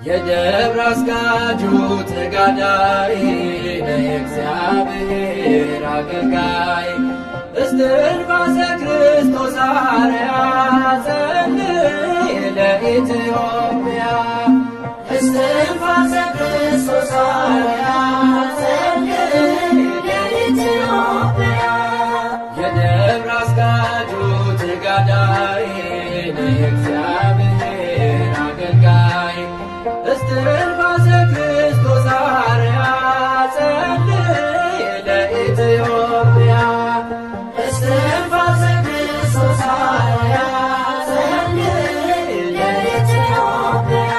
የደብረ አስጋጁ ተጋዳይ የእግዚአብሔር አገልጋይ እስትንፋሰ ክርስቶስ አርያ ጸልይ ለኢትዮጵያ እስትንፋሰ ክርስቶስ አርያ ጸልይ ለኢትዮጵያ የደብረ አስጋጁ ተጋዳይ የእግዚአብሔር አገልጋይ እስትንፋሰ ክርስቶስ አርያ ጸልይ ለኢትዮጵያ እስትንፋሰ ክርስቶስ አርያ ጸልይ ለኢትዮጵያ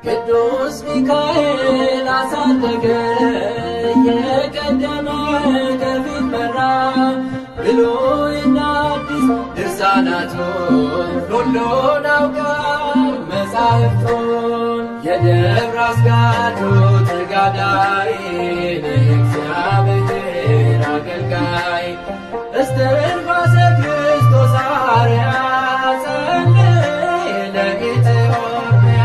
ቅዱስ ሚካኤል አሳደገ የቀደመ ከፊት መራ ብሉይና አዲስ ድርሳናቱን ሁሉን አውቃል መጻሕፍቱን የደብረ አስጋጁ ተጋዳይ የእግዚአብሔር አገልጋይ እስትንፋሰ ክርስቶስ አርያ ጸልይ ለኢትዮጵያ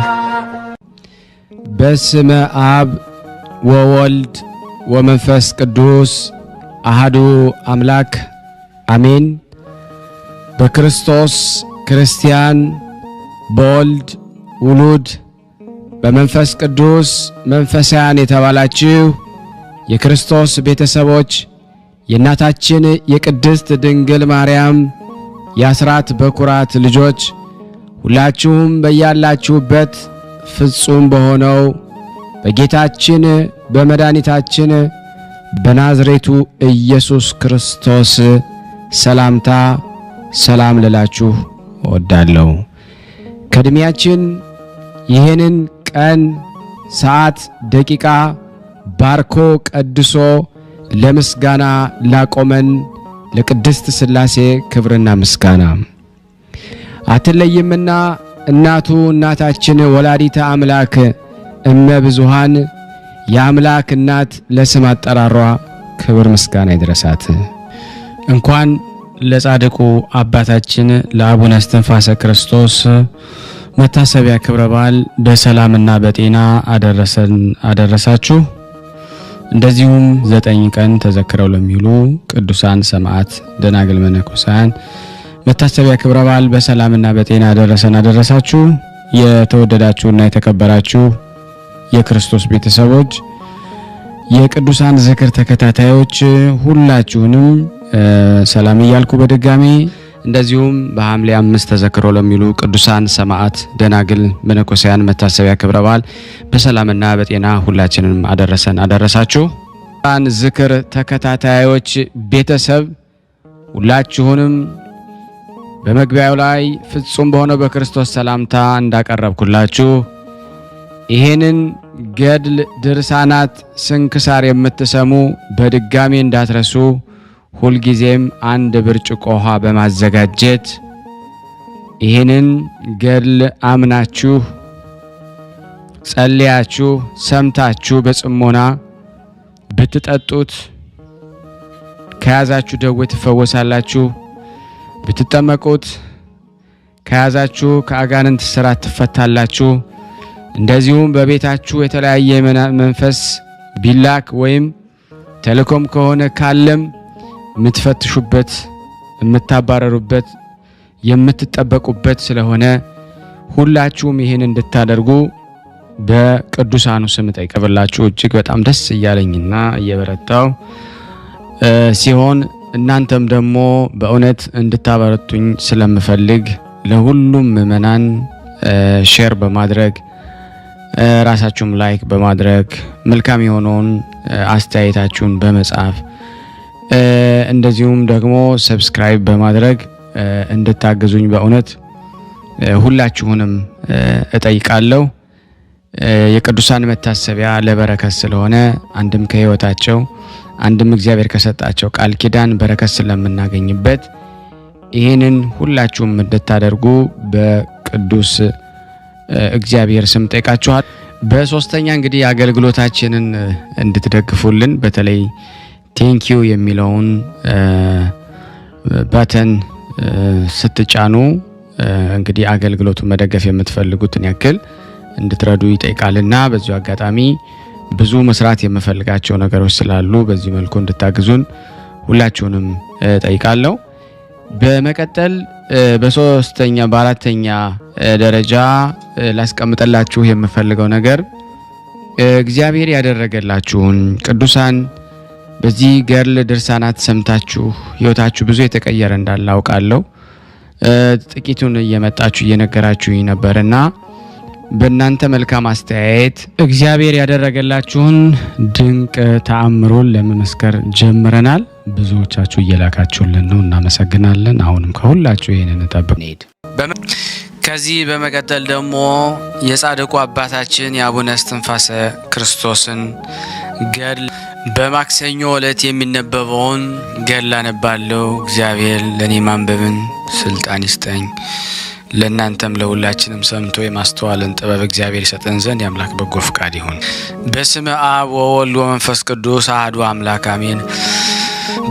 በስመ አብ ወወልድ ወመንፈስ ቅዱስ አሐዱ አምላክ አሜን። በክርስቶስ ክርስቲያን፣ በወልድ ውሉድ፣ በመንፈስ ቅዱስ መንፈሳውያን የተባላችሁ የክርስቶስ ቤተሰቦች የእናታችን የቅድስት ድንግል ማርያም የአስራት በኩራት ልጆች ሁላችሁም በያላችሁበት ፍጹም በሆነው በጌታችን በመድኃኒታችን በናዝሬቱ ኢየሱስ ክርስቶስ ሰላምታ ሰላም ልላችሁ እወዳለሁ። ከእድሜያችን ይህንን ቀን፣ ሰዓት፣ ደቂቃ ባርኮ ቀድሶ ለምስጋና ላቆመን ለቅድስት ሥላሴ ክብርና ምስጋና አትለይምና እናቱ እናታችን ወላዲተ አምላክ እመ ብዙኃን የአምላክ እናት ለስም አጠራሯ ክብር ምስጋና ይድረሳት። እንኳን ለጻድቁ አባታችን ለአቡነ እስትንፋሰ ክርስቶስ መታሰቢያ ክብረ በዓል በሰላምና በጤና አደረሳችሁ። እንደዚሁም 9 ቀን ተዘክረው ለሚውሉ ቅዱሳን ሰማዕት፣ ደናግል፣ መነኮሳያን መታሰቢያ ክብረ በዓል በሰላምና በጤና አደረሳችሁ። የተወደዳችሁና የተከበራችሁ የክርስቶስ ቤተሰቦች የቅዱሳን ዝክር ተከታታዮች ሁላችሁንም ሰላም እያልኩ በድጋሚ እንደዚሁም በሐምሌ 5 ተዘክረው ለሚውሉ ቅዱሳን ሰማዕት፣ ደናግል፣ መነኮሳያን መታሰቢያ ክብረ በዓል በሰላምና በጤና ሁላችንም አደረሳችሁ። ቅዱሳን ዝክር ተከታታዮች ቤተሰብ ሁላችሁንም በመግቢያው ላይ ፍጹም በሆነው በክርስቶስ ሰላምታ እንዳቀረብኩላችሁ ይሄንን ገድል ድርሳናት ስንክሳር የምትሰሙ በድጋሚ እንዳትረሱ ሁልጊዜም 1 ብርጭቆ ውሃ በማዘጋጀት ይሄንን ገድል አምናችሁ ጸልያችሁ ሰምታችሁ በጽሞና ብትጠጡት ከያዛችሁ ደዌ ትፈወሳላችሁ። ብትጠመቁት ከያዛችሁ ከአጋንንት ስራት ትፈታላችሁ። እንደዚሁም በቤታችሁ የተለያየ መንፈስ ቢላክ ወይም ተልኮም ከሆነ ካለም የምትፈትሹበት፣ የምታባረሩበት፣ የምትጠበቁበት ስለሆነ ሁላችሁም ይህን እንድታደርጉ በቅዱሳኑ ስም ጠይቀብላችሁ እጅግ በጣም ደስ እያለኝና እየበረታው ሲሆን እናንተም ደግሞ በእውነት እንድታበረቱኝ ስለምፈልግ ለሁሉም ምእመናን ሼር በማድረግ ራሳችሁም ላይክ በማድረግ መልካም የሆነውን አስተያየታችሁን በመጻፍ እንደዚሁም ደግሞ ሰብስክራይብ በማድረግ እንድታግዙኝ በእውነት ሁላችሁንም እጠይቃለሁ። የቅዱሳን መታሰቢያ ለበረከት ስለሆነ አንድም ከሕይወታቸው አንድም እግዚአብሔር ከሰጣቸው ቃል ኪዳን በረከት ስለምናገኝበት ይህንን ሁላችሁም እንድታደርጉ በቅዱስ እግዚአብሔር ስም ጠይቃችኋል። በሶስተኛ እንግዲህ አገልግሎታችንን እንድትደግፉልን በተለይ ቴንኪዩ የሚለውን በተን ስትጫኑ እንግዲህ አገልግሎቱን መደገፍ የምትፈልጉትን ያክል እንድትረዱ ይጠይቃልና በዚሁ አጋጣሚ ብዙ መስራት የምፈልጋቸው ነገሮች ስላሉ በዚህ መልኩ እንድታግዙን ሁላችሁንም ጠይቃለሁ። በመቀጠል በአራተኛ ደረጃ ላስቀምጠላችሁ የምፈልገው ነገር እግዚአብሔር ያደረገላችሁን ቅዱሳን በዚህ ገርል ድርሳናት ሰምታችሁ ህይወታችሁ ብዙ የተቀየረ እንዳለ አውቃለሁ። ጥቂቱን እየመጣችሁ እየነገራችሁኝ ነበርና በእናንተ መልካም አስተያየት እግዚአብሔር ያደረገላችሁን ድንቅ ተአምሮን ለመመስከር ጀምረናል። ብዙዎቻችሁ እየላካችሁልን ነው፣ እናመሰግናለን። አሁንም ከሁላችሁ ይሄንን እንጠብቅ። ከዚህ በመቀጠል ደግሞ የጻድቁ አባታችን የአቡነ እስትንፋሰ ክርስቶስን ገድል በማክሰኞ ዕለት የሚነበበውን ገድል አነባለሁ። እግዚአብሔር ለኔ ማንበብን ስልጣን ይስጠኝ፣ ለእናንተም ለሁላችንም ሰምቶ የማስተዋልን ጥበብ እግዚአብሔር ይሰጠን ዘንድ የአምላክ በጎ ፍቃድ ይሁን። በስመ አብ ወወልድ ወመንፈስ ቅዱስ አሐዱ አምላክ አሜን።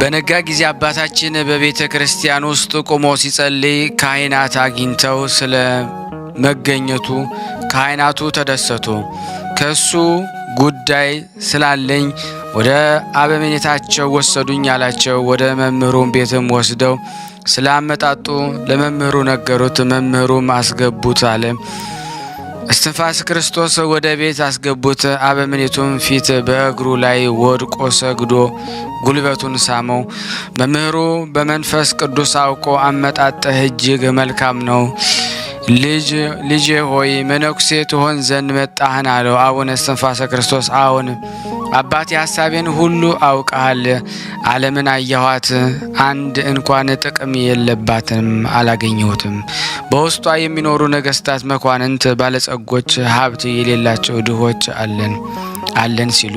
በነጋ ጊዜ አባታችን በቤተ ክርስቲያን ውስጥ ቆሞ ሲጸልይ ካህናት አግኝተው ስለ መገኘቱ ካህናቱ ተደሰቱ። ከሱ ጉዳይ ስላለኝ ወደ አበምኔታቸው ወሰዱኝ አላቸው። ወደ መምህሩም ቤትም ወስደው ስላመጣጡ ለመምህሩ ነገሩት። መምህሩም አስገቡት አለ። እስትንፋሰ ክርስቶስ ወደ ቤት አስገቡት። አበምኔቱም ፊት በእግሩ ላይ ወድቆ ሰግዶ ጉልበቱን ሳመው። መምህሩ በመንፈስ ቅዱስ አውቆ አመጣጥህ እጅግ መልካም ነው፣ ልጄ ሆይ መነኩሴ ትሆን ዘንድ መጣህን አለው። አቡነ እስትንፋሰ ክርስቶስ አሁን አባቴ ሐሳቤን ሁሉ አውቀሃል። ዓለምን አየኋት፣ አንድ እንኳን ጥቅም የለባትም፣ አላገኘሁትም። በውስጧ የሚኖሩ ነገስታት፣ መኳንንት፣ ባለጸጎች፣ ሀብት የሌላቸው ድሆች አለን ሲሉ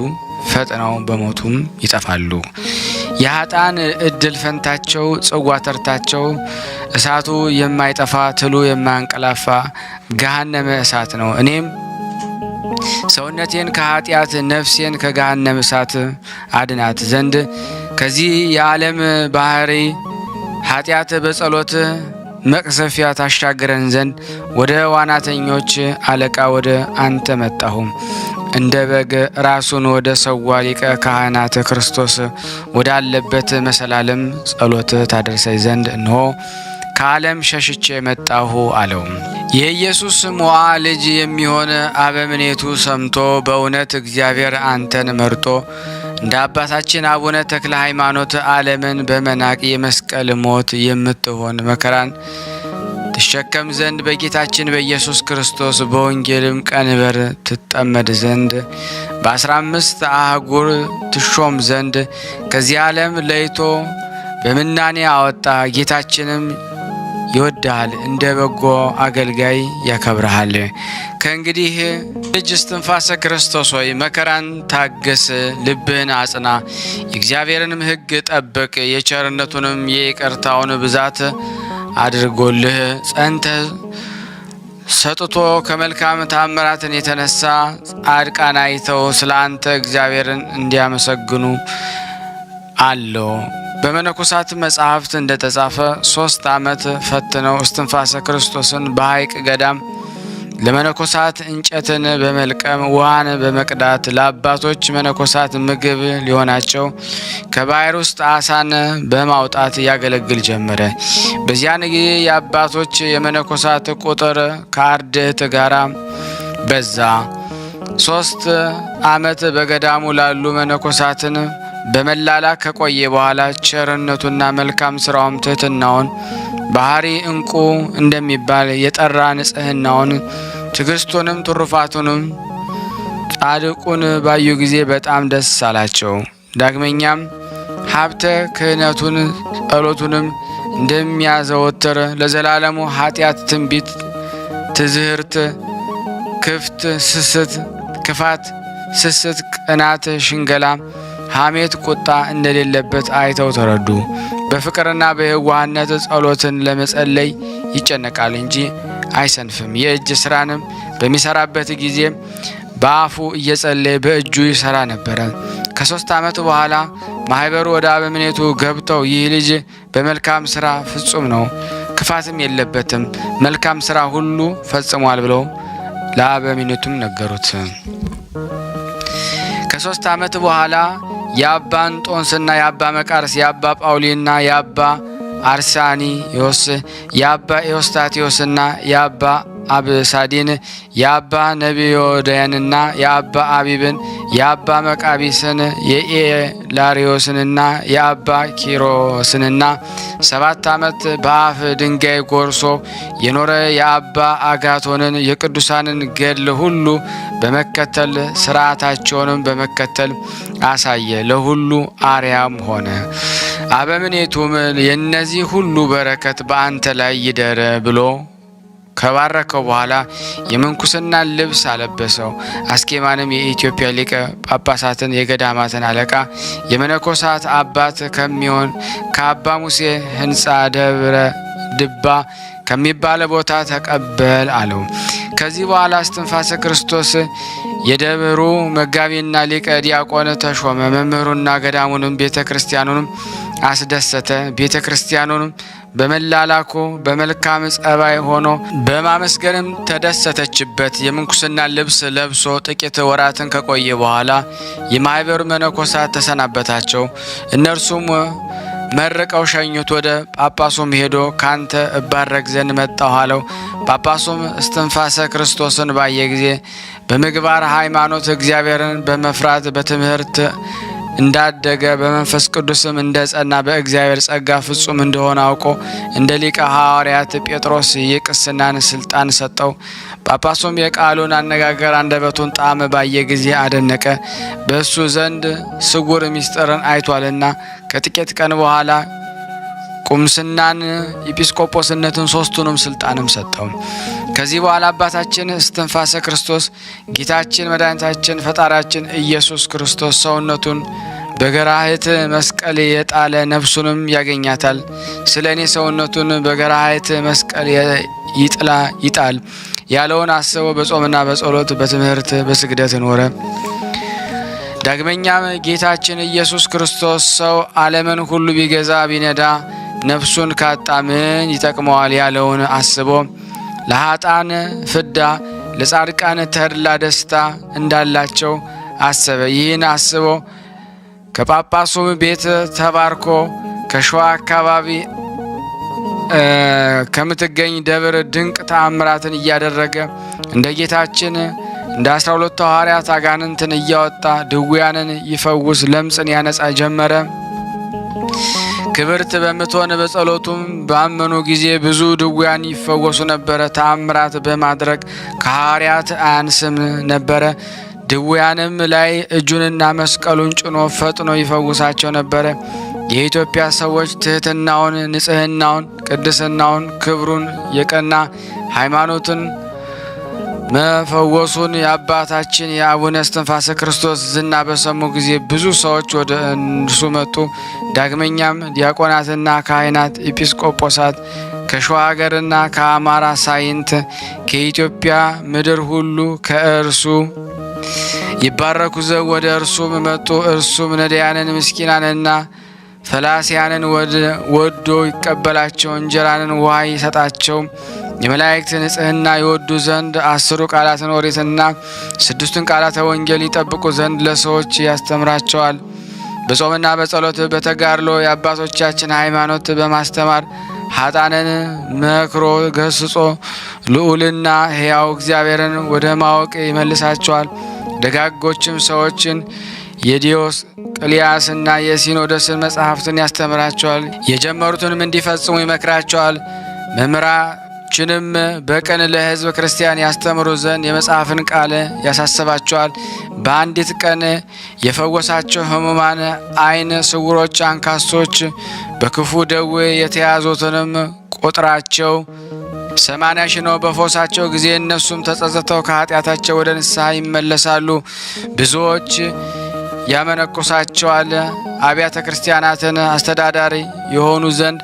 ፈጥነው በሞቱም ይጠፋሉ። የኃጥአን እድል ፈንታቸው ጽዋ ተርታቸው እሳቱ የማይጠፋ ትሉ የማያንቀላፋ ገሃነመ እሳት ነው። እኔም ሰውነቴን ከኃጢአት ነፍሴን ከገሃነመ እሳት አድናት ዘንድ ከዚህ የዓለም ባህሪ ኃጢአት በጸሎት መቅሰፊያ ታሻግረን ዘንድ ወደ ዋናተኞች አለቃ ወደ አንተ መጣሁ። እንደ በግ ራሱን ወደ ሰዋ ሊቀ ካህናት ክርስቶስ ወዳለበት መሰላለም ጸሎት ታደርሰኝ ዘንድ እንሆ ከዓለም ሸሽቼ መጣሁ አለው። የኢየሱስ ሞዓ ልጅ የሚሆን አበምኔቱ ሰምቶ በእውነት እግዚአብሔር አንተን መርጦ እንደ አባታችን አቡነ ተክለ ሃይማኖት ዓለምን በመናቅ የመስቀል ሞት የምትሆን መከራን ትሸከም ዘንድ በጌታችን በኢየሱስ ክርስቶስ በወንጌልም ቀንበር ትጠመድ ዘንድ በ15 አህጉር ትሾም ዘንድ ከዚህ ዓለም ለይቶ በምናኔ አወጣ። ጌታችንም ይወድሃል፣ እንደ በጎ አገልጋይ ያከብረሃል። ከእንግዲህ ልጅ እስትንፋሰ ክርስቶስ ሆይ መከራን ታገስ፣ ልብህን አጽና፣ የእግዚአብሔርንም ሕግ ጠብቅ። የቸርነቱንም የይቅርታውን ብዛት አድርጎልህ ጸንተ ሰጥቶ ከመልካም ታምራትን የተነሳ ጻድቃን አይተው ስለ አንተ እግዚአብሔርን እንዲያመሰግኑ አለው። በመነኮሳት መጻሕፍት እንደተጻፈ 3 ዓመት ፈትነው እስትንፋሰ ክርስቶስን በሐይቅ ገዳም ለመነኮሳት እንጨትን በመልቀም ውሃን በመቅዳት ለአባቶች መነኮሳት ምግብ ሊሆናቸው ከባሕር ውስጥ አሳን በማውጣት ያገለግል ጀመረ። በዚያን ጊዜ የአባቶች የመነኮሳት ቁጥር ከአርድእት ጋር በዛ። 3 ዓመት በገዳሙ ላሉ መነኮሳትን በመላላክ ከቆየ በኋላ ቸርነቱና መልካም ስራውም ትሕትናውን ባህሪ እንቁ እንደሚባል የጠራ ንጽሕናውን ትዕግስቱንም ትሩፋቱንም ጻድቁን ባዩ ጊዜ በጣም ደስ አላቸው። ዳግመኛም ሀብተ ክህነቱን ጸሎቱንም እንደሚያዘወትር ለዘላለሙ ኃጢአት፣ ትንቢት፣ ትዝህርት፣ ክፋት፣ ስስት፣ ቅናት፣ ሽንገላ፣ ሐሜት፣ ቁጣ እንደሌለበት አይተው ተረዱ። በፍቅርና በየዋህነት ጸሎትን ለመጸለይ ይጨነቃል እንጂ አይሰንፍም። የእጅ ስራንም በሚሰራበት ጊዜ በአፉ እየጸለየ በእጁ ይሰራ ነበረ። ከ3 ዓመት በኋላ ማህበሩ ወደ አበምኔቱ ገብተው ይህ ልጅ በመልካም ስራ ፍጹም ነው፣ ክፋትም የለበትም፣ መልካም ስራ ሁሉ ፈጽሟል ብለው ለአበምኔቱም ነገሩት። ከ3 ዓመት በኋላ የአባ እንጦንስና የአባ መቃርስ የአባ ጳውሊና የአባ አርሳኒዮስ የአባ ኤዎስጣቴዎስና የአባ አብሳዲን የአባ ነቢዮዳያንና የአባ አቢብን የአባ መቃቢስን የኤላሪዮስንና የአባ ኪሮስንና 7 ዓመት በአፍ ድንጋይ ጎርሶ የኖረ የአባ አጋቶንን የቅዱሳንን ገድል ሁሉ በመከተል ስርዓታቸውንም በመከተል አሳየ። ለሁሉ አርያም ሆነ። አበምኔቱም የነዚህ ሁሉ በረከት በአንተ ላይ ይደር ብሎ ከባረከው በኋላ የምንኩስና ልብስ አለበሰው። አስኬማንም የኢትዮጵያ ሊቀ ጳጳሳትን የገዳማትን አለቃ የመነኮሳት አባት ከሚሆን ከአባ ሙሴ ሕንጻ ደብረ ድባ ከሚባለ ቦታ ተቀበል አለው። ከዚህ በኋላ እስትንፋሰ ክርስቶስ የደብሩ መጋቢና ሊቀ ዲያቆን ተሾመ። መምህሩና ገዳሙንም ቤተ ክርስቲያኑንም አስደሰተ። ቤተ ክርስቲያኑንም በመላላኩ በመልካም ጸባይ ሆኖ በማመስገንም ተደሰተችበት። የምንኩስና ልብስ ለብሶ ጥቂት ወራትን ከቆየ በኋላ የማህበሩ መነኮሳት ተሰናበታቸው። እነርሱም መርቀው ሸኙት። ወደ ጳጳሱም ሄዶ ካንተ እባረክ ዘንድ መጣሁ አለው። ጳጳሱም እስትንፋሰ ክርስቶስን ባየ ጊዜ በምግባር ሃይማኖት እግዚአብሔርን በመፍራት በትምህርት እንዳደገ በመንፈስ ቅዱስም እንደጸና በእግዚአብሔር ጸጋ ፍጹም እንደሆነ አውቆ እንደ ሊቀ ሐዋርያት ጴጥሮስ የቅስናን ስልጣን ሰጠው። ጳጳሱም የቃሉን አነጋገር አንደበቱን ጣዕም ባየ ጊዜ አደነቀ። በእሱ ዘንድ ስውር ምስጢርን አይቷልና። ከጥቂት ቀን በኋላ ቁምስናን፣ ኤጲስቆጶስነትን፣ 3ቱንም ስልጣንም ሰጠው። ከዚህ በኋላ አባታችን እስትንፋሰ ክርስቶስ ጌታችን መድኃኒታችን ፈጣሪያችን ኢየሱስ ክርስቶስ ሰውነቱን በገራህት መስቀል የጣለ ነፍሱንም ያገኛታል። ስለ እኔ ሰውነቱን በገራህት መስቀል ይጣል ያለውን አስበው በጾምና በጸሎት በትምህርት በስግደት ኖረ። ዳግመኛም ጌታችን ኢየሱስ ክርስቶስ ሰው ዓለምን ሁሉ ቢገዛ ቢነዳ ነፍሱን ካጣ ምን ይጠቅመዋል ያለውን አስቦ ለኃጥአን ፍዳ ለጻድቃን ተድላ ደስታ እንዳላቸው አሰበ። ይህን አስቦ ከጳጳሱም ቤት ተባርኮ ከሸዋ አካባቢ ከምትገኝ ደብር ድንቅ ተአምራትን እያደረገ እንደ ጌታችን እንደ 12 ሐዋርያት አጋንንትን እያወጣ ድውያንን ይፈውስ፣ ለምጽን ያነጻ ጀመረ። ክብርት በምትሆን በጸሎቱም ባመኑ ጊዜ ብዙ ድውያን ይፈወሱ ነበረ። ተአምራት በማድረግ ከሐዋርያት አያንስም ነበረ። ድውያንም ላይ እጁንና መስቀሉን ጭኖ ፈጥኖ ይፈውሳቸው ነበረ። የኢትዮጵያ ሰዎች ትህትናውን፣ ንጽህናውን፣ ቅድስናውን፣ ክብሩን፣ የቀና ሃይማኖትን መፈወሱን የአባታችን የአቡነ እስትንፋሰ ክርስቶስ ዝና በሰሙ ጊዜ ብዙ ሰዎች ወደ እርሱ መጡ። ዳግመኛም ዲያቆናትና ካህናት፣ ኤጲስቆጶሳት ከሸዋ ሀገርና ከአማራ ሳይንት ከኢትዮጵያ ምድር ሁሉ ከእርሱ ይባረኩ ዘንድ ወደ እርሱም መጡ። እርሱም ነዳያንን፣ ምስኪናንና ፈላሲያንን ወዶ ይቀበላቸው፣ እንጀራንን ውሃ ይሰጣቸው፣ የመላእክት ንጽህና ይወዱ ዘንድ 10 ቃላትን ኦሪትና 6ቱን ቃላተ ወንጌል ይጠብቁ ዘንድ ለሰዎች ያስተምራቸዋል። በጾምና በጸሎት በተጋድሎ የአባቶቻችን ሃይማኖት በማስተማር ኃጥአንን መክሮ ገስጾ ልዑልና ሕያው እግዚአብሔርን ወደ ማወቅ ይመልሳቸዋል። ደጋጎችም ሰዎችን የዲዮስቅልያስና የሲኖዶስን መጻሕፍትን ያስተምራቸዋል። የጀመሩትንም እንዲፈጽሙ ይመክራቸዋል። መምህራችንም በቀን ለሕዝበ ክርስቲያን ያስተምሩ ዘንድ የመጽሐፍን ቃል ያሳስባቸዋል። በአንዲት ቀን የፈወሳቸው ሕሙማን፣ ዓይነ ስውሮች፣ አንካሶች፣ በክፉ ደዌ የተያዙትንም ቁጥራቸው 80 ሺህ ነው። በፈውሳቸው ጊዜ እነሱም ተጸጽተው ከኃጢአታቸው ወደ ንስሐ ይመለሳሉ። ብዙዎች ያመነኮሳቸዋል። አብያተ ክርስቲያናትን አስተዳዳሪ የሆኑ ዘንድ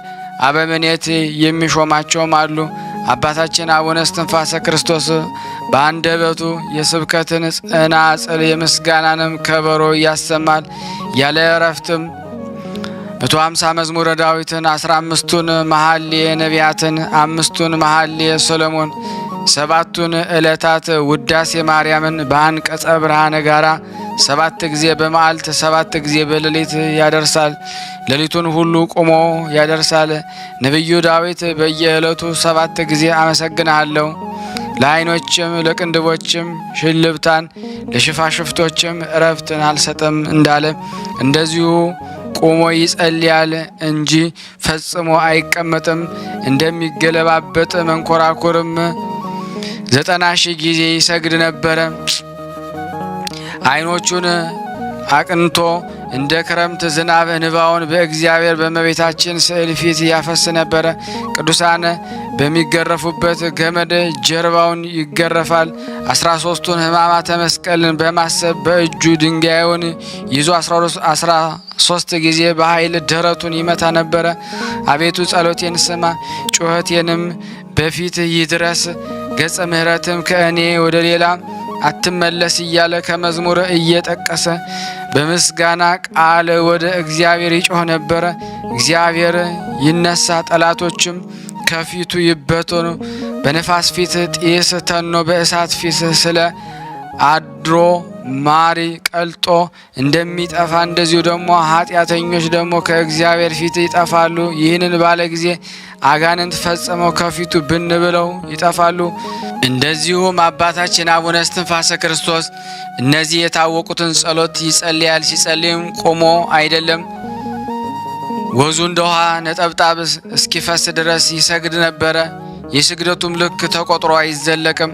አበምኔት የሚሾማቸውም አሉ። አባታችን አቡነ እስትንፋሰ ክርስቶስ በአንደበቱ የስብከትን ጽናጽል የምስጋናንም ከበሮ ያሰማል። ያለ እረፍትም 150 መዝሙረ ዳዊትን 15ቱን መኃልየ ነቢያትን 5ቱን መኃልየ ሰሎሞን 7ቱን ዕለታት ውዳሴ ማርያምን በአንቀጸ ብርሃነ ጋራ 7 ጊዜ በመዓልት 7 ጊዜ በሌሊት ያደርሳል። ሌሊቱን ሁሉ ቆሞ ያደርሳል። ነቢዩ ዳዊት በየዕለቱ 7 ጊዜ አመሰግናለሁ፣ ለዓይኖችም ለቅንድቦችም ሽልብታን ለሽፋሽፍቶችም እረፍትን አልሰጥም እንዳለ እንደዚሁ ቆሞ ይጸልያል እንጂ ፈጽሞ አይቀመጥም። እንደሚገለባበጥ መንኮራኩርም 90,000 ጊዜ ይሰግድ ነበረ። ዓይኖቹን አቅንቶ እንደ ክረምት ዝናብ እንባውን በእግዚአብሔር በእመቤታችን ስዕል ፊት ያፈስ ነበረ። ቅዱሳን በሚገረፉበት ገመድ ጀርባውን ይገረፋል። 13ቱን ሕማማተ መስቀልን በማሰብ በእጁ ድንጋዩን ይዞ 13 ጊዜ በኃይል ደረቱን ይመታ ነበረ። አቤቱ ጸሎቴን ስማ፣ ጩኸቴንም በፊት ይድረስ፣ ገጸ ምሕረትም ከእኔ ወደ ሌላ አትመለስ እያለ ከመዝሙር እየጠቀሰ በምስጋና ቃል ወደ እግዚአብሔር ይጮህ ነበረ። እግዚአብሔር ይነሳ፣ ጠላቶችም ከፊቱ ይበተኑ። በነፋስ ፊት ጢስ ተኖ በእሳት ፊት ስለ አድሮ ማሪ ቀልጦ እንደሚጠፋ እንደዚሁ ደግሞ ኃጢአተኞች ደግሞ ከእግዚአብሔር ፊት ይጠፋሉ። ይህንን ባለ ጊዜ አጋንንት ፈጽመው ከፊቱ ብን ብለው ይጠፋሉ። እንደዚሁም አባታችን አቡነ እስትንፋሰ ክርስቶስ እነዚህ የታወቁትን ጸሎት ይጸልያል። ሲጸልይም ቆሞ አይደለም፣ ወዙ እንደ ውሃ ነጠብጣብ እስኪፈስ ድረስ ይሰግድ ነበረ። የስግደቱም ልክ ተቆጥሮ አይዘለቅም።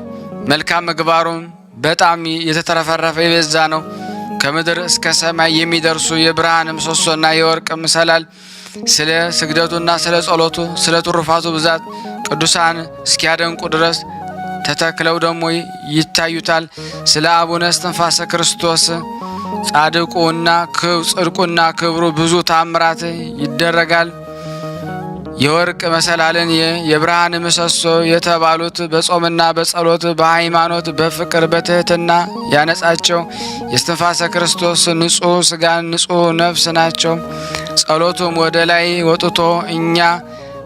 መልካም ምግባሩም በጣም የተተረፈረፈ የበዛ ነው። ከምድር እስከ ሰማይ የሚደርሱ የብርሃን ምሰሶና የወርቅ መሰላል ስለ ስግደቱና ስለ ጸሎቱ ስለ ትሩፋቱ ብዛት ቅዱሳን እስኪያደንቁ ድረስ ተተክለው ደግሞ ይታዩታል። ስለ አቡነ እስትንፋሰ ክርስቶስ ጻድቁና ጽድቁና ክብሩ ብዙ ታምራት ይደረጋል። የወርቅ መሰላልን የብርሃን ምሰሶ የተባሉት በጾምና በጸሎት በሃይማኖት በፍቅር በትህትና ያነጻቸው የእስትንፋሰ ክርስቶስ ንጹሕ ሥጋን ንጹሕ ነፍስ ናቸው። ጸሎቱም ወደ ላይ ወጥቶ እኛ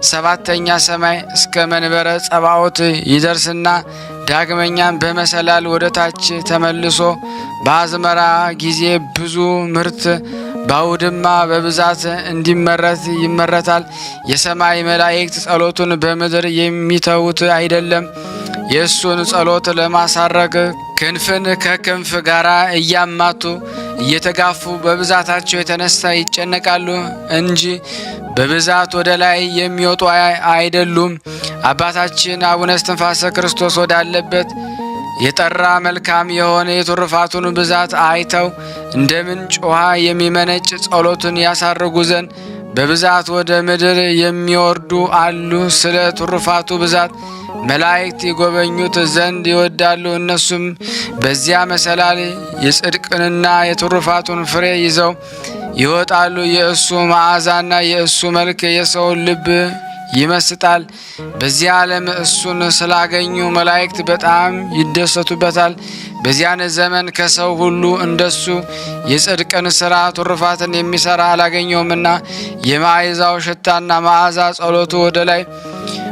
7ኛ ሰማይ እስከ መንበረ ጸባዖት ይደርስና ዳግመኛም በመሰላል ወደ ታች ተመልሶ በአዝመራ ጊዜ ብዙ ምርት በአውድማ በብዛት እንዲመረት ይመረታል። የሰማይ መላእክት ጸሎቱን በምድር የሚተዉት አይደለም። የእሱን ጸሎት ለማሳረግ ክንፍን ከክንፍ ጋር እያማቱ እየተጋፉ በብዛታቸው የተነሳ ይጨነቃሉ እንጂ በብዛት ወደ ላይ የሚወጡ አይደሉም። አባታችን አቡነ እስትንፋሰ ክርስቶስ ወዳለበት የጠራ መልካም የሆነ የትሩፋቱን ብዛት አይተው እንደ ምንጭ ውሃ የሚመነጭ ጸሎትን ያሳርጉ ዘንድ በብዛት ወደ ምድር የሚወርዱ አሉ። ስለ ትሩፋቱ ብዛት መላእክት ይጎበኙት ዘንድ ይወዳሉ። እነሱም በዚያ መሰላል የጽድቅንና የትሩፋቱን ፍሬ ይዘው ይወጣሉ። የእሱ መዓዛና የእሱ መልክ የሰውን ልብ ይመስጣል። በዚህ ዓለም እሱን ስላገኙ መላእክት በጣም ይደሰቱበታል። በዚያን ዘመን ከሰው ሁሉ እንደሱ የጽድቅን ሥራ ትሩፋትን የሚሰራ አላገኘውምና የመዓዛው ሽታና መዓዛ ጸሎቱ ወደ ላይ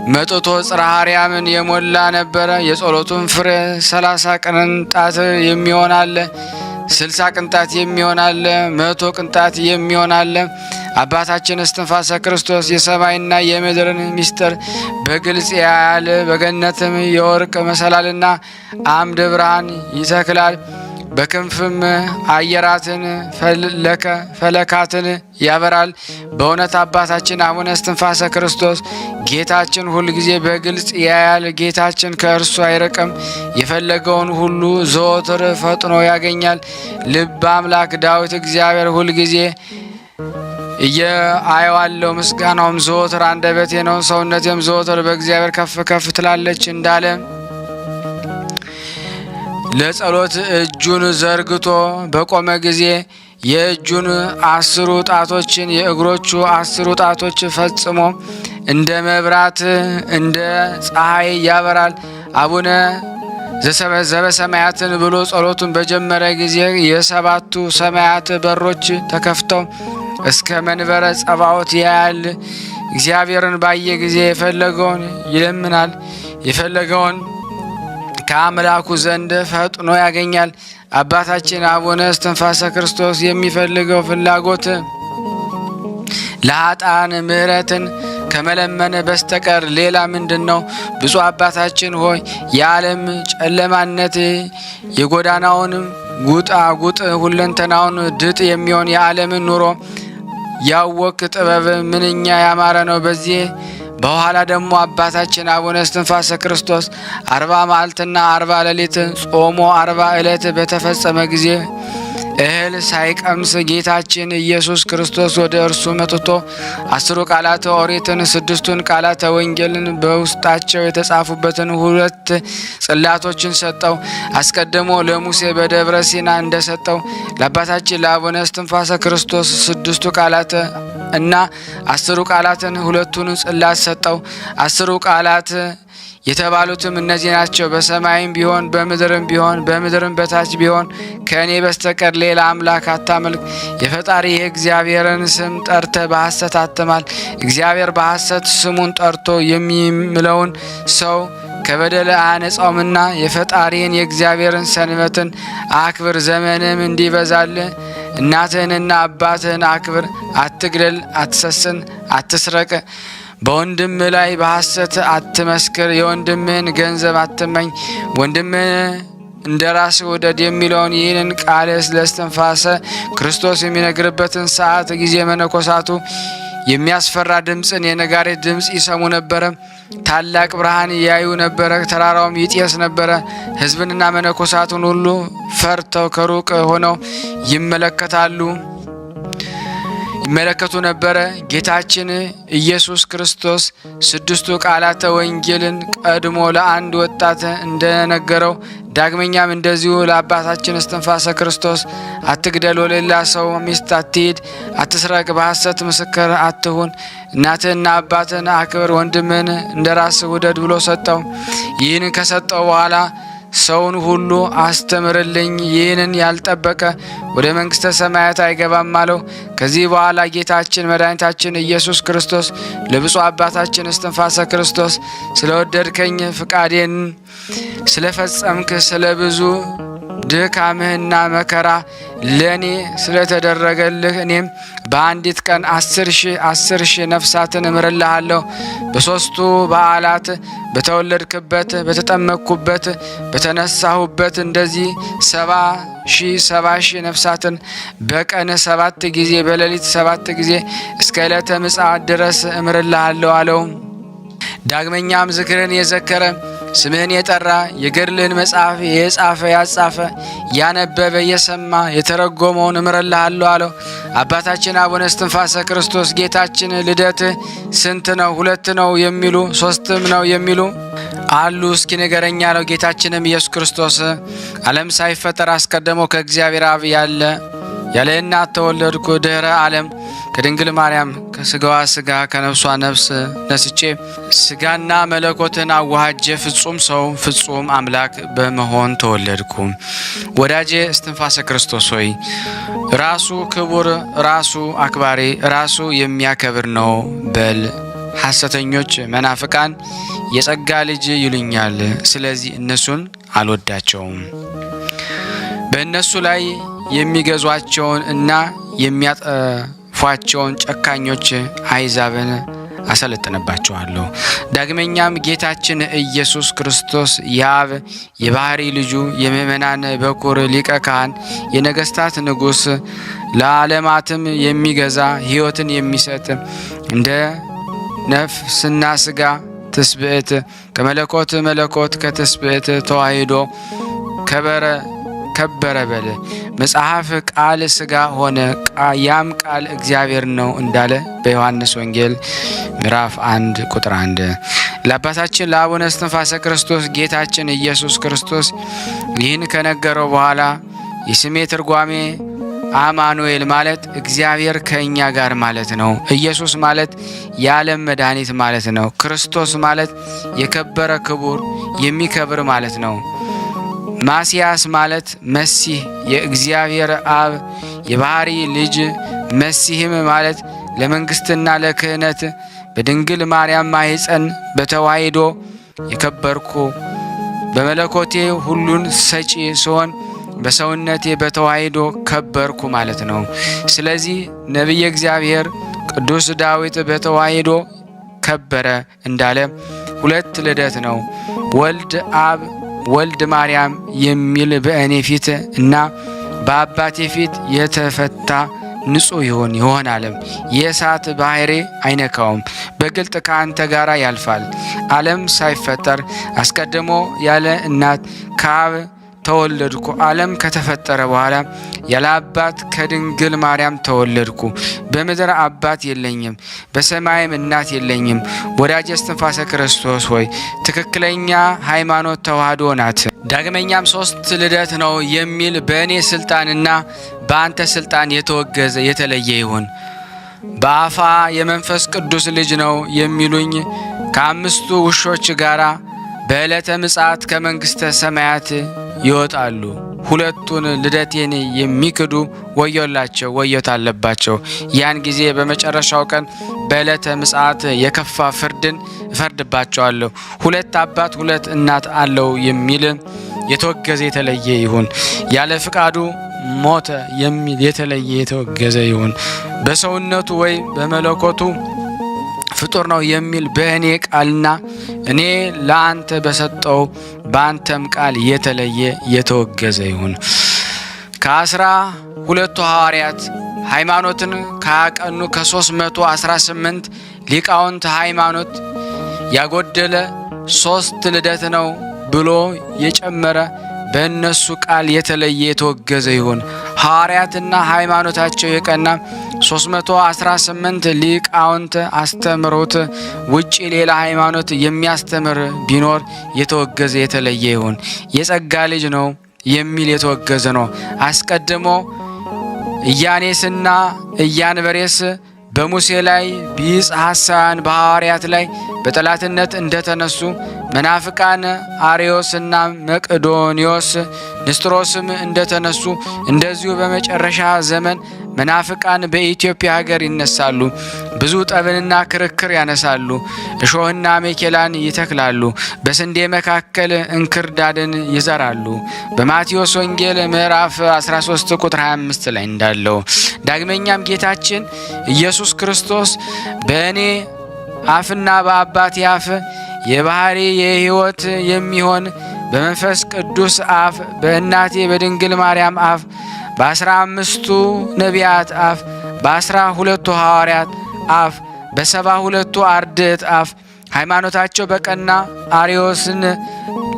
መጥቶ ጽርሐ አርያምን የሞላ ነበረ። የጸሎቱን ፍሬ 30 ቅንጣት የሚሆን አለ፣ 60 ቅንጣት የሚሆን አለ፣ 100 ቅንጣት የሚሆን አለ። አባታችን እስትንፋሰ ክርስቶስ የሰማይና የምድርን ምስጢር በግልጽ ያያል። በገነትም የወርቅ መሰላልና አምደ ብርሃን ይተክላል። በክንፍም አየራትን ፈለካትን ያበራል። በእውነት አባታችን አቡነ እስትንፋሰ ክርስቶስ ጌታችን ሁልጊዜ በግልጽ ያያል። ጌታችን ከእርሱ አይርቅም። የፈለገውን ሁሉ ዘወትር ፈጥኖ ያገኛል። ልበ አምላክ ዳዊት እግዚአብሔር ሁልጊዜ አየዋለሁ፣ ምስጋናውም ዘወትር አንደበቴ ነው፣ ሰውነቴም ዘወትር በእግዚአብሔር ከፍ ከፍ ትላለች እንዳለ ለጸሎት እጁን ዘርግቶ በቆመ ጊዜ የእጁን 10 ጣቶችን የእግሮቹ 10 ጣቶች ፈጽሞ እንደ መብራት እንደ ፀሐይ ያበራል። አቡነ ዘበሰማያትን ብሎ ጸሎቱን በጀመረ ጊዜ የ7ቱ ሰማያት በሮች ተከፍተው እስከ መንበረ ጸባዖት ያያል። እግዚአብሔርን ባየ ጊዜ የፈለገውን ይለምናል፣ የፈለገውን ከአምላኩ ዘንድ ፈጥኖ ያገኛል። አባታችን አቡነ እስትንፋሰ ክርስቶስ የሚፈልገው ፍላጎት ለኃጥአን ምሕረትን ከመለመን በስተቀር ሌላ ምንድን ነው? ብፁዕ አባታችን ሆይ የዓለም ጨለማነት የጎዳናውንም ጉጣጉጥ ሁለንተናውን ድጥ የሚሆን የዓለምን ኑሮ ያወክ ጥበብ ምንኛ ያማረ ነው። በዚህ በኋላ ደግሞ አባታችን አቡነ እስትንፋሰ ክርስቶስ 40 መዓልትና 40 ሌሊት ጾሞ 40 ዕለት በተፈጸመ ጊዜ እህል ሳይቀምስ ጌታችን ኢየሱስ ክርስቶስ ወደ እርሱ መጥቶ 10 ቃላተ ኦሪትን 6ቱን ቃላተ ወንጌልን በውስጣቸው የተጻፉበትን 2 ጽላቶችን ሰጠው። አስቀድሞ ለሙሴ በደብረ ሲና እንደሰጠው ለአባታችን ለአቡነ እስትንፋሰ ክርስቶስ 6ቱ ቃላተ እና 10 ቃላትን 2ቱን ጽላት ሰጠው። 10 ቃላት የተባሉትም እነዚህ ናቸው። በሰማይም ቢሆን በምድርም ቢሆን በምድርም በታች ቢሆን ከእኔ በስተቀር ሌላ አምላክ አታመልክ። የፈጣሪ የእግዚአብሔርን ስም ጠርተ በሐሰት አትማል። እግዚአብሔር በሐሰት ስሙን ጠርቶ የሚምለውን ሰው ከበደል አያነጻውምና የፈጣሪን የእግዚአብሔርን ሰንበትን አክብር፣ ዘመንም እንዲበዛል። እናትህንና አባትህን አክብር። አትግደል፣ አትሰስን፣ አትስረቅ። በወንድም ላይ በሐሰት አትመስክር። የወንድምህን ገንዘብ አትመኝ። ወንድምህን እንደ ራስህ ውደድ የሚለውን ይህንን ቃል ለእስትንፋሰ ክርስቶስ የሚነግርበትን ሰዓት ጊዜ መነኮሳቱ የሚያስፈራ ድምፅን የነጋሪት ድምፅ ይሰሙ ነበረ። ታላቅ ብርሃን ያዩ ነበረ። ተራራውም ይጤስ ነበረ። ሕዝብንና መነኮሳቱን ሁሉ ፈርተው ከሩቅ ሆነው ይመለከቱ ነበረ። ጌታችን ኢየሱስ ክርስቶስ 6ቱ ቃላተ ወንጌልን ቀድሞ ለአንድ ወጣት እንደነገረው ዳግመኛም እንደዚሁ ለአባታችን እስትንፋሰ ክርስቶስ አትግደል፣ ወሌላ ሰው ሚስት አትሂድ፣ አትስረቅ፣ በሐሰት ምስክር አትሁን፣ እናትህና አባትህን አክብር፣ ወንድምህን እንደ ራስህ ውደድ ብሎ ሰጠው። ይህን ከሰጠው በኋላ ሰውን ሁሉ አስተምርልኝ፣ ይህንን ያልጠበቀ ወደ መንግሥተ ሰማያት አይገባም አለው። ከዚህ በኋላ ጌታችን መድኃኒታችን ኢየሱስ ክርስቶስ ለብፁዕ አባታችን እስትንፋሰ ክርስቶስ ስለወደድከኝ ፍቃዴን ስለፈጸምክ ስለ ብዙ ድካምህና መከራ ለእኔ ስለተደረገልህ እኔም በአንዲት ቀን 10,000 ነፍሳትን እምርልሃለሁ። በሦስቱ በዓላት በተወለድክበት፣ በተጠመቅኩበት፣ በተነሳሁበት እንደዚህ 70,000 ነፍሳትን በቀን 7 ጊዜ በሌሊት 7 ጊዜ እስከ ዕለተ ምጽአት ድረስ እምርልሃለሁ አለው። ዳግመኛም ዝክርን የዘከረ ስምህን የጠራ የገድልህን መጽሐፍ የጻፈ ያጻፈ ያነበበ የሰማ የተረጎመውን እምርልሃለሁ አለው። አባታችን አቡነ እስትንፋሰ ክርስቶስ ጌታችን ልደትህ ስንት ነው? 2 ነው የሚሉ 3ም ነው የሚሉ አሉ፣ እስኪ ንገረኝ አለው። ጌታችንም ኢየሱስ ክርስቶስ ዓለም ሳይፈጠር አስቀድሞ ከእግዚአብሔር አብ ያለ እናት ተወለድኩ፣ ድኅረ ዓለም ከድንግል ማርያም ከስጋዋ ስጋ ከነፍሷ ነፍስ ነስቼ ስጋና መለኮትን አዋሃጀ ፍጹም ሰው ፍጹም አምላክ በመሆን ተወለድኩ። ወዳጄ እስትንፋሰ ክርስቶስ ሆይ ራሱ ክቡር፣ ራሱ አክባሪ፣ ራሱ የሚያከብር ነው በል። ሐሰተኞች መናፍቃን የጸጋ ልጅ ይሉኛል፣ ስለዚህ እነሱን አልወዳቸውም። በእነሱ ላይ የሚገዟቸውን እና የሚያጠፏቸውን ጨካኞች አሕዛብን አሰለጥንባቸዋለሁ። ዳግመኛም ጌታችን ኢየሱስ ክርስቶስ የአብ የባህሪ ልጁ የምእመናን በኩር ሊቀ ካህን የነገስታት ንጉሥ ለዓለማትም የሚገዛ ሕይወትን የሚሰጥ እንደ ነፍስና ስጋ ትስብእት ከመለኮት መለኮት ከትስብእት ተዋሂዶ ከበረ በል። መጽሐፍ ቃል ስጋ ሆነ፣ ያም ቃል እግዚአብሔር ነው እንዳለ በዮሐንስ ወንጌል ምዕራፍ 1 ቁጥር 1። ለአባታችን ለአቡነ እስትንፋሰ ክርስቶስ ጌታችን ኢየሱስ ክርስቶስ ይህን ከነገረው በኋላ የስሜ ትርጓሜ አማኑኤል ማለት እግዚአብሔር ከእኛ ጋር ማለት ነው። ኢየሱስ ማለት የዓለም መድኃኒት ማለት ነው። ክርስቶስ ማለት የከበረ ክቡር የሚከብር ማለት ነው። ማስያስ ማለት መሲህ የእግዚአብሔር አብ የባህሪ ልጅ መሲህም ማለት ለመንግስትና ለክህነት በድንግል ማርያም ማኅፀን በተዋሕዶ የከበርኩ በመለኮቴ ሁሉን ሰጪ ሲሆን በሰውነቴ በተዋሕዶ ከበርኩ ማለት ነው። ስለዚህ ነቢየ እግዚአብሔር ቅዱስ ዳዊት በተዋሕዶ ከበረ እንዳለ ሁለት ልደት ነው። ወልድ አብ ወልድ ማርያም የሚል በእኔ ፊት እና በአባቴ ፊት የተፈታ ንጹሕ ይሆናል። የእሳት ባሕሪ አይነካውም። በግልጥ ከአንተ ጋር ያልፋል። ዓለም ሳይፈጠር አስቀድሞ ያለ እናት ከአብ ተወለድኩ። ዓለም ከተፈጠረ በኋላ ያለ አባት ከድንግል ማርያም ተወለድኩ። በምድር አባት የለኝም፣ በሰማይም እናት የለኝም። ወዳጄ እስትንፋሰ ክርስቶስ ሆይ ትክክለኛ ሃይማኖት ተዋሕዶ ናት። ዳግመኛም ሶስት ልደት ነው የሚል በእኔ ስልጣንና በአንተ ስልጣን የተወገዘ የተለየ ይሁን። በአፋ የመንፈስ ቅዱስ ልጅ ነው የሚሉኝ ከአምስቱ ውሾች ጋራ በዕለተ ምጽአት ከመንግሥተ ሰማያት ይወጣሉ። ሁለቱን ልደቴን የሚክዱ ወዮላቸው፣ ወዮት አለባቸው። ያን ጊዜ በመጨረሻው ቀን በዕለተ ምጽአት የከፋ ፍርድን እፈርድባቸዋለሁ። ሁለት አባት ሁለት እናት አለው የሚል የተወገዘ የተለየ ይሁን። ያለ ፍቃዱ ሞተ የሚል የተለየ የተወገዘ ይሁን። በሰውነቱ ወይ በመለኮቱ ፍጡር ነው የሚል በእኔ ቃልና እኔ ለአንተ በሰጠው በአንተም ቃል የተለየ የተወገዘ ይሁን። ከ12 ሐዋርያት ሃይማኖትን ካቀኑ ከ318 ሊቃውንት ሃይማኖት ያጎደለ 3 ልደት ነው ብሎ የጨመረ በእነሱ ቃል የተለየ የተወገዘ ይሁን። ሐዋርያትና ሃይማኖታቸው የቀና 318 ሊቃውንት አስተምሮት ውጪ ሌላ ሃይማኖት የሚያስተምር ቢኖር የተወገዘ የተለየ ይሁን። የጸጋ ልጅ ነው የሚል የተወገዘ ነው። አስቀድሞ ኢያኔስና ኢያንበሬስ በሙሴ ላይ ቢጽ ሐሳውያን በሐዋርያት ላይ በጠላትነት እንደተነሱ መናፍቃን አርዮስና መቅዶኒዮስ ንስጥሮስም እንደተነሱ እንደዚሁ በመጨረሻ ዘመን መናፍቃን በኢትዮጵያ ሀገር ይነሳሉ። ብዙ ጠብንና ክርክር ያነሳሉ። እሾህና ሜኬላን ይተክላሉ። በስንዴ መካከል እንክርዳድን ይዘራሉ። በማቴዎስ ወንጌል ምዕራፍ 13 ቁጥር 25 ላይ እንዳለው ዳግመኛም ጌታችን ኢየሱስ ክርስቶስ በእኔ አፍና በአባቴ አፍ የባህሪ የሕይወት የሚሆን በመንፈስ ቅዱስ አፍ በእናቴ በድንግል ማርያም አፍ በ15ቱ ነቢያት አፍ በ12ቱ ሐዋርያት አፍ በ72ቱ አርድእት አፍ ሃይማኖታቸው በቀና አርዮስን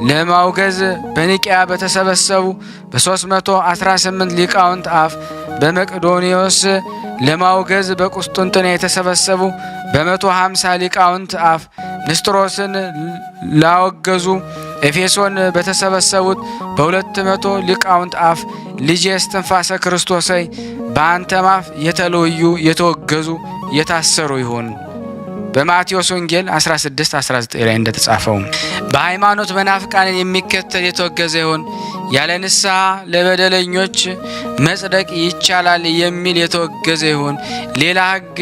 ለማውገዝ በኒቅያ በተሰበሰቡ በ318 ሊቃውንት አፍ በመቅዶኒዮስ ለማውገዝ በቁስጥንጥንያ የተሰበሰቡ በ150 ሊቃውንት አፍ ንስጥሮስን ላወገዙ ኤፌሶን በተሰበሰቡት በ200 ሊቃውንት አፍ ልጄ እስትንፋሰ ክርስቶስ በአንተም አፍ የተለዩ የተወገዙ የታሰሩ ይሁን። በማቴዎስ ወንጌል 16:19 ላይ እንደተጻፈው በሃይማኖት መናፍቃንን የሚከተል የተወገዘ ይሁን። ያለ ንስሐ ለበደለኞች መጽደቅ ይቻላል የሚል የተወገዘ ይሁን። ሌላ ሕግ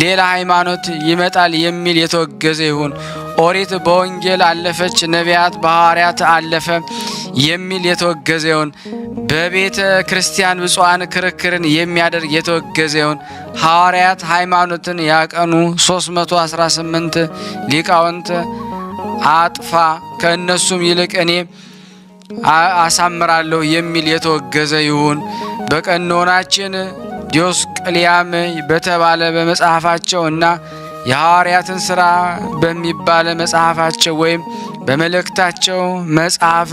ሌላ ሃይማኖት ይመጣል የሚል የተወገዘ ይሁን። ኦሪት በወንጌል አለፈች፣ ነቢያት በሐዋርያት አለፈ የሚል የተወገዘ ይሁን። በቤተ ክርስቲያን ብፁዓን ክርክርን የሚያደርግ የተወገዘ ይሁን። ሐዋርያት ሃይማኖትን ያቀኑ 318 ሊቃውንት አጥፋ፣ ከእነሱም ይልቅ እኔ አሳምራለሁ የሚል የተወገዘ ይሁን። በቀኖናችን ዲዮስቅልያም በተባለ በመጽሐፋቸው እና የሐዋርያትን ሥራ በሚባል መጽሐፋቸው ወይም በመልእክታቸው መጽሐፍ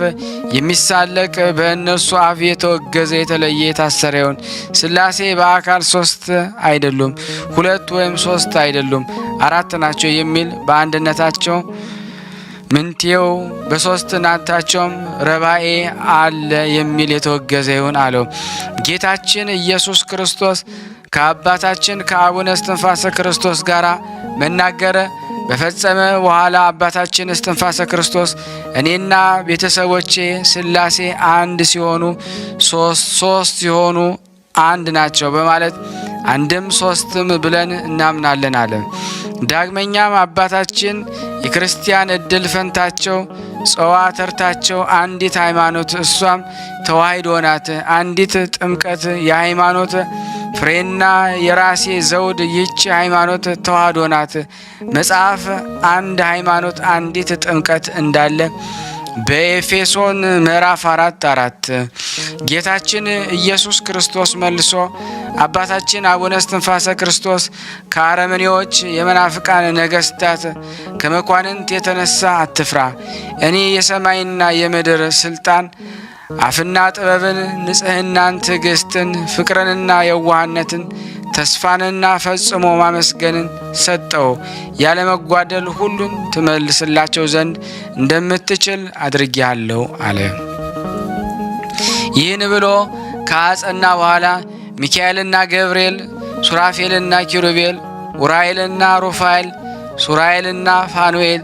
የሚሳለቅ በእነሱ አፍ የተወገዘ የተለየ የታሰረ ይሁን። ሥላሴ በአካል 3 አይደሉም፣ 2 ወይም 3 አይደሉም፣ 4 ናቸው የሚል በአንድነታቸው ምንቴው በሦስትነታቸውም ረባኤ አለ የሚል የተወገዘ ይሁን አለው። ጌታችን ኢየሱስ ክርስቶስ ከአባታችን ከአቡነ እስትንፋሰ ክርስቶስ ጋር መናገረ በፈጸመ በኋላ አባታችን እስትንፋሰ ክርስቶስ እኔና ቤተሰቦቼ ሥላሴ አንድ ሲሆኑ ሶስት ሲሆኑ አንድ ናቸው በማለት አንድም ሶስትም ብለን እናምናለን አለ። ዳግመኛም አባታችን የክርስቲያን እድል ፈንታቸው ጽዋ ተርታቸው አንዲት ሃይማኖት እሷም ተዋሕዶ ናት። አንዲት ጥምቀት የሃይማኖት ፍሬና የራሴ ዘውድ ይህች ሃይማኖት ተዋሕዶ ናት። መጽሐፍ አንድ ሃይማኖት አንዲት ጥምቀት እንዳለ በኤፌሶን ምዕራፍ 4:4 ጌታችን ኢየሱስ ክርስቶስ መልሶ አባታችን አቡነ እስትንፋሰ ክርስቶስ ከአረመኔዎች የመናፍቃን ነገስታት ከመኳንንት የተነሳ አትፍራ፣ እኔ የሰማይና የምድር ስልጣን አፍና ጥበብን፣ ንጽህናን፣ ትዕግስትን፣ ፍቅርንና የዋህነትን፣ ተስፋንና ፈጽሞ ማመስገንን ሰጠው። ያለመጓደል ሁሉን ትመልስላቸው ዘንድ እንደምትችል አድርጌሃለሁ አለ። ይህን ብሎ ከአጸና በኋላ ሚካኤልና ገብርኤል፣ ሱራፌልና ኪሩቤል፣ ኡራኤልና ሩፋኤል፣ ሱራኤልና ፋኑኤል፣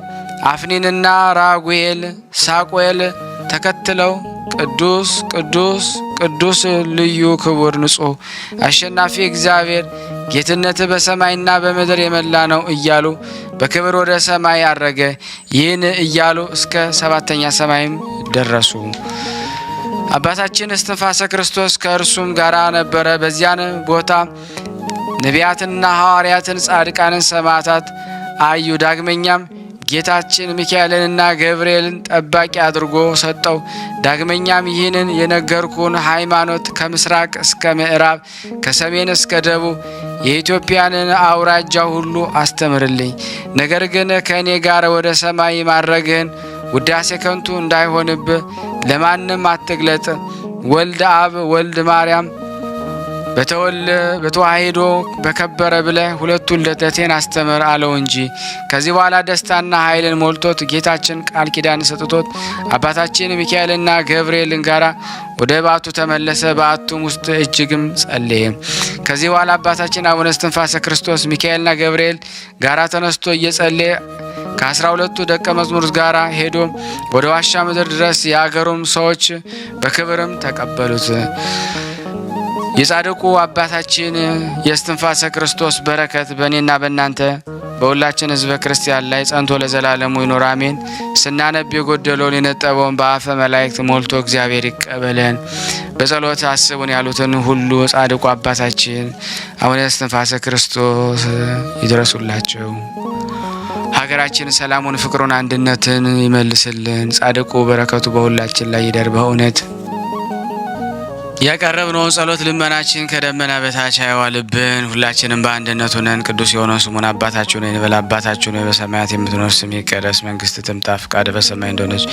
አፍኒንና ራጉኤል፣ ሳቆኤል ተከትለው ቅዱስ ቅዱስ ቅዱስ ልዩ ክቡር ንጹሕ አሸናፊ እግዚአብሔር ጌትነት በሰማይና በምድር የመላ ነው እያሉ በክብር ወደ ሰማይ አረገ። ይህን እያሉ እስከ 7ኛ ሰማይም ደረሱ። አባታችን እስትንፋሰ ክርስቶስ ከእርሱም ጋር ነበረ። በዚያን ቦታ ነቢያትና ሐዋርያትን፣ ጻድቃንን፣ ሰማዕታት አዩ። ዳግመኛም ጌታችን ሚካኤልንና ገብርኤልን ጠባቂ አድርጎ ሰጠው። ዳግመኛም ይህንን የነገርኩን ሃይማኖት ከምስራቅ እስከ ምዕራብ ከሰሜን እስከ ደቡብ የኢትዮጵያንን አውራጃ ሁሉ አስተምርልኝ። ነገር ግን ከእኔ ጋር ወደ ሰማይ ማድረግህን ውዳሴ ከንቱ እንዳይሆንብህ ለማንም አትግለጥ። ወልድ አብ ወልድ ማርያም በተዋሕዶ በከበረ ብለህ ሁለቱን ልደቴን አስተምር አለው እንጂ። ከዚህ በኋላ ደስታና ኃይልን ሞልቶት ጌታችን ቃል ኪዳን ሰጥቶት አባታችን ሚካኤልና ገብርኤልን ጋራ ወደ በዓቱ ተመለሰ። በዓቱም ውስጥ እጅግም ጸለየ። ከዚህ በኋላ አባታችን አቡነ እስትንፋሰ ክርስቶስ ሚካኤልና ገብርኤል ጋራ ተነስቶ እየጸለየ ከ12ቱ ደቀ መዝሙር ጋር ሄዶ ወደ ዋሻ ምድር ድረስ የአገሩም ሰዎች በክብርም ተቀበሉት። የጻድቁ አባታችን የእስትንፋሰ ክርስቶስ በረከት በእኔና በእናንተ በሁላችን ሕዝበ ክርስቲያን ላይ ጸንቶ ለዘላለሙ ይኖር አሜን። ስናነብ የጎደለውን የነጠበውን በአፈ መላእክት ሞልቶ እግዚአብሔር ይቀበለን። በጸሎት አስቡን ያሉትን ሁሉ ጻድቁ አባታችን አቡነ እስትንፋሰ ክርስቶስ ይድረሱላቸው። ሀገራችን ሰላሙን፣ ፍቅሩን፣ አንድነትን ይመልስልን። ጻድቁ በረከቱ በሁላችን ላይ ይደር። በእውነት ያቀረብነውን ጸሎት ልመናችን ከደመና በታች አይዋልብን። ሁላችንም በአንድነት ሆነን ቅዱስ የሆነውን ስሙን አባታችሁ ነው እንበል። አባታችሁ ነው በሰማያት የምትኖር ስምህ ይቀደስ፣ መንግስትህ ትምጣ፣ ፈቃድህ በሰማይ እንደሆነች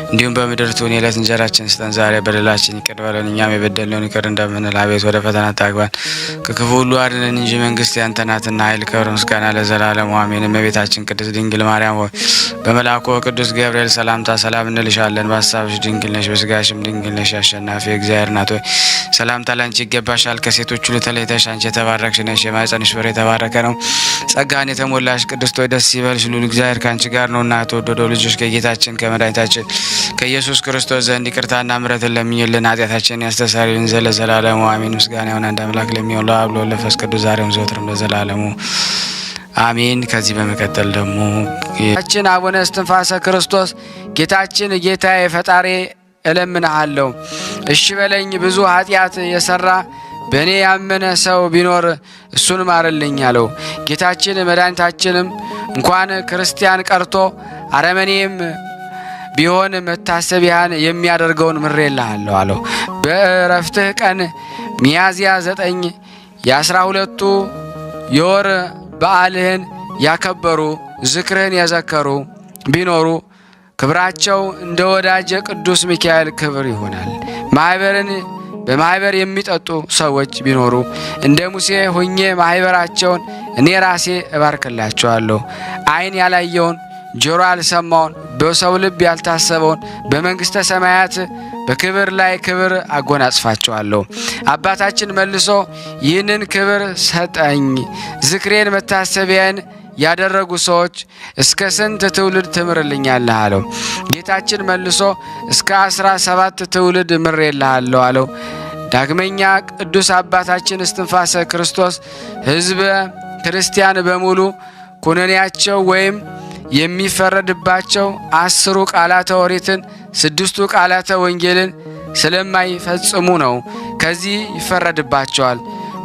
እንዲሁም በምድር ትሁን። የዕለት እንጀራችንን ስጠን ዛሬ፣ በደላችን ይቅር በለን እኛም የበደልነውን ይቅር እንደምንል፣ አቤት ወደ ፈተና አታግባን ከክፉ ሁሉ አድነን እንጂ መንግስት ያንተ ናትና ኃይል፣ ክብር፣ ምስጋና ለዘላለሙ አሜን። እመቤታችን ቅድስት ድንግል ማርያም ሆይ በመልአኩ ቅዱስ ገብርኤል ሰላምታ ሰላም እንልሻለን። በሀሳብሽ ድንግል ነሽ፣ በስጋሽም ድንግል ነሽ። አሸናፊ እግዚአብሔር ናት ሆይ ሰላምታ ላንቺ ይገባሻል። ከሴቶች ሁሉ ተለይተሽ አንቺ የተባረክሽ ነሽ፣ የማኅፀንሽ ፍሬ የተባረከ ነው። ጸጋን የተሞላሽ ቅድስት ሆይ ደስ ይበልሽ፣ ልዑል እግዚአብሔር ከአንቺ ጋር ነውና የተወደደው ልጅሽ ከጌታችን ከመድኃኒታችን ከኢየሱስ ክርስቶስ ዘንድ ይቅርታና ምሕረትን ለምኝልን ኃጢአታችንን ያስተሰርይልን ዘንድ ለዘላለሙ አሜን። ምስጋና ይሁን አንድ አምላክ ለሚሆን ለአብ ለወልድ ለመንፈስ ቅዱስ ዛሬም ዘወትርም ለዘላለሙ አሜን። ከዚህ በመቀጠል ደግሞ ጌታችን አቡነ እስትንፋሰ ክርስቶስ ጌታችን ጌታዬ ፈጣሪ እለምንሃለሁ እሺ በለኝ። ብዙ ኃጢአት የሰራ በእኔ ያመነ ሰው ቢኖር እሱን ማርልኝ አለው። ጌታችን መድኃኒታችንም እንኳን ክርስቲያን ቀርቶ አረመኔም ቢሆን መታሰቢያን የሚያደርገውን ምሬልሃለሁ አለው። በእረፍትህ ቀን ሚያዝያ 9 የ12ቱ የወር በዓልህን ያከበሩ ዝክርህን የዘከሩ ቢኖሩ ክብራቸው እንደ ወዳጀ ቅዱስ ሚካኤል ክብር ይሆናል። በማህበር የሚጠጡ ሰዎች ቢኖሩ እንደ ሙሴ ሆኜ ማህበራቸውን እኔ ራሴ እባርክላቸዋለሁ። ዓይን ያላየውን ጆሮ ያልሰማውን በሰው ልብ ያልታሰበውን በመንግስተ ሰማያት በክብር ላይ ክብር አጎናጽፋቸዋለሁ። አባታችን መልሶ ይህንን ክብር ሰጠኝ፣ ዝክሬን መታሰቢያን ያደረጉ ሰዎች እስከ ስንት ትውልድ ትምርልኛለህ አለው። ጌታችን መልሶ እስከ 17 ትውልድ ምሬልሃለሁ አለው። ዳግመኛ ቅዱስ አባታችን እስትንፋሰ ክርስቶስ ሕዝበ ክርስቲያን በሙሉ ኩነኔያቸው ወይም የሚፈረድባቸው 10ሩ ቃላተ ኦሪትን 6ቱ ቃላተ ወንጌልን ስለማይፈጽሙ ነው። ከዚህ ይፈረድባቸዋል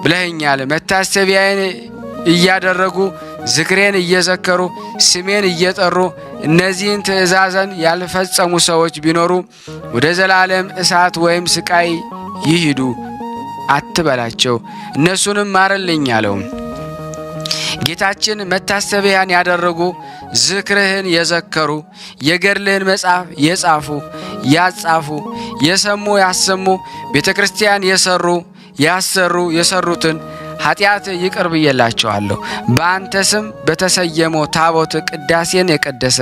ብለኸኛል። መታሰቢያዬን እያደረጉ ዝክሬን እየዘከሩ ስሜን እየጠሩ እነዚህን ትእዛዛን ያልፈጸሙ ሰዎች ቢኖሩ ወደ ዘላለም እሳት ወይም ስቃይ ይሂዱ አትበላቸው፣ እነሱንም ማረልኝ አለው። ጌታችን መታሰቢያን ያደረጉ ዝክርህን የዘከሩ የገድልህን መጽሐፍ የጻፉ ያጻፉ የሰሙ ያሰሙ ቤተ ክርስቲያን የሰሩ ያሰሩ የሰሩትን ኃጢአት ይቅር ብዬላቸዋለሁ። በአንተ ስም በተሰየመው ታቦት ቅዳሴን የቀደሰ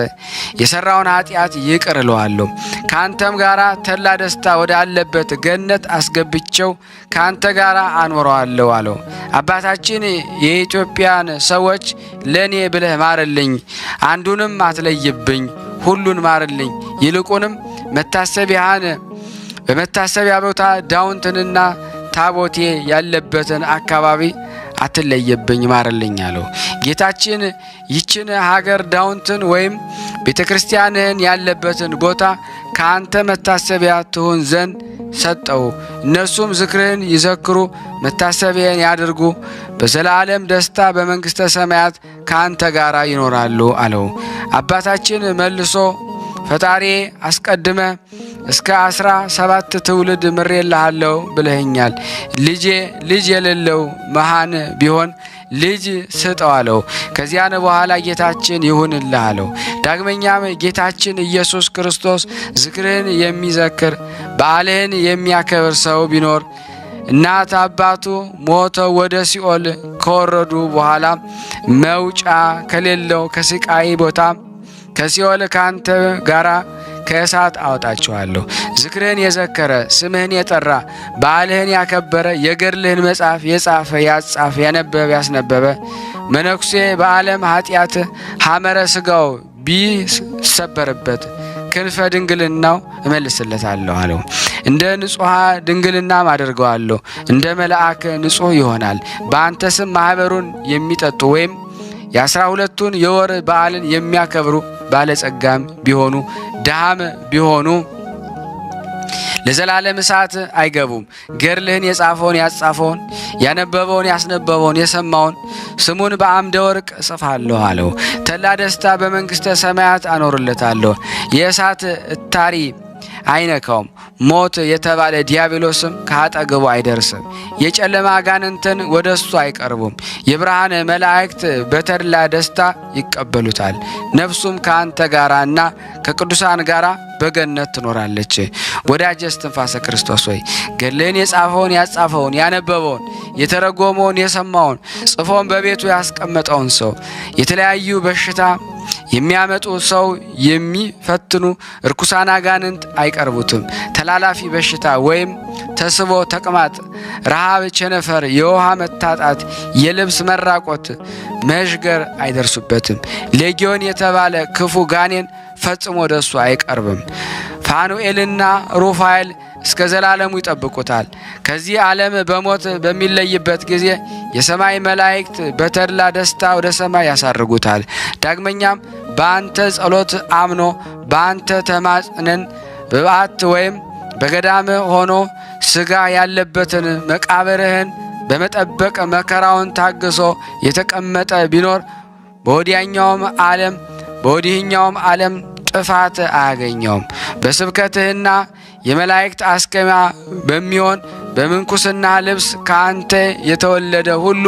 የሰራውን ኃጢአት ይቅር እለዋለሁ። ካንተም ጋራ ተድላ ደስታ ወዳለበት ገነት አስገብቸው ካንተ ጋራ አኖረዋለሁ አለው። አባታችን የኢትዮጵያን ሰዎች ለኔ ብለህ ማርልኝ፣ አንዱንም አትለይብኝ፣ ሁሉን ማርልኝ። ይልቁንም መታሰቢያን በመታሰቢያ ቦታ ዳውንትንና ታቦቴ ያለበትን አካባቢ አትለየብኝ፣ ማርልኝ አለው። ጌታችን ይችን ሀገር ዳውንትን ወይም ቤተ ክርስቲያንህን ያለበትን ቦታ ከአንተ መታሰቢያ ትሆን ዘንድ ሰጠው። እነሱም ዝክርህን ይዘክሩ መታሰቢያን ያድርጉ፣ በዘላለም ደስታ በመንግሥተ ሰማያት ከአንተ ጋር ይኖራሉ አለው። አባታችን መልሶ ፈጣሪ አስቀድመ እስከ 17 ትውልድ ምሬልሃለሁ ብለኸኛል። ልጅ የሌለው መሃን ቢሆን ልጅ ስጠው አለው። ከዚያን በኋላ ጌታችን ይሁንልህ አለው። ዳግመኛም ጌታችን ኢየሱስ ክርስቶስ ዝክርህን የሚዘክር በዓልህን የሚያከብር ሰው ቢኖር እናት አባቱ ሞተው ወደ ሲኦል ከወረዱ በኋላ መውጫ ከሌለው ከስቃይ ቦታ ከሲኦል ካንተ ጋራ ከእሳት አወጣቸዋለሁ። ዝክርህን የዘከረ ስምህን የጠራ በዓልህን ያከበረ የገድልህን መጽሐፍ የጻፈ ያጻፈ ያነበበ ያስነበበ መነኩሴ በዓለም ኃጢአት ሐመረ ሥጋው ቢሰበርበት ክንፈ ድንግልናው እመልስለታለሁ አለው። እንደ ንጹሐ ድንግልናም አደርገዋለሁ። እንደ መልአክ ንጹሕ ይሆናል። በአንተ ስም ማኅበሩን የሚጠጡ ወይም የ12ቱን የወር በዓልን የሚያከብሩ ባለጸጋም ቢሆኑ ድሃም ቢሆኑ ለዘላለም እሳት አይገቡም። ገድልህን የጻፈውን ያጻፈውን ያነበበውን ያስነበበውን የሰማውን ስሙን በአምደ ወርቅ እጽፋለሁ አለው። ተድላ ደስታ በመንግሥተ ሰማያት አኖርለታለሁ። የእሳት እታሪ አይነካውም። ሞት የተባለ ዲያብሎስም ከአጠገቡ አይደርስም። የጨለማ አጋንንትን ወደ እሱ አይቀርቡም። የብርሃን መላእክት በተድላ ደስታ ይቀበሉታል። ነፍሱም ከአንተ ጋራና ከቅዱሳን ጋራ በገነት ትኖራለች። ወዳጄ እስትንፋሰ ክርስቶስ ሆይ ገድልህን የጻፈውን ያጻፈውን ያነበበውን የተረጎመውን የሰማውን ጽፎን በቤቱ ያስቀመጠውን ሰው የተለያዩ በሽታ የሚያመጡ ሰው የሚፈትኑ እርኩሳን አጋንንት አይቀርቡትም። ተላላፊ በሽታ ወይም ተስቦ ተቅማጥ፣ ረሃብ፣ ቸነፈር፣ የውሃ መታጣት፣ የልብስ መራቆት፣ መዥገር አይደርሱበትም። ሌጊዮን የተባለ ክፉ ጋኔን ፈጽሞ ወደሱ አይቀርብም። ፋኑኤልና ሩፋኤል እስከ ዘላለሙ ይጠብቁታል። ከዚህ ዓለም በሞት በሚለይበት ጊዜ የሰማይ መላእክት በተድላ ደስታ ወደ ሰማይ ያሳርጉታል። ዳግመኛም በአንተ ጸሎት አምኖ በአንተ ተማጽነን በበዓት ወይም በገዳም ሆኖ ሥጋ ያለበትን መቃብርህን በመጠበቅ መከራውን ታግሶ የተቀመጠ ቢኖር በወዲህኛውም ዓለም ጥፋት አያገኘውም። በስብከትህና የመላእክት አስከማ በሚሆን በምንኩስና ልብስ ከአንተ የተወለደ ሁሉ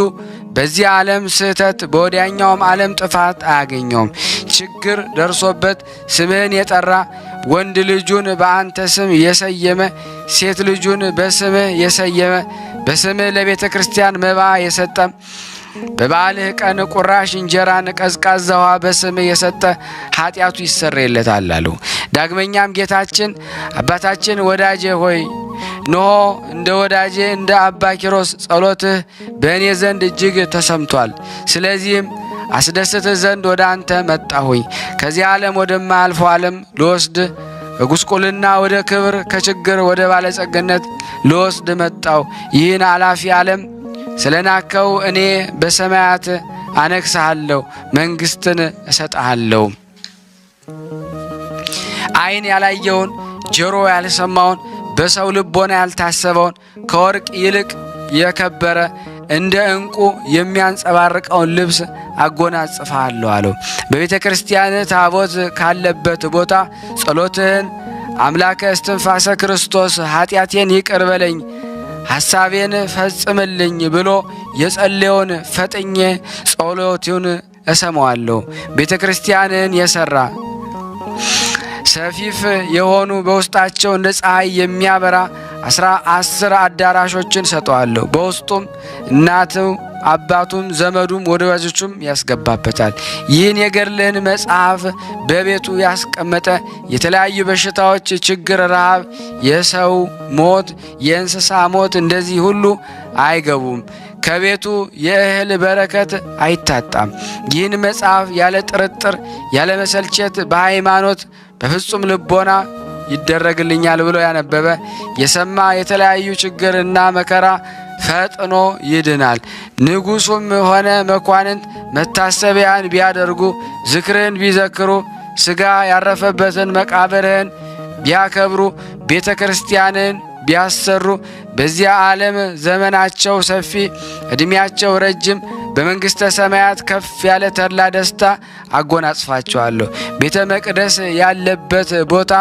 በዚህ ዓለም ስህተት በወዲያኛውም ዓለም ጥፋት አያገኘውም። ችግር ደርሶበት ስምህን የጠራ ወንድ ልጁን በአንተ ስም የሰየመ ሴት ልጁን በስምህ የሰየመ በስምህ ለቤተ ክርስቲያን መባ የሰጠ በበዓልህ ቀን ቁራሽ እንጀራን ቀዝቃዛ ውሃ በስምህ የሰጠ ኃጢአቱ ይሰረይለታል አሉ። ዳግመኛም ጌታችን አባታችን ወዳጄ ሆይ እነሆ እንደ ወዳጄ እንደ አባ ኪሮስ ጸሎትህ በእኔ ዘንድ እጅግ ተሰምቷል። ስለዚህም አስደስትህ ዘንድ ወደ አንተ መጣሁኝ። ከዚህ ዓለም ወደማያልፈው ዓለም ልወስድ ከጉስቁልና ወደ ክብር ከችግር ወደ ባለጸግነት ልወስድ መጣው። ይህን አላፊ ዓለም ስለናከው እኔ በሰማያት አነግሥሃለሁ፣ መንግሥትን እሰጥሃለሁ። ዓይን ያላየውን ጆሮ ያልሰማውን በሰው ልቦና ያልታሰበውን ከወርቅ ይልቅ የከበረ እንደ ዕንቁ የሚያንጸባርቀውን ልብስ አጎናጽፍሃለሁ አለው። በቤተ ክርስቲያን ታቦት ካለበት ቦታ ጸሎትህን አምላከ እስትንፋሰ ክርስቶስ ኃጢአቴን ይቅር በለኝ ሐሳቤን ፈጽምልኝ ብሎ የጸለየውን ፈጥኜ ጸሎቱን እሰማዋለሁ። ቤተ ክርስቲያንን የሠራ ሰፊፍ የሆኑ በውስጣቸው እንደ ፀሐይ የሚያበራ 10 አዳራሾችን ሰጠዋለሁ። በውስጡም እናቱ አባቱም ዘመዱም ወዳጆቹም ያስገባበታል። ይህን የገድልህን መጽሐፍ በቤቱ ያስቀመጠ የተለያዩ በሽታዎች፣ ችግር፣ ረሃብ፣ የሰው ሞት፣ የእንስሳ ሞት እንደዚህ ሁሉ አይገቡም። ከቤቱ የእህል በረከት አይታጣም። ይህን መጽሐፍ ያለ ጥርጥር ያለ መሰልቸት በሃይማኖት በፍጹም ልቦና ይደረግልኛል ብሎ ያነበበ የሰማ የተለያዩ ችግርና መከራ ፈጥኖ ይድናል። ንጉሡም ሆነ መኳንንት መታሰቢያን ቢያደርጉ ዝክርህን ቢዘክሩ ሥጋ ያረፈበትን መቃብርህን ቢያከብሩ ቤተ ክርስቲያንን ቢያሰሩ በዚያ ዓለም ዘመናቸው ሰፊ ዕድሜያቸው ረጅም በመንግሥተ ሰማያት ከፍ ያለ ተድላ ደስታ አጎናጽፋቸዋለሁ። ቤተ መቅደስ ያለበት ቦታ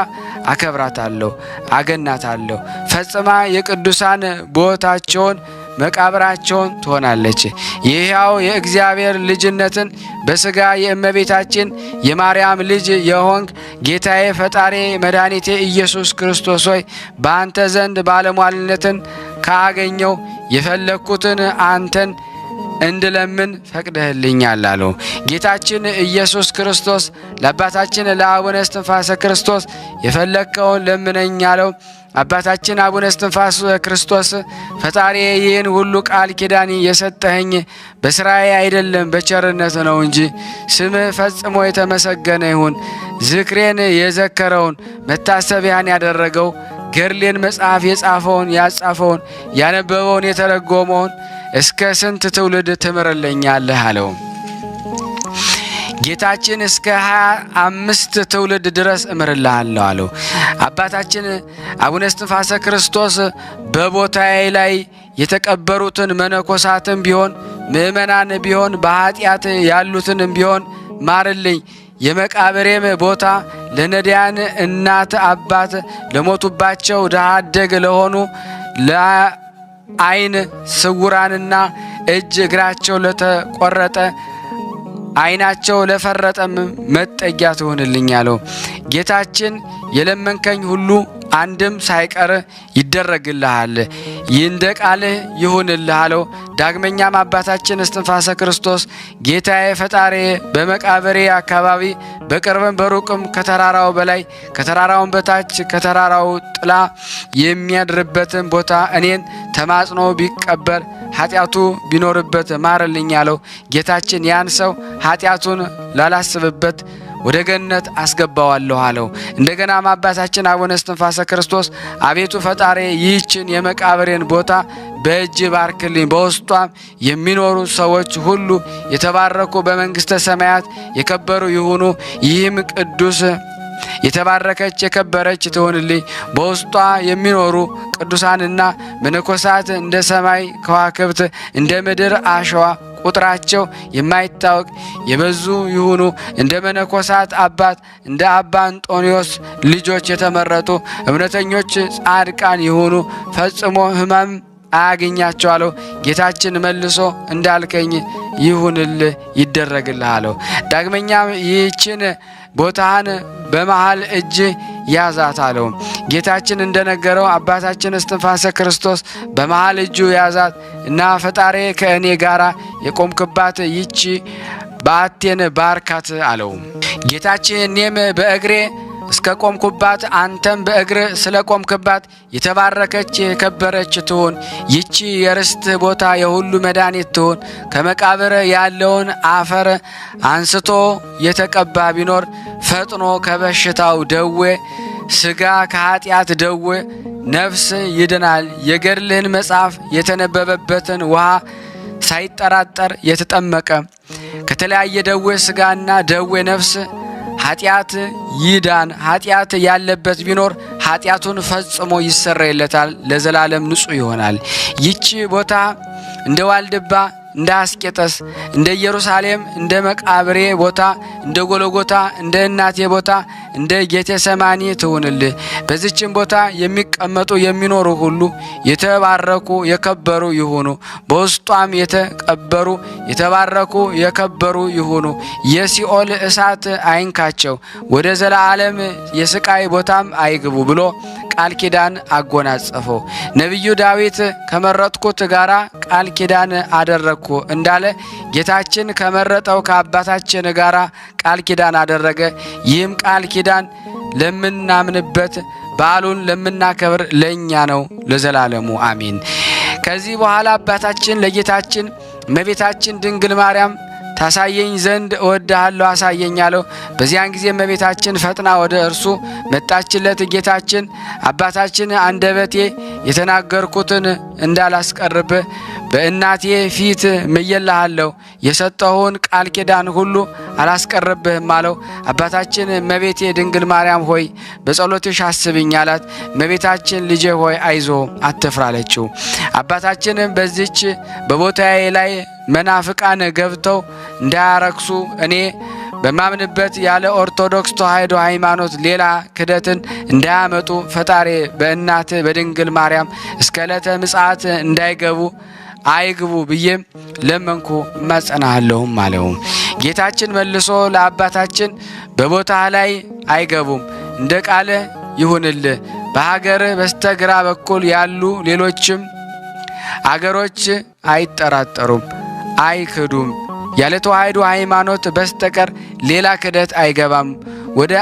አከብራታለሁ፣ አገናታለሁ። ፈጽማ የቅዱሳን ቦታቸውን መቃብራቸውን ትሆናለች። የሕያው የእግዚአብሔር ልጅነትን በሥጋ የእመቤታችን የማርያም ልጅ የሆንክ ጌታዬ ፈጣሬ መድኃኒቴ ኢየሱስ ክርስቶስ ሆይ በአንተ ዘንድ ባለሟልነትን ካገኘው የፈለግኩትን አንተን እንድለምን ፈቅደህልኛል አለው። ጌታችን ኢየሱስ ክርስቶስ ለአባታችን ለአቡነ እስትንፋሰ ክርስቶስ የፈለግከውን ለምነኝ አለው። አባታችን አቡነ እስትንፋሰ ክርስቶስ ፈጣሪ ይህን ሁሉ ቃል ኪዳን የሰጠኸኝ በስራዬ አይደለም በቸርነት ነው እንጂ ስምህ ፈጽሞ የተመሰገነ ይሁን። ዝክሬን የዘከረውን መታሰቢያን ያደረገው ገድሌን መጽሐፍ የጻፈውን ያጻፈውን ያነበበውን የተረጎመውን እስከ ስንት ትውልድ ትምርልኛለህ አለው። ጌታችን እስከ 25 ትውልድ ድረስ እምርልሃለሁ አለው። አባታችን አቡነ እስትንፋሰ ክርስቶስ በቦታዬ ላይ የተቀበሩትን መነኮሳትም ቢሆን ምእመናን ቢሆን በኃጢአት ያሉትንም ቢሆን ማርልኝ። የመቃብሬም ቦታ ለነዳያን እናት አባት ለሞቱባቸው ድሃ አደግ ለሆኑ ለዓይን ስውራንና እጅ እግራቸው ለተቆረጠ ዓይናቸው ለፈረጠም መጠጊያ ትሆንልኝ አለው። ጌታችን የለመንከኝ ሁሉ አንድም ሳይቀር ይደረግልሃል፣ እንደ ቃልህ ይሁንልህ አለው። ዳግመኛም አባታችን እስትንፋሰ ክርስቶስ ጌታዬ ፈጣሪ በመቃብሬ አካባቢ በቅርብም በሩቅም ከተራራው በላይ ከተራራውን በታች ከተራራው ጥላ የሚያድርበትን ቦታ እኔን ተማጽኖ ቢቀበር ኃጢአቱ ቢኖርበት ማርልኝ አለው። ጌታችን ያን ሰው ኃጢአቱን ላላስብበት ወደ ገነት አስገባዋለሁ አለው። እንደገናም አባታችን አቡነ እስትንፋሰ ክርስቶስ አቤቱ ፈጣሪ ይህችን የመቃብሬን ቦታ በእጅ ባርክልኝ፣ በውስጧም የሚኖሩ ሰዎች ሁሉ የተባረኩ በመንግሥተ ሰማያት የከበሩ ይሁኑ። ይህም ቅዱስ የተባረከች የከበረች ትሆንልኝ። በውስጧ የሚኖሩ ቅዱሳንና መነኮሳት እንደ ሰማይ ከዋክብት እንደ ምድር አሸዋ ቁጥራቸው የማይታወቅ የበዙ ይሁኑ። እንደ መነኮሳት አባት እንደ አባ አንጦንዮስ ልጆች የተመረጡ እምነተኞች ጻድቃን ይሁኑ። ፈጽሞ ሕማም አያገኛቸው አለው። ጌታችን መልሶ እንዳልከኝ ይሁንልህ ይደረግልህ አለው። ዳግመኛም ይህችን ቦታህን በመሃል እጅ ያዛት አለው። ጌታችን እንደነገረው አባታችን እስትንፋሰ ክርስቶስ በመሃል እጁ ያዛት እና ፈጣሪ ከእኔ ጋራ የቆምክባት ይቺ በአቴን ባርካት አለው። ጌታችን እኔም በእግሬ እስከ ቆምኩባት አንተም በእግር ስለ ቆምክባት የተባረከች የከበረች ትሁን። ይቺ የርስት ቦታ የሁሉ መድኃኒት ትሁን። ከመቃብር ያለውን አፈር አንስቶ የተቀባ ቢኖር ፈጥኖ ከበሽታው ደዌ ሥጋ ከኃጢአት ደዌ ነፍስ ይድናል። የገድልህን መጽሐፍ የተነበበበትን ውሃ ሳይጠራጠር የተጠመቀ ከተለያየ ደዌ ሥጋና ደዌ ነፍስ ኃጢአት ይዳን። ኃጢአት ያለበት ቢኖር ኃጢአቱን ፈጽሞ ይሰረይለታል፣ ለዘላለም ንጹሕ ይሆናል። ይቺ ቦታ እንደ ዋልድባ፣ እንደ አስቄጠስ፣ እንደ ኢየሩሳሌም፣ እንደ መቃብሬ ቦታ፣ እንደ ጎልጎታ፣ እንደ እናቴ ቦታ፣ እንደ ጌቴሰማኒ ትሁንልህ። በዚችም ቦታ የሚቀመጡ የሚኖሩ ሁሉ የተባረኩ የከበሩ ይሁኑ። በውስጧም የተቀበሩ የተባረኩ የከበሩ ይሁኑ። የሲኦል እሳት አይንካቸው፣ ወደ ዘላለም የስቃይ ቦታም አይግቡ ብሎ ቃል ኪዳን አጎናጸፈው። ነቢዩ ዳዊት ከመረጥኩት ጋራ ቃል ኪዳን አደረግኩ እንዳለ ጌታችን ከመረጠው ከአባታችን ጋራ ቃል ኪዳን አደረገ። ይህም ቃል ኪዳን ለምናምንበት በዓሉን ለምናከብር ለእኛ ነው ለዘላለሙ አሜን። ከዚህ በኋላ አባታችን ለጌታችን እመቤታችን ድንግል ማርያም ታሳየኝ ዘንድ እወድሃለሁ አሳየኝ አለው። በዚያን ጊዜ እመቤታችን ፈጥና ወደ እርሱ መጣችለት። ጌታችን አባታችን አንደበቴ የተናገርኩትን እንዳላስቀርብህ በእናቴ ፊት ምዬልሃለሁ፣ የሰጠሁን ቃል ኪዳን ሁሉ አላስቀርብህም አለው። አባታችን እመቤቴ ድንግል ማርያም ሆይ በጸሎትሽ አስብኝ አላት። እመቤታችን ልጄ ሆይ አይዞ አትፍራ አለችው። አባታችን በዚች በቦታዬ ላይ መናፍቃን ገብተው እንዳያረክሱ እኔ በማምንበት ያለ ኦርቶዶክስ ተዋሕዶ ሃይማኖት ሌላ ክደትን እንዳያመጡ ፈጣሪ በእናት በድንግል ማርያም እስከ ዕለተ ምጽአት እንዳይገቡ አይግቡ ብዬም ለመንኩ እማጸናለሁም አለው። ጌታችን መልሶ ለአባታችን በቦታህ ላይ አይገቡም፣ እንደ ቃል ይሁንልህ። በሀገር በስተግራ በኩል ያሉ ሌሎችም አገሮች አይጠራጠሩም፣ አይክዱም። ያለ ተዋሕዶ ሃይማኖት በስተቀር ሌላ ክደት አይገባም። ወደ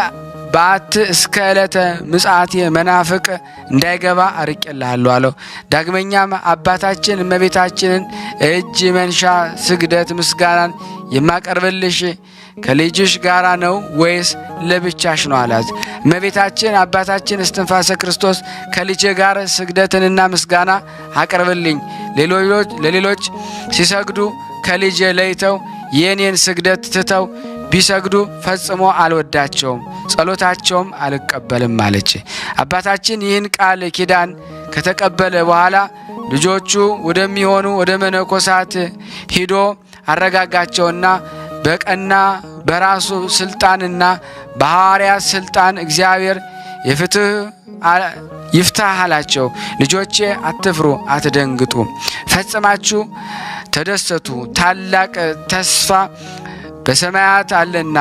ባት እስከ ዕለተ ምጽአት መናፍቅ እንዳይገባ አርቄልሃለሁ አለው። ዳግመኛም አባታችን እመቤታችንን እጅ መንሻ ስግደት ምስጋናን የማቀርብልሽ ከልጅሽ ጋራ ነው ወይስ ለብቻሽ ነው አላት። እመቤታችን አባታችን እስትንፋሰ ክርስቶስ ከልጄ ጋር ስግደትንና ምስጋና አቅርብልኝ፣ ለሌሎች ሲሰግዱ ከልጄ ለይተው የኔን ስግደት ትተው ቢሰግዱ ፈጽሞ አልወዳቸውም፣ ጸሎታቸውም አልቀበልም አለች። አባታችን ይህን ቃል ኪዳን ከተቀበለ በኋላ ልጆቹ ወደሚሆኑ ወደ መነኮሳት ሂዶ አረጋጋቸውና በቀና በራሱ ስልጣንና በሐዋርያት ስልጣን እግዚአብሔር ይፍታህ አላቸው። ልጆቼ አትፍሩ፣ አትደንግጡ፣ ፈጽማችሁ ተደሰቱ። ታላቅ ተስፋ በሰማያት አለና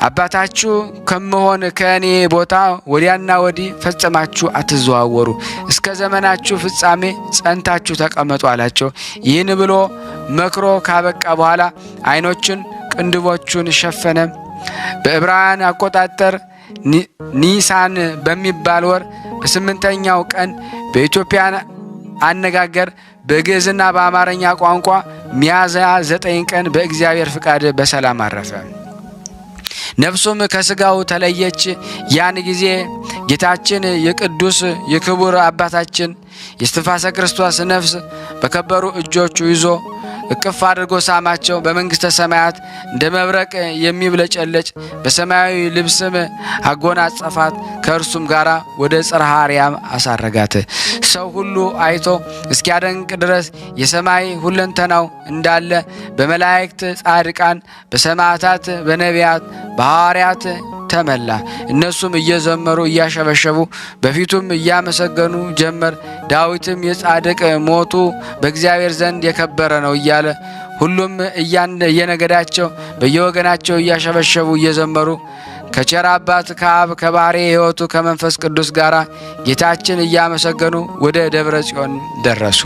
አባታችሁ ከመሆን ከእኔ ቦታ ወዲያና ወዲህ ፈጽማችሁ አትዘዋወሩ፣ እስከ ዘመናችሁ ፍጻሜ ጸንታችሁ ተቀመጡ አላቸው። ይህን ብሎ መክሮ ካበቃ በኋላ ዓይኖቹን ቅንድቦቹን ሸፈነ። በዕብራውያን አቆጣጠር ኒሳን በሚባል ወር በስምንተኛው ቀን በኢትዮጵያ አነጋገር በግዕዝና በአማርኛ ቋንቋ ሚያዝያ 9 ቀን በእግዚአብሔር ፍቃድ በሰላም አረፈ። ነፍሱም ከስጋው ተለየች። ያን ጊዜ ጌታችን የቅዱስ የክቡር አባታችን የእስትንፋሰ ክርስቶስ ነፍስ በከበሩ እጆቹ ይዞ እቅፍ አድርጎ ሳማቸው። በመንግሥተ ሰማያት እንደ መብረቅ የሚብለጨለጭ በሰማያዊ ልብስም አጎናጸፋት። ከእርሱም ጋር ወደ ጽርሐ አርያም አሳረጋት። ሰው ሁሉ አይቶ እስኪያደንቅ ድረስ የሰማይ ሁለንተናው እንዳለ በመላእክት፣ ጻድቃን፣ በሰማዕታት፣ በነቢያት፣ በሐዋርያት ተመላ። እነሱም እየዘመሩ እያሸበሸቡ በፊቱም እያመሰገኑ ጀመር። ዳዊትም የጻድቅ ሞቱ በእግዚአብሔር ዘንድ የከበረ ነው እያለ ሁሉም እየነገዳቸው በየወገናቸው እያሸበሸቡ እየዘመሩ ከቸር አባት ከአብ ከባሕርይ ሕይወቱ ከመንፈስ ቅዱስ ጋር ጌታችን እያመሰገኑ ወደ ደብረ ጽዮን ደረሱ።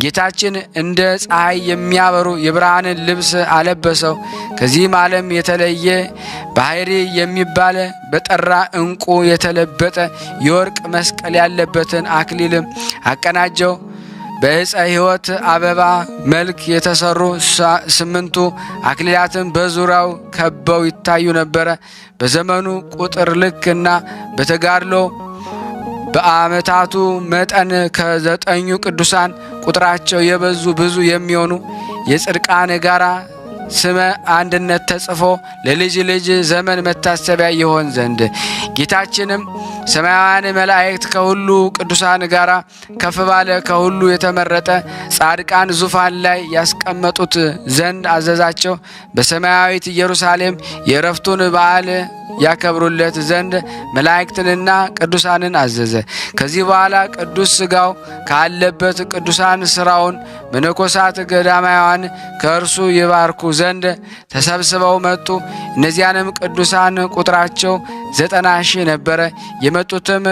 ጌታችን እንደ ፀሐይ የሚያበሩ የብርሃንን ልብስ አለበሰው። ከዚህም ዓለም የተለየ ባሕርይ የሚባል በጠራ ዕንቁ የተለበጠ የወርቅ መስቀል ያለበትን አክሊልም አቀናጀው። በዕፀ ሕይወት አበባ መልክ የተሰሩ 8ቱ አክሊላትን በዙሪያው ከበው ይታዩ ነበረ። በዘመኑ ቁጥር ልክና በተጋድሎ በዓመታቱ መጠን ከ9 ቅዱሳን ቁጥራቸው የበዙ ብዙ የሚሆኑ የጽድቃን ጋራ ስመ አንድነት ተጽፎ ለልጅ ልጅ ዘመን መታሰቢያ ይሆን ዘንድ ጌታችንም ሰማያውያን መላእክት ከሁሉ ቅዱሳን ጋራ ከፍ ባለ ከሁሉ የተመረጠ ጻድቃን ዙፋን ላይ ያስቀመጡት ዘንድ አዘዛቸው። በሰማያዊት ኢየሩሳሌም የዕረፍቱን በዓል ያከብሩለት ዘንድ መላእክትንና ቅዱሳንን አዘዘ። ከዚህ በኋላ ቅዱስ ሥጋው ካለበት ቅዱሳን ሥራውን መነኮሳት ገዳማውያን ከእርሱ ይባርኩ ዘንድ ተሰብስበው መጡ። እነዚያንም ቅዱሳን ቁጥራቸው 90,000 ነበረ። የመጡትም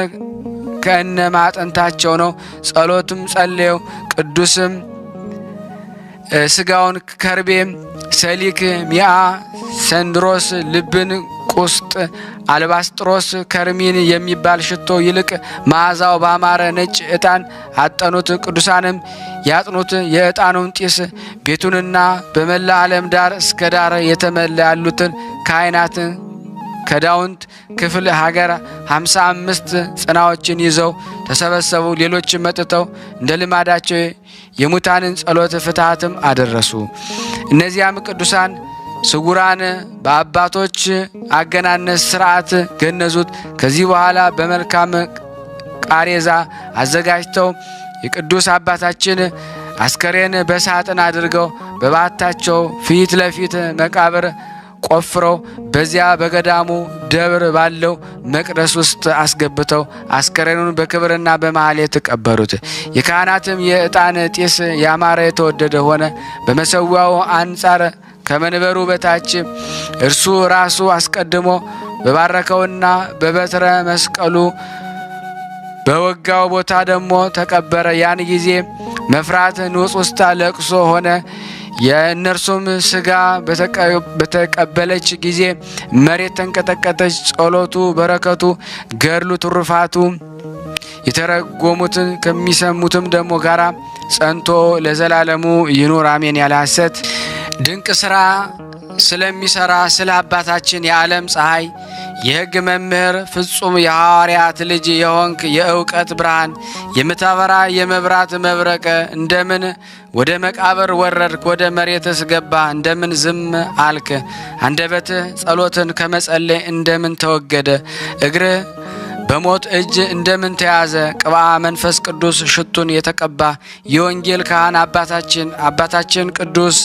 ከእነ ማዕጠንታቸው ነው። ጸሎትም ጸልየው ቅዱስም ሥጋውን ከርቤም፣ ሰሊክ፣ ሚአ፣ ሰንድሮስ፣ ልብን፣ ቁስጥ፣ አልባስጥሮስ፣ ከርሚን የሚባል ሽቶ ይልቅ መዓዛው ባማረ ነጭ ዕጣን አጠኑት። ቅዱሳንም ያጥኑት። የዕጣኑን ጢስ ቤቱንና በመላ ዓለም ዳር እስከ ዳር የተመላ ያሉትን ካህናትን ከዳውንት ክፍል ሀገር 55 ጽናዎችን ይዘው ተሰበሰቡ። ሌሎችም መጥተው እንደ ልማዳቸው የሙታንን ጸሎት ፍትሐትም አደረሱ። እነዚያም ቅዱሳን ስጉራን በአባቶች አገናነስ ሥርዓት ገነዙት። ከዚህ በኋላ በመልካም ቃሬዛ አዘጋጅተው የቅዱስ አባታችን አስከሬን በሳጥን አድርገው በባታቸው ፊት ለፊት መቃብር ቆፍረው በዚያ በገዳሙ ደብር ባለው መቅደስ ውስጥ አስገብተው አስከሬኑን በክብርና በማህሌት ተቀበሩት። የካህናትም የዕጣን ጢስ ያማረ የተወደደ ሆነ። በመሰዊያው አንጻር ከመንበሩ በታች እርሱ ራሱ አስቀድሞ በባረከውና በበትረ መስቀሉ በወጋው ቦታ ደግሞ ተቀበረ። ያን ጊዜ መፍራት ንውጽውጽታ ለቅሶ ሆነ። የእነርሱም ሥጋ በተቀበለች ጊዜ መሬት ተንቀጠቀጠች። ጸሎቱ፣ በረከቱ፣ ገድሉ፣ ትሩፋቱ የተረጎሙትን ከሚሰሙትም ደግሞ ጋራ ጸንቶ ለዘላለሙ ይኑር አሜን። ያለ ሐሰት ድንቅ ሥራ ስለሚሠራ ስለ አባታችን የዓለም ፀሐይ የሕግ መምህር ፍጹም የሐዋርያት ልጅ የሆንክ የእውቀት ብርሃን የምታበራ የመብራት መብረቅ እንደምን ወደ መቃብር ወረድክ? ወደ መሬትስ ገባ? እንደምን ዝም አልክ? አንደበትህ ጸሎትን ከመጸለይ እንደምን ተወገደ? እግርህ በሞት እጅ እንደምን ተያዘ? ቅብአ መንፈስ ቅዱስ ሽቱን የተቀባ የወንጌል ካህን አባታችን ቅዱስ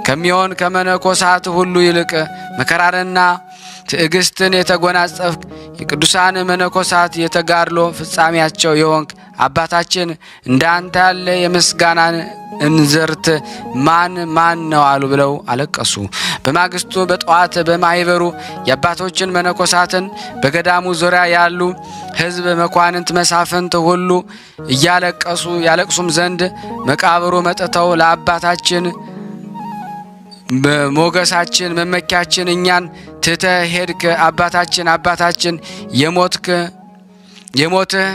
ከሚሆን ከመነኮሳት ሁሉ ይልቅ መከራንና ትዕግስትን የተጎናጸፍክ የቅዱሳን መነኮሳት የተጋድሎ ፍጻሜያቸው የሆንክ አባታችን እንዳንተ ያለ የምስጋናን እንዝርት ማን ነው አሉ ብለው አለቀሱ። በማግስቱ በጠዋት በማይበሩ የአባቶችን መነኮሳትን በገዳሙ ዙሪያ ያሉ ሕዝብ፣ መኳንንት፣ መሳፍንት ሁሉ እያለቀሱ ያለቅሱም ዘንድ መቃብሩ መጥተው ለአባታችን ሞገሳችን መመኪያችን እኛን ትተ ሄድክ። አባታችን የሞትህ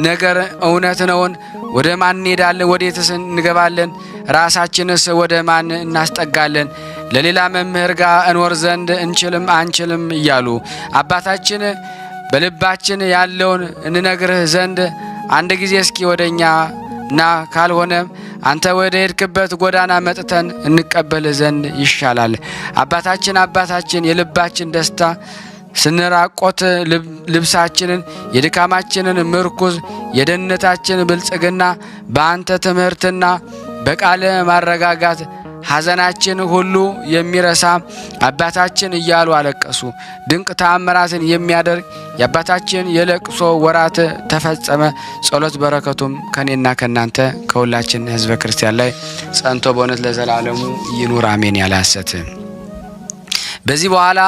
ነገር እውነት ነውን? ወደ ማን እንሄዳለን? ወዴትስ እንገባለን? ራሳችንስ ወደ ማን እናስጠጋለን? ለሌላ መምህር ጋር እንወር ዘንድ አንችልም እያሉ አባታችን በልባችን ያለውን እንነግርህ ዘንድ አንድ ጊዜ እስኪ ወደኛ ና፣ ካልሆነም አንተ ወደ ሄድክበት ጎዳና መጥተን እንቀበልህ ዘንድ ይሻላል። አባታችን የልባችን ደስታ ስንራቆት ልብሳችንን የድካማችንን ምርኩዝ የደህንነታችን ብልጽግና በአንተ ትምህርትና በቃለ ማረጋጋት ሐዘናችን ሁሉ የሚረሳ አባታችን እያሉ አለቀሱ። ድንቅ ተአምራትን የሚያደርግ የአባታችን የለቅሶ ወራት ተፈጸመ። ጸሎት በረከቱም ከኔና ከናንተ ከሁላችን ሕዝበ ክርስቲያን ላይ ጸንቶ በእውነት ለዘላለሙ ይኑር አሜን። ያለ ሐሰት በዚህ በኋላ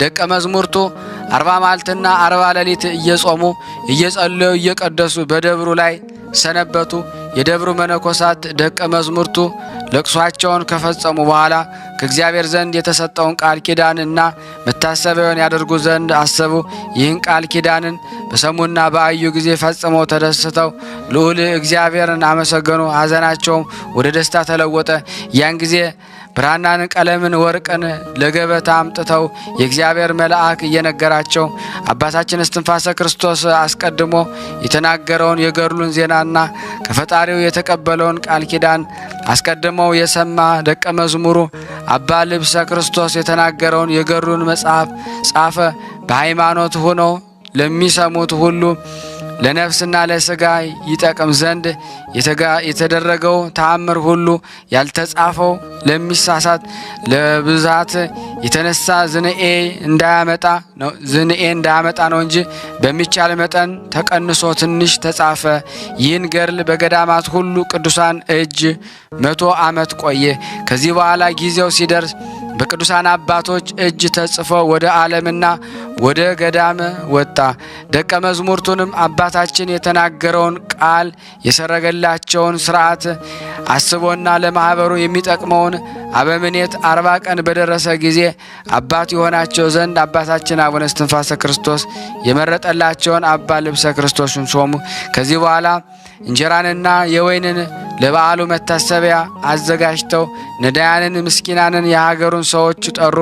ደቀ መዝሙርቱ 40 መዓልትና 40 ሌሊት እየጾሙ እየጸለዩ እየቀደሱ በደብሩ ላይ ሰነበቱ። የደብሩ መነኮሳት ደቀ መዝሙርቱ ለቅሷቸውን ከፈጸሙ በኋላ ከእግዚአብሔር ዘንድ የተሰጠውን ቃል ኪዳንና መታሰቢያውን ያደርጉ ዘንድ አሰቡ። ይህን ቃል ኪዳንን በሰሙና በአዩ ጊዜ ፈጽመው ተደስተው ልዑል እግዚአብሔርን አመሰገኑ። ሐዘናቸውም ወደ ደስታ ተለወጠ። ያን ጊዜ ብራናን፣ ቀለምን፣ ወርቅን ለገበታ አምጥተው የእግዚአብሔር መልአክ እየነገራቸው አባታችን እስትንፋሰ ክርስቶስ አስቀድሞ የተናገረውን የገድሉን ዜናና ከፈጣሪው የተቀበለውን ቃል ኪዳን አስቀድመው የሰማ ደቀ መዝሙሩ አባ ልብሰ ክርስቶስ የተናገረውን የገድሉን መጽሐፍ ጻፈ። በሃይማኖት ሆነው ለሚሰሙት ሁሉ ለነፍስና ለሥጋ ይጠቅም ዘንድ የተደረገው ተአምር ሁሉ ያልተጻፈው ለሚሳሳት ለብዛት የተነሳ ዝንኤ እንዳያመጣ ነው እንጂ በሚቻል መጠን ተቀንሶ ትንሽ ተጻፈ። ይህን ገድል በገዳማት ሁሉ ቅዱሳን እጅ 100 ዓመት ቆየ። ከዚህ በኋላ ጊዜው ሲደርስ በቅዱሳን አባቶች እጅ ተጽፎ ወደ ዓለምና ወደ ገዳም ወጣ። ደቀ መዝሙርቱንም አባታችን የተናገረውን ቃል የሰረገላቸውን ሥርዓት አስቦና ለማኅበሩ የሚጠቅመውን አበምኔት 40 ቀን በደረሰ ጊዜ አባት የሆናቸው ዘንድ አባታችን አቡነ እስትንፋሰ ክርስቶስ የመረጠላቸውን አባ ልብሰ ክርስቶስን ሾሙ። ከዚህ በኋላ እንጀራንና የወይንን ለበዓሉ መታሰቢያ አዘጋጅተው ነዳያንን፣ ምስኪናንን የሀገሩን ሰዎች ጠሩ።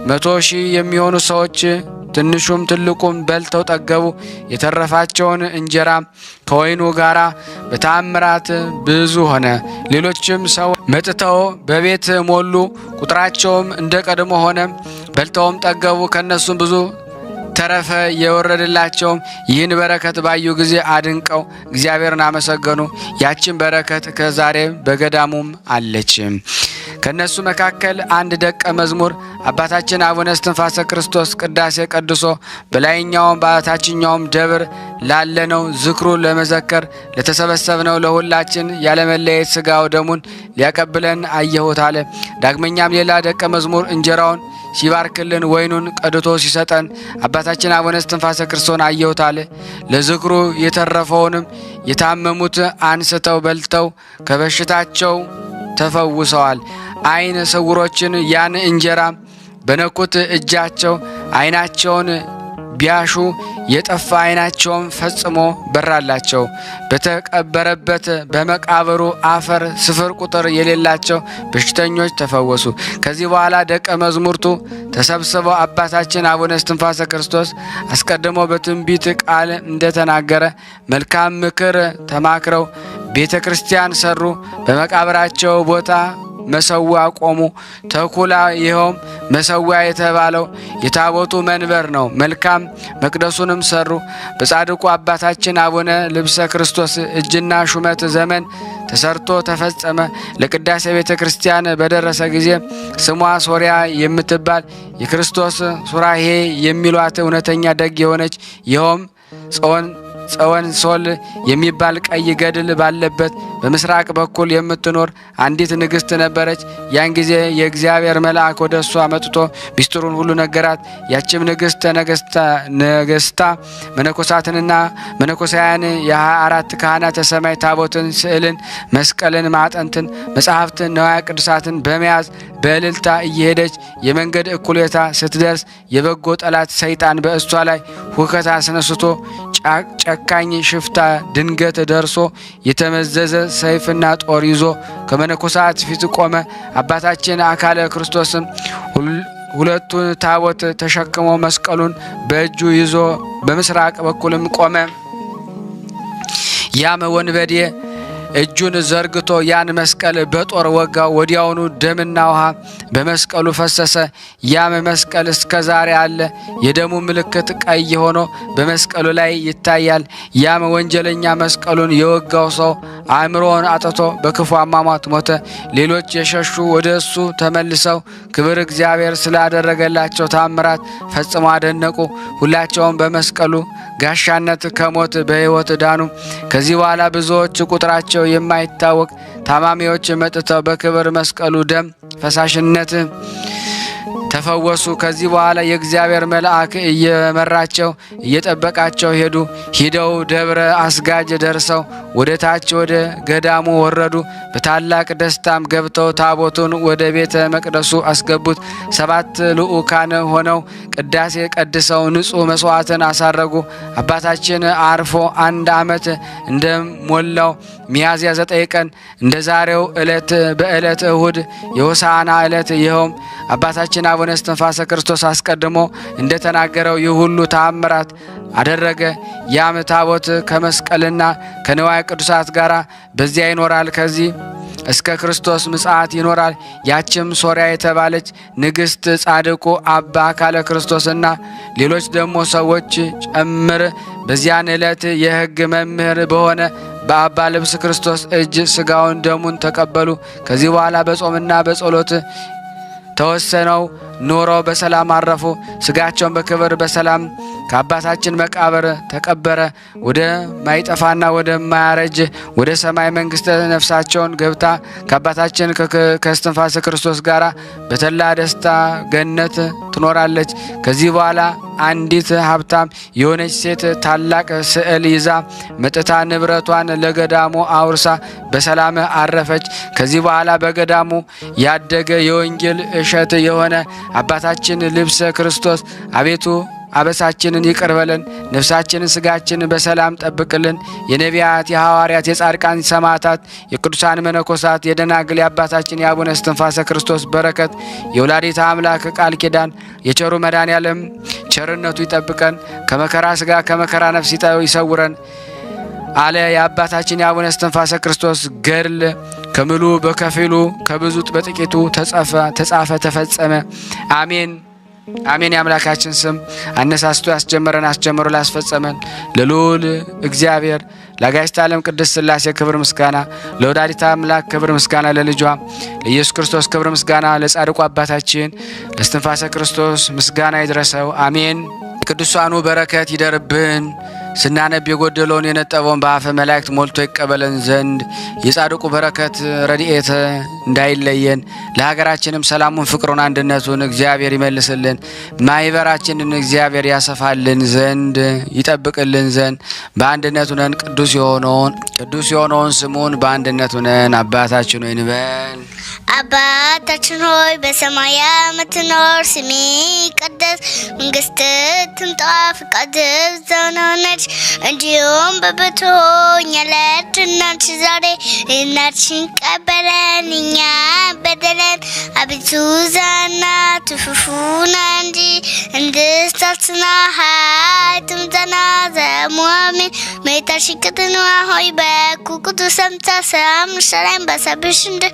100 ሺህ የሚሆኑ ሰዎች ትንሹም ትልቁም በልተው ጠገቡ። የተረፋቸውን እንጀራ ከወይኑ ጋር በታምራት ብዙ ሆነ። ሌሎችም ሰው መጥተው በቤት ሞሉ። ቁጥራቸውም እንደ ቀድሞ ሆነ። በልተውም ጠገቡ። ከነሱም ብዙ ተረፈ። የወረደላቸውም ይህን በረከት ባዩ ጊዜ አድንቀው እግዚአብሔርን አመሰገኑ። ያችን በረከት ከዛሬ በገዳሙም አለች። ከነሱ መካከል አንድ ደቀ መዝሙር አባታችን አቡነ እስትንፋሰ ክርስቶስ ቅዳሴ ቀድሶ በላይኛውም በታችኛውም ደብር ላለነው ዝክሩ ለመዘከር ለተሰበሰብነው ለሁላችን ያለመለየት ሥጋው ደሙን ሊያቀብለን አየሁት አለ። ዳግመኛም ሌላ ደቀ መዝሙር እንጀራውን ሲባርክልን ወይኑን ቀድቶ ሲሰጠን አባታችን አቡነ እስትንፋሰ ክርስቶስን አየሁት አለ። ለዝክሩ የተረፈውንም የታመሙት አንስተው በልተው ከበሽታቸው ተፈውሰዋል። ዓይነ ስውሮችን ያን እንጀራ በነኩት እጃቸው ዓይናቸውን ቢያሹ የጠፋ ዓይናቸውን ፈጽሞ በራላቸው። በተቀበረበት በመቃብሩ አፈር ስፍር ቁጥር የሌላቸው በሽተኞች ተፈወሱ። ከዚህ በኋላ ደቀ መዝሙርቱ ተሰብስበው አባታችን አቡነ እስትንፋሰ ክርስቶስ አስቀድሞ በትንቢት ቃል እንደተናገረ መልካም ምክር ተማክረው ቤተ ክርስቲያን ሰሩ። በመቃብራቸው ቦታ መሰዊያ ቆሙ። ተኩላ ይኸውም መሰዊያ የተባለው የታቦቱ መንበር ነው። መልካም መቅደሱንም ሰሩ። በጻድቁ አባታችን አቡነ ልብሰ ክርስቶስ እጅና ሹመት ዘመን ተሰርቶ ተፈጸመ። ለቅዳሴ ቤተ ክርስቲያን በደረሰ ጊዜ ስሟ ሶሪያ የምትባል የክርስቶስ ሱራሄ የሚሏት እውነተኛ ደግ የሆነች ይኸውም ጸወን ሶል የሚባል ቀይ ገድል ባለበት በምስራቅ በኩል የምትኖር አንዲት ንግሥት ነበረች። ያን ጊዜ የእግዚአብሔር መልአክ ወደ እሷ መጥቶ ሚስጥሩን ሁሉ ነገራት። ያችም ንግሥት ነገስታ መነኮሳትንና መነኮሳያን የ24 ካህናተ ሰማይ ታቦትን፣ ስዕልን፣ መስቀልን፣ ማዕጠንትን፣ መጽሐፍትን፣ ነዋያ ቅዱሳትን በመያዝ በእልልታ እየሄደች የመንገድ እኩሌታ ስትደርስ የበጎ ጠላት ሰይጣን በእሷ ላይ ሁከት አስነስቶ ጨካኝ ሽፍታ ድንገት ደርሶ የተመዘዘ ሰይፍና ጦር ይዞ ከመነኮሳት ፊት ቆመ። አባታችን አካለ ክርስቶስም ሁለቱን ታቦት ተሸክሞ መስቀሉን በእጁ ይዞ በምስራቅ በኩልም ቆመ። ያም ወንበዴ እጁን ዘርግቶ ያን መስቀል በጦር ወጋው። ወዲያውኑ ደምና ውሃ በመስቀሉ ፈሰሰ። ያም መስቀል እስከ ዛሬ አለ። የደሙ ምልክት ቀይ ሆኖ በመስቀሉ ላይ ይታያል። ያም ወንጀለኛ መስቀሉን የወጋው ሰው አእምሮውን አጥቶ በክፉ አሟሟት ሞተ። ሌሎች የሸሹ ወደ እሱ ተመልሰው ክብር እግዚአብሔር ስላደረገላቸው ታምራት ፈጽመው አደነቁ። ሁላቸውም በመስቀሉ ጋሻነት ከሞት በሕይወት ዳኑ። ከዚህ በኋላ ብዙዎች ቁጥራቸው የማይታወቅ ታማሚዎች መጥተው በክብር መስቀሉ ደም ፈሳሽነት ተፈወሱ። ከዚህ በኋላ የእግዚአብሔር መልአክ እየመራቸው እየጠበቃቸው ሄደው ደብረ አስጋጅ ደርሰው ወደ ታች ወደ ገዳሙ ወረዱ። በታላቅ ደስታም ገብተው ታቦቱን ወደ ቤተ መቅደሱ አስገቡት። 7 ልዑካን ሆነው ቅዳሴ ቀድሰው ንጹሕ መስዋዕትን አሳረጉ። አባታችን አርፎ 1 ዓመት እንደሞላው ሚያዝያ 9 ቀን እንደ ዛሬው ዕለት በዕለት እሁድ የሆሳዕና ዕለት ይኸውም አባታችን አቡነ እስትንፋሰ ክርስቶስ አስቀድሞ እንደተናገረው ይህ ሁሉ ተአምራት አደረገ። ያም ታቦት ከመስቀልና ከንዋየ ቅዱሳት ጋር በዚያ ይኖራል። ከዚህ እስከ ክርስቶስ ምጽአት ይኖራል። ያችም ሶርያ የተባለች ንግሥት ጻድቁ አባ አካለ ክርስቶስና ሌሎች ደግሞ ሰዎች ጨምር በዚያን ዕለት የሕግ መምህር በሆነ በአባ ልብስ ክርስቶስ እጅ ሥጋውን ደሙን ተቀበሉ። ከዚህ በኋላ በጾምና በጸሎት ተወሰነው ኖረው በሰላም አረፉ። ሥጋቸውን በክብር በሰላም ከአባታችን መቃብር ተቀበረ። ወደ ማይጠፋና ወደ ማያረጅ ወደ ሰማይ መንግሥተ ነፍሳቸውን ገብታ ከአባታችን ከእስትንፋሰ ክርስቶስ ጋር በተላ ደስታ ገነት ትኖራለች። ከዚህ በኋላ አንዲት ሀብታም የሆነች ሴት ታላቅ ስዕል ይዛ መጥታ ንብረቷን ለገዳሙ አውርሳ በሰላም አረፈች። ከዚህ በኋላ በገዳሙ ያደገ የወንጌል እሸት የሆነ አባታችን ልብሰ ክርስቶስ አቤቱ አበሳችንን ይቅር በለን፣ ነፍሳችንን ስጋችንን በሰላም ጠብቅልን። የነቢያት የሐዋርያት የጻድቃን ሰማዕታት የቅዱሳን መነኮሳት የደናግል የአባታችን የአቡነ እስትንፋሰ ክርስቶስ በረከት የወላዲተ አምላክ ቃል ኪዳን የቸሩ መድኃኔዓለም ቸርነቱ ይጠብቀን፣ ከመከራ ስጋ ከመከራ ነፍስ ይሰውረን አለ። የአባታችን የአቡነ እስትንፋሰ ክርስቶስ ገድል ከምሉ በከፊሉ ከብዙ በጥቂቱ ተጻፈ ተፈጸመ። አሜን አሜን። የአምላካችን ስም አነሳስቶ ያስጀመረን አስጀምሮ ላስፈጸመን ለልዑል እግዚአብሔር ለአጋዕዝተ ዓለም ቅድስት ሥላሴ ክብር ምስጋና፣ ለወላዲተ አምላክ ክብር ምስጋና፣ ለልጇ ለኢየሱስ ክርስቶስ ክብር ምስጋና፣ ለጻድቁ አባታችን ለእስትንፋሰ ክርስቶስ ምስጋና ይድረሰው። አሜን። የቅዱሳኑ በረከት ይደርብን። ስናነብ የጎደለውን የነጠበውን በአፈ መላእክት ሞልቶ ይቀበለን ዘንድ የጻድቁ በረከት ረድኤት እንዳይለየን፣ ለሀገራችንም ሰላሙን፣ ፍቅሩን፣ አንድነቱን እግዚአብሔር ይመልስልን። ማይበራችንን እግዚአብሔር ያሰፋልን ዘንድ ይጠብቅልን ዘንድ በአንድነቱ ነን ቅዱስ የሆነውን ስሙን በአንድነቱ ነን አባታችን ሆይ እንበል። አባታችን ሆይ በሰማይ የምትኖር፣ ስምህ ይቀደስ፣ መንግሥትህ ትምጣ፣ ፈቃድህ በሰማይ እንዲሁም በምድር ትሁን። የዕለት እንጀራችንን ዛሬ ስጠን፣ ቀበለን እኛ በደለን አቤቱ አትክፈን እንጂ እንድታስትና ሀይትምተና ዘሙአሜን ሜታሽቅትን ሆይ በኩኩቱ ሰምታ ሰም ሰላም በሰብሽ እንደ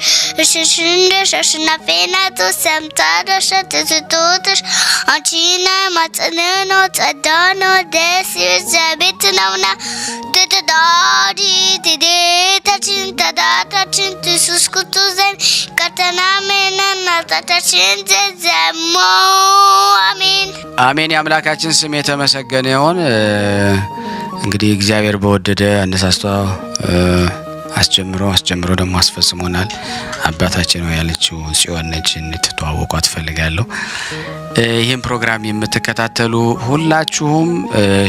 እሽሽንደ ሸሽናፌናቱ ሰምታ ደሸት ትቶትሽ አንቺና ማጽንኖ ጸዳኖ ደስ ይዘቤት ነውና ተዳዲ ተዴታችን ተዳታችን ኢየሱስ ክርስቶስን ከተናመና ታታችን ዘዘሞ አሜን አሜን። የአምላካችን ስም የተመሰገነ ይሁን። እንግዲህ እግዚአብሔር በወደደ አነሳስቶ አስጀምሮ ደግሞ አስፈጽሞናል። አባታችን ነው ያለችው ጽዮን ነች። እንድትተዋወቋት ፈልጋለሁ። ይህን ፕሮግራም የምትከታተሉ ሁላችሁም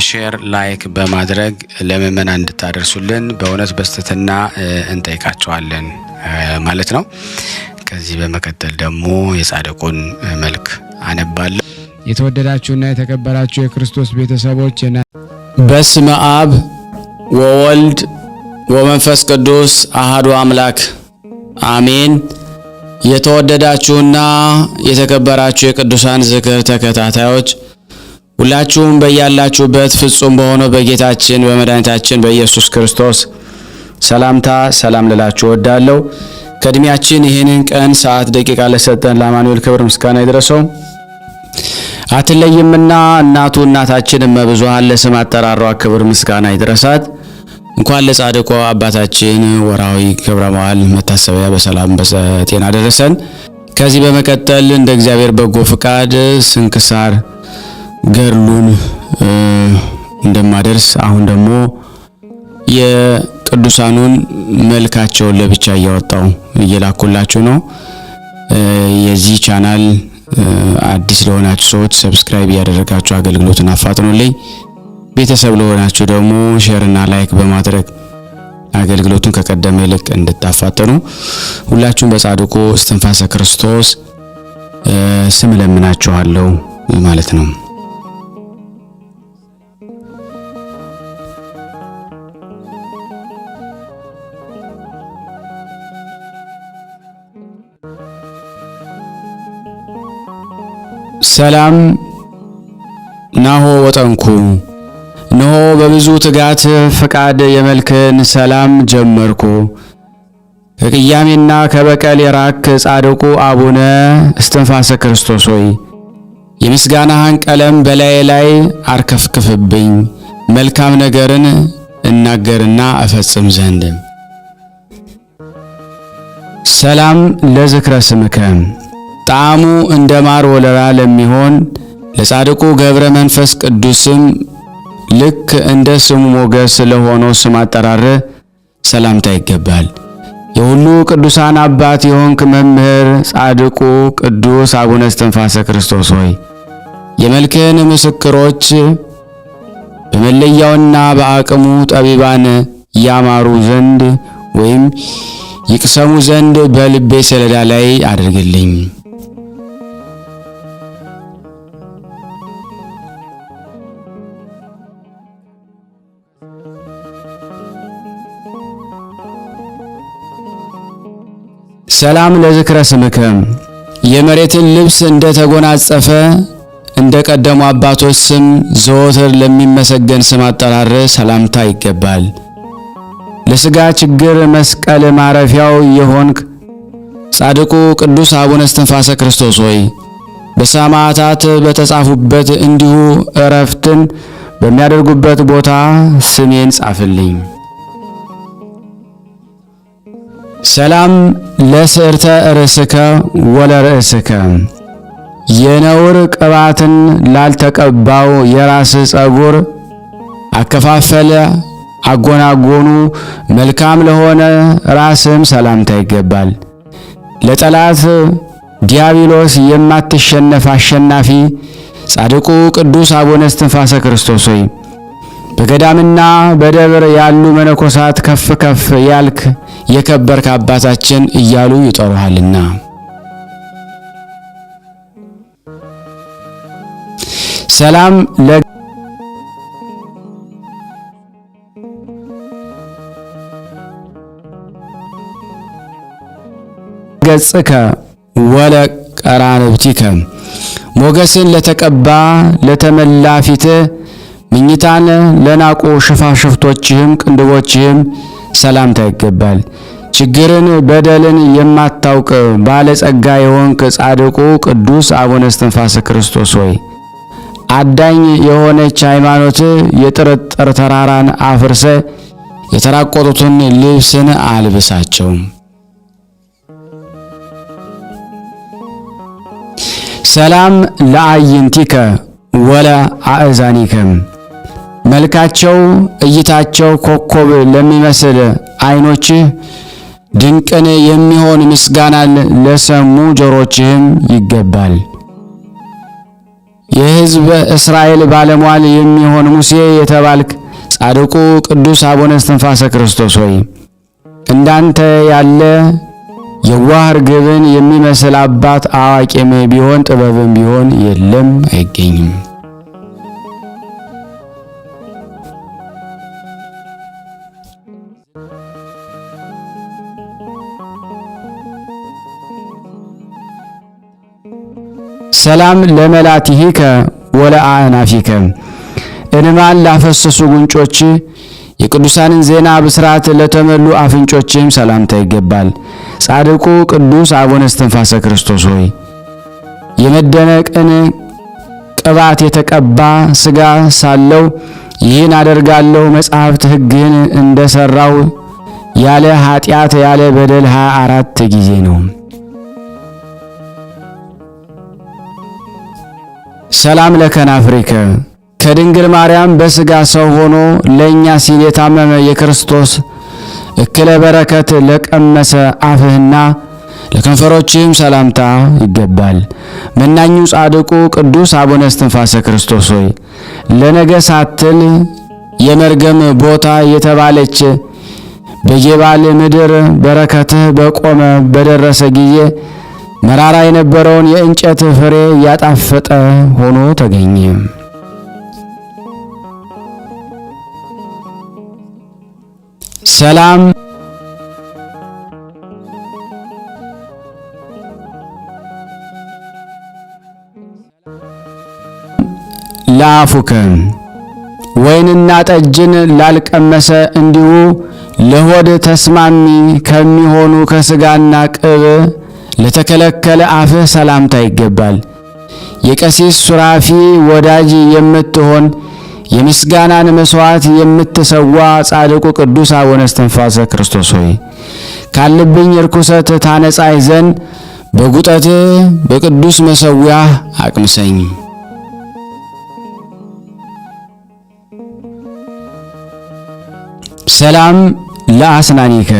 ሼር፣ ላይክ በማድረግ ለምእመናን እንድታደርሱልን በእውነት በስተትና እንጠይቃቸዋለን ማለት ነው። ከዚህ በመቀጠል ደግሞ የጻድቁን መልክ አነባለሁ። የተወደዳችሁና የተከበራችሁ የክርስቶስ ቤተሰቦች በስመ አብ ወወልድ ወመንፈስ ቅዱስ አሃዱ አምላክ አሜን። የተወደዳችሁና የተከበራችሁ የቅዱሳን ዝክር ተከታታዮች ሁላችሁም በያላችሁበት ፍጹም በሆነው በጌታችን በመድኃኒታችን በኢየሱስ ክርስቶስ ሰላምታ ሰላም ልላችሁ እወዳለሁ። ከእድሜያችን ይህንን ቀን ሰዓት ደቂቃ ለሰጠን ለአማኑኤል ክብር ምስጋና ይድረሰው። አትለይምና እናቱ እናታችን እመብዙኃን ለስም አጠራሯ ክብር ምስጋና ይድረሳት። እንኳን ለጻድቁ አባታችን ወርሃዊ ክብረ በዓል መታሰቢያ በሰላም በጤና ደረሰን። ከዚህ በመቀጠል እንደ እግዚአብሔር በጎ ፍቃድ ስንክሳር ገድሉን እንደማደርስ አሁን ደግሞ የቅዱሳኑን መልካቸውን ለብቻ እያወጣው እየላኩላችሁ ነው። የዚህ ቻናል አዲስ ለሆናችሁ ሰዎች ሰብስክራይብ ያደረጋችሁ አገልግሎቱን አፋጥኑልኝ። ቤተሰብ ለሆናችሁ ደግሞ ሼር እና ላይክ በማድረግ አገልግሎቱን ከቀደመ ይልቅ እንድታፋጥኑ ሁላችሁም በጻድቁ እስትንፋሰ ክርስቶስ ስም ለምናችኋለሁ ማለት ነው። ሰላም ናሆ ወጠንኩ ነሆ በብዙ ትጋት ፍቃድ የመልክን ሰላም ጀመርኩ። ከቅያሜና ከበቀል የራክ ጻድቁ አቡነ እስትንፋሰ ክርስቶስ ሆይ የምስጋናህን ቀለም በላዬ ላይ አርከፍክፍብኝ፣ መልካም ነገርን እናገርና እፈጽም ዘንድ። ሰላም ለዝክረ ስምከ ጣዕሙ እንደ ማር ወለላ ለሚሆን ለጻድቁ ገብረ መንፈስ ቅዱስም ልክ እንደ ስሙ ሞገስ ለሆነው ስም አጠራር ሰላምታ ይገባል። የሁሉ ቅዱሳን አባት የሆንክ መምህር ጻድቁ ቅዱስ አቡነ እስትንፋሰ ክርስቶስ ሆይ የመልክህን ምስክሮች በመለያውና በአቅሙ ጠቢባን ያማሩ ዘንድ ወይም ይቅሰሙ ዘንድ በልቤ ሰሌዳ ላይ አድርግልኝ። ሰላም ለዝክረ ስምከ የመሬትን ልብስ እንደ ተጎናጸፈ እንደ ቀደሙ አባቶች ስም ዘወትር ለሚመሰገን ስም አጠራር ሰላምታ ይገባል። ለሥጋ ችግር መስቀል ማረፊያው የሆንክ ጻድቁ ቅዱስ አቡነ እስትንፋሰ ክርስቶስ ሆይ በሰማዕታት በተጻፉበት እንዲሁ ዕረፍትን በሚያደርጉበት ቦታ ስሜን ጻፍልኝ። ሰላም ለስዕርተ ርእስከ ወለርእስከ የነውር ቅባትን ላልተቀባው የራስ ጸጉር አከፋፈለ አጎናጎኑ መልካም ለሆነ ራስም ሰላምታ ይገባል። ለጠላት ዲያብሎስ የማትሸነፍ አሸናፊ ጻድቁ ቅዱስ አቡነ እስትንፋሰ ክርስቶስ ሆይ በገዳምና በደብር ያሉ መነኮሳት ከፍ ከፍ ያልክ የከበርክ አባታችን እያሉ ይጠሩሃልና። ሰላም ለገጽከ ወለቀራንብቲከ ሞገስን ለተቀባ ለተመላ ፊት ምኝታን ለናቁ ሽፋሽፍቶችህም ቅንድቦችህም ሰላምታ ይገባል። ችግርን በደልን የማታውቅ ባለጸጋ የሆንክ ጻድቁ ቅዱስ አቡነ እስትንፋሰ ክርስቶስ ሆይ አዳኝ የሆነች ሃይማኖት የጥርጥር ተራራን አፍርሰ የተራቆቱትን ልብስን አልብሳቸው። ሰላም ለአይንቲከ ወለ አእዛኒከ መልካቸው እይታቸው ኮከብ ለሚመስል ዓይኖችህ ድንቅን የሚሆን ምስጋናን ለሰሙ ጆሮችህም ይገባል። የሕዝብ እስራኤል ባለሟል የሚሆን ሙሴ የተባልክ ጻድቁ ቅዱስ አቡነ እስትንፋሰ ክርስቶስ ሆይ እንዳንተ ያለ የዋህ ርግብን የሚመስል አባት አዋቂም ቢሆን ጥበብም ቢሆን የለም አይገኝም። ሰላም ለመላቲሂከ ወለአናፊከ እንማን ላፈሰሱ ጉንጮች የቅዱሳንን ዜና ብስራት ለተመሉ አፍንጮችም ሰላምታ ይገባል። ጻድቁ ቅዱስ አቡነ እስትንፋሰ ክርስቶስ ሆይ የመደነቅን ቅባት የተቀባ ሥጋ ሳለው ይህን አደርጋለሁ መጽሐፍት ሕግን እንደሰራው ያለ ኃጢአት ያለ በደል 24 ጊዜ ነው። ሰላም ለከናፍሪከ ከድንግል ማርያም በሥጋ ሰው ሆኖ ለእኛ ሲል የታመመ የክርስቶስ እክለ በረከት ለቀመሰ አፍህና ለከንፈሮችም ሰላምታ ይገባል። መናኙ ጻድቁ ቅዱስ አቡነ እስትንፋሰ ክርስቶስ ሆይ ለነገ ሳትል የመርገም ቦታ የተባለች በጌባል ምድር በረከትህ በቆመ በደረሰ ጊዜ መራራ የነበረውን የእንጨት ፍሬ ያጣፈጠ ሆኖ ተገኘ። ሰላም ለአፉከ ወይንና ጠጅን ላልቀመሰ እንዲሁ ለሆድ ተስማሚ ከሚሆኑ ከስጋና ቅብ ለተከለከለ አፍህ ሰላምታ ይገባል። የቀሲስ ሱራፊ ወዳጅ የምትሆን የምስጋናን መስዋዕት የምትሰዋ ጻድቁ ቅዱስ አቡነ እስትንፋሰ ክርስቶስ ሆይ ካለብኝ ርኩሰት ታነጻይ ዘንድ በጉጠትህ በቅዱስ መሠዊያህ አቅምሰኝ። ሰላም ለአስናኒከ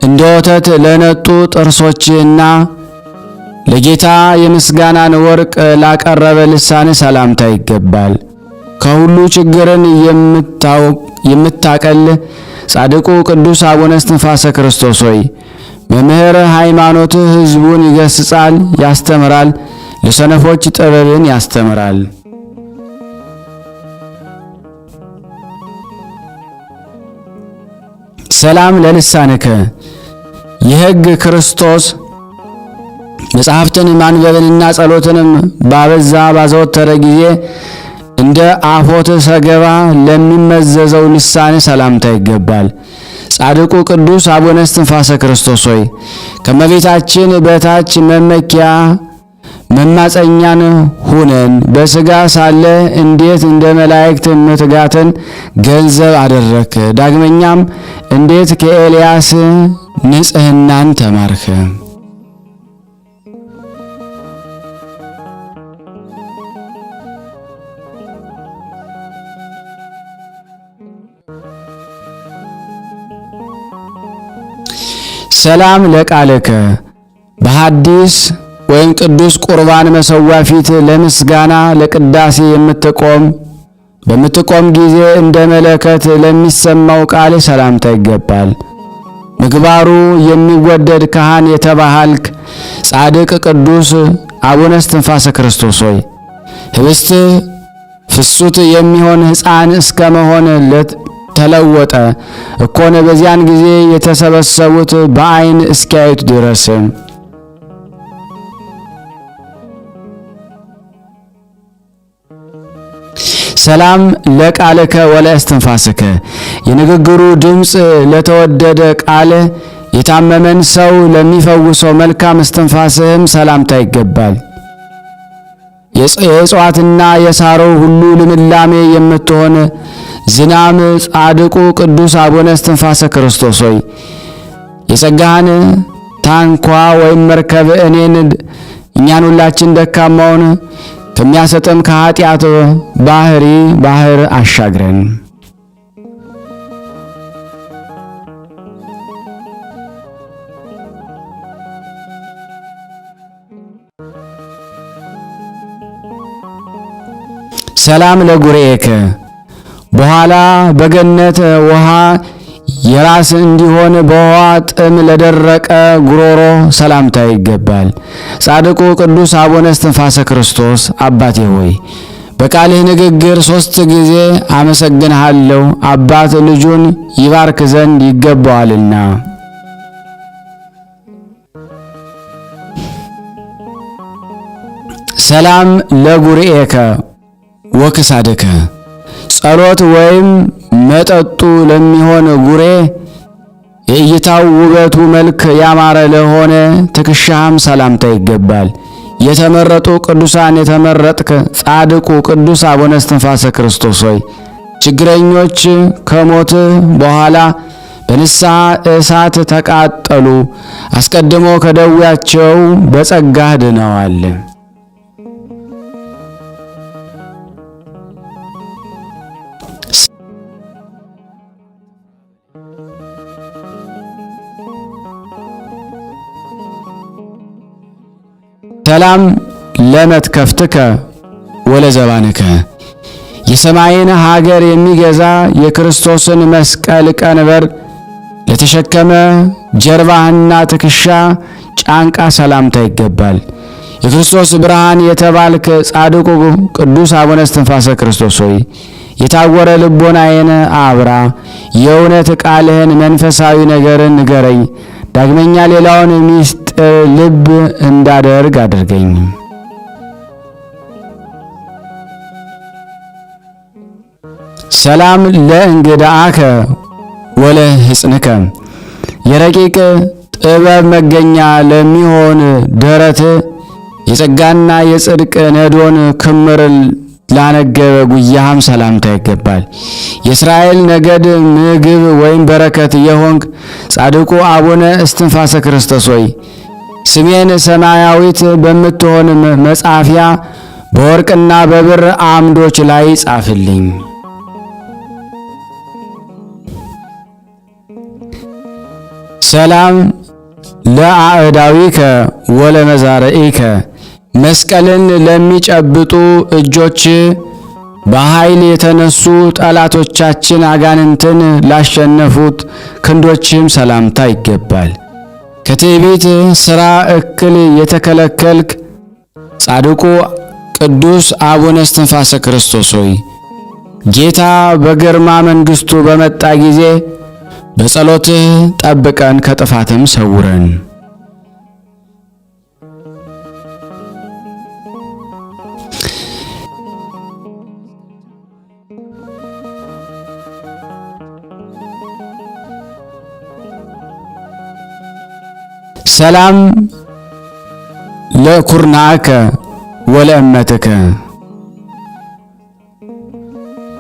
እንደ ወተት ለነጡ ጥርሶችና ለጌታ የምስጋናን ወርቅ ላቀረበ ልሳን ሰላምታ ይገባል። ከሁሉ ችግርን የምታቀል ጻድቁ ቅዱስ አቡነ እስትንፋሰ ክርስቶስ ሆይ መምህር ሃይማኖትህ ሕዝቡን ይገስጻል፣ ያስተምራል፣ ለሰነፎች ጥበብን ያስተምራል። ሰላም ለልሳንከ የሕግ ክርስቶስ መጽሐፍትን ማንበብንና ጸሎትንም ባበዛ ባዘወተረ ጊዜ እንደ አፎት ሰገባ ለሚመዘዘው ልሳን ሰላምታ ይገባል። ጻድቁ ቅዱስ አቡነ እስትንፋሰ ክርስቶስ ሆይ ከመቤታችን በታች መመኪያ መማፀኛን ሁነን። በሥጋ ሳለ እንዴት እንደ መላእክት መትጋትን ገንዘብ አደረክ። ዳግመኛም እንዴት ከኤልያስ ንጽሕናን ተማርክ። ሰላም ለቃልከ በሐዲስ ወይም ቅዱስ ቁርባን መሠዊያ ፊት ለምስጋና ለቅዳሴ በምትቆም ጊዜ እንደ መለከት ለሚሰማው ቃል ሰላምታ ይገባል። ምግባሩ የሚወደድ ካህን የተባሃልክ ጻድቅ ቅዱስ አቡነ እስትንፋሰ ክርስቶስ ሆይ ህብስት ፍሱት የሚሆን ሕፃን እስከ መሆን ተለወጠ እኮነ በዚያን ጊዜ የተሰበሰቡት በዓይን እስኪያዩት ድረስ። ሰላም ለቃልከ ወለእስትንፋስከ የንግግሩ ድምፅ ለተወደደ ቃል የታመመን ሰው ለሚፈውሰው መልካም እስትንፋስህም ሰላምታ ይገባል። የእጽዋትና የሳሮ ሁሉ ልምላሜ የምትሆን ዝናም ጻድቁ ቅዱስ አቡነ እስትንፋሰ ክርስቶስ ሆይ የጸጋህን ታንኳ ወይም መርከብ እኛን ሁላችን ደካማውን ከሚያሰጥም ከኃጢአት ባህር አሻግረን። ሰላም ለጉርኤከ በኋላ በገነት ውሃ የራስ እንዲሆን በውሃ ጥም ለደረቀ ጉሮሮ ሰላምታ ይገባል። ጻድቁ ቅዱስ አቡነ እስትንፋሰ ክርስቶስ አባቴ ሆይ በቃልህ ንግግር 3 ጊዜ አመሰግንሃለሁ፣ አባት ልጁን ይባርክ ዘንድ ይገባዋልና። ሰላም ለጉርኤከ ወክሳድከ ጸሎት ወይም መጠጡ ለሚሆን ጉሬ የእይታው ውበቱ መልክ ያማረ ለሆነ ትከሻህም ሰላምታ ይገባል። የተመረጡ ቅዱሳን የተመረጥክ ጻድቁ ቅዱስ አቡነ እስትንፋሰ ክርስቶስ ሆይ ችግረኞች ከሞት በኋላ በንስሐ እሳት ተቃጠሉ፣ አስቀድሞ ከደዌያቸው በጸጋህ ድነዋል። ሰላም ለመትከፍትከ ወለዘባንከ የሰማይን ሀገር የሚገዛ የክርስቶስን መስቀል ቀንበር ለተሸከመ ጀርባህና ትከሻ ጫንቃ ሰላምታ ይገባል። የክርስቶስ ብርሃን የተባልክ ጻድቁ ቅዱስ አቡነ እስትንፋሰ ክርስቶስ ሆይ የታወረ ልቦናዬን አብራ፣ የእውነት ቃልህን መንፈሳዊ ነገርን ንገረኝ። ዳግመኛ ሌላውን ሚስጥር ልብ እንዳደርግ አድርገኝ። ሰላም ለእንግዳአከ ወለሕፅንከ የረቂቅ ጥበብ መገኛ ለሚሆን ደረት የጸጋና የጽድቅ ነዶን ክምር ላነገበ ጉያህም ሰላምታ ይገባል። የእስራኤል ነገድ ምግብ ወይም በረከት የሆንክ ጻድቁ አቡነ እስትንፋሰ ክርስቶስ ሆይ ስሜን ሰማያዊት በምትሆን መጻፊያ በወርቅና በብር አምዶች ላይ ጻፍልኝ። ሰላም ለአዕዳዊከ ወለመዛረኢከ መስቀልን ለሚጨብጡ እጆች በኃይል የተነሱ ጠላቶቻችን አጋንንትን ላሸነፉት ክንዶችም ሰላምታ ይገባል። ከትዕቢት ሥራ እክል የተከለከልክ ጻድቁ ቅዱስ አቡነ እስትንፋሰ ክርስቶስ ሆይ ጌታ በግርማ መንግሥቱ በመጣ ጊዜ በጸሎትህ ጠብቀን ከጥፋትም ሰውረን። ሰላም ለኩርናከ ወለእመትከ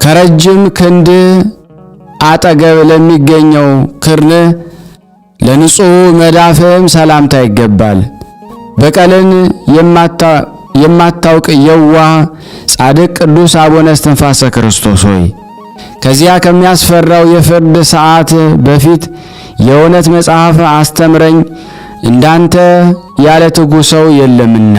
ከረጅም ክንድ አጠገብ ለሚገኘው ክርን ለንጹሕ መዳፍም ሰላምታ ይገባል። በቀልን የማታውቅ የዋህ ጻድቅ ቅዱስ አቡነ እስትንፋሰ ክርስቶስ ሆይ ከዚያ ከሚያስፈራው የፍርድ ሰዓት በፊት የእውነት መጽሐፍ አስተምረኝ፣ እንዳንተ ያለ ትጉ ሰው የለምና።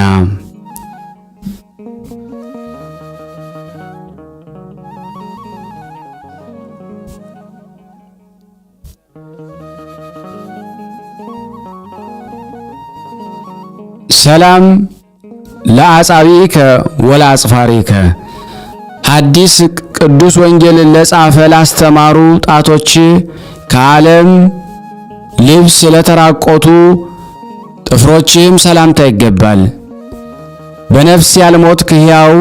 ሰላም ለአጻብዒከ ወለአጽፋሪከ ሐዲስ ቅዱስ ወንጌልን ለጻፈ ላስተማሩ ጣቶች ከዓለም ልብስ ለተራቆቱ ጥፍሮችም ሰላምታ ይገባል። በነፍስ ያልሞትክ ሕያው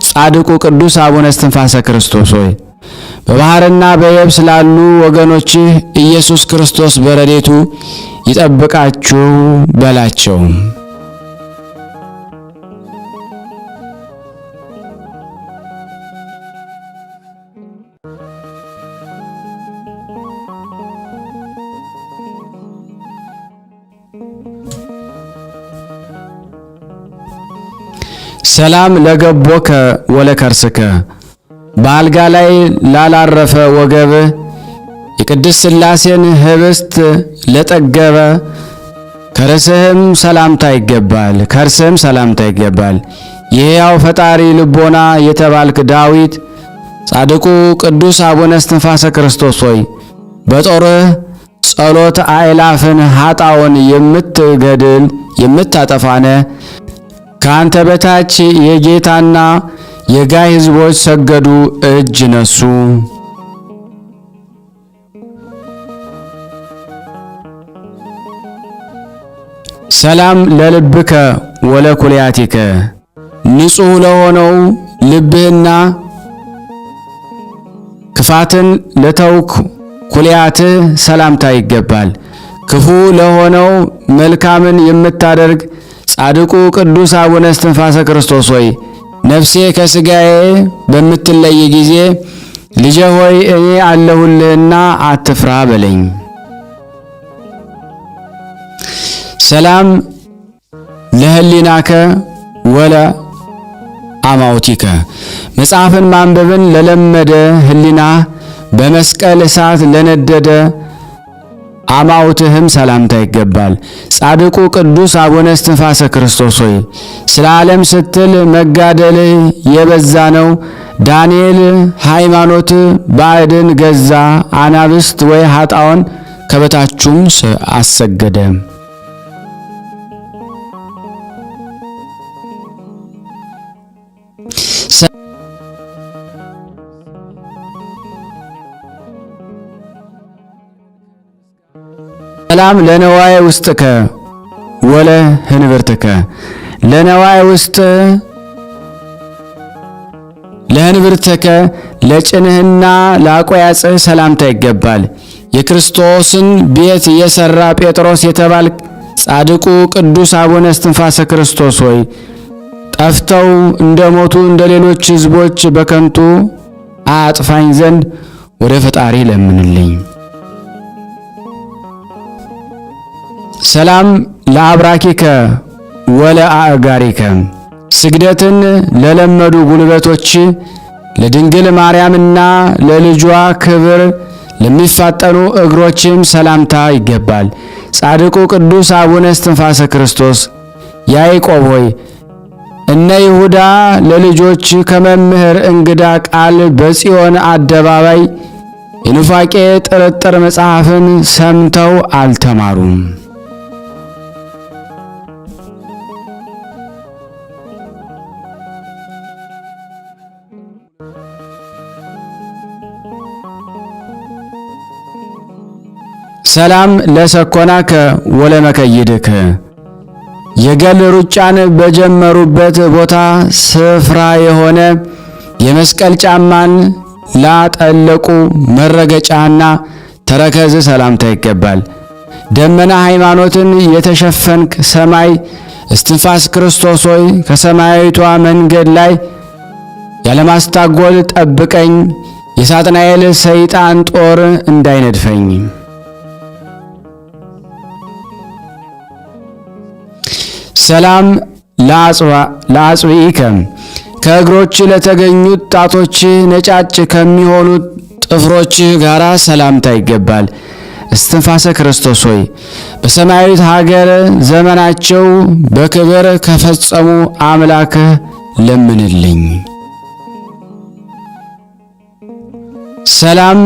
ጻድቁ ቅዱስ አቡነ እስትንፋሰ ክርስቶስ ሆይ በባሕርና በየብስ ላሉ ወገኖችህ ኢየሱስ ክርስቶስ በረድኤቱ ይጠብቃችሁ በላቸው። ሰላም ለገቦከ ወለከርስከ በአልጋ ላይ ላላረፈ ወገብህ የቅድስት ሥላሴን ኅብስት ለጠገበ ከርስህም ሰላምታ ይገባል። የሕያው ፈጣሪ ልቦና የተባልክ ዳዊት ጻድቁ ቅዱስ አቡነ እስትንፋሰ ክርስቶስ ሆይ በጦርህ ጸሎት አእላፍን ኃጣውን የምትገድል የምታጠፋነ ከአንተ በታች የጌታና የጋይ ሕዝቦች ሰገዱ እጅ ነሱ። ሰላም ለልብከ ወለኩልያቲከ ንጹሕ ለሆነው ልብህና ክፋትን ለተውክ ኩልያትህ ሰላምታ ይገባል። ክፉ ለሆነው መልካምን የምታደርግ ጻድቁ ቅዱስ አቡነ እስትንፋሰ ክርስቶስ ሆይ ነፍሴ ከሥጋዬ በምትለይ ጊዜ ልጄ ሆይ እኔ አለሁልህና አትፍራ በለኝ። ሰላም ለህሊናከ ወለ አማውቲከ መጽሐፍን ማንበብን ለለመደ ህሊና በመስቀል እሳት ለነደደ አማውትህም ሰላምታ ይገባል። ጻድቁ ቅዱስ አቡነ እስትንፋሰ ክርስቶስ ሆይ ስለ ዓለም ስትል መጋደልህ የበዛ ነው። ዳንኤል ሃይማኖት ባዕድን ገዛ፣ አናብስት ወይ ኃጣውን ከበታቹም አሰገደ። ሰላም ለነዋይ ውስጥከ ወለ ህንብርትከ ለነዋይ ውስጥ ለህንብርትከ ለጭንህና ለአቆያጽህ ሰላምታ ይገባል። የክርስቶስን ቤት የሰራ ጴጥሮስ የተባል ጻድቁ ቅዱስ አቡነ እስትንፋሰ ክርስቶስ ሆይ ጠፍተው እንደሞቱ እንደ ሌሎች ሕዝቦች በከንቱ አጥፋኝ ዘንድ ወደ ፈጣሪ ለምንልኝ። ሰላም ለአብራኪከ ወለ አእጋሪከ ስግደትን ለለመዱ ጉልበቶች ለድንግል ማርያምና ለልጇ ክብር ለሚፋጠኑ እግሮችም ሰላምታ ይገባል። ጻድቁ ቅዱስ አቡነ እስትንፋሰ ክርስቶስ ያዕቆብ ሆይ እነ ይሁዳ ለልጆች ከመምህር እንግዳ ቃል በጽዮን አደባባይ የኑፋቄ ጥርጥር መጽሐፍን ሰምተው አልተማሩም። ሰላም ለሰኮናከ ወለመከይድከ የገል ሩጫን በጀመሩበት ቦታ ስፍራ የሆነ የመስቀል ጫማን ላጠለቁ መረገጫና ተረከዝ ሰላምታ ይገባል። ደመና ሃይማኖትን የተሸፈንክ ሰማይ እስትንፋስ ክርስቶስ ሆይ ከሰማያዊቷ መንገድ ላይ ያለማስታጎል ጠብቀኝ፣ የሳጥናኤል ሰይጣን ጦር እንዳይነድፈኝ። ሰላም ለአጽብኢከ ከእግሮች ለተገኙት ጣቶች ነጫጭ ከሚሆኑት ጥፍሮች ጋር ሰላምታ ይገባል። እስትንፋሰ ክርስቶስ ሆይ በሰማያዊት ሀገር ዘመናቸው በክብር ከፈጸሙ አምላክህ ለምንልኝ። ሰላም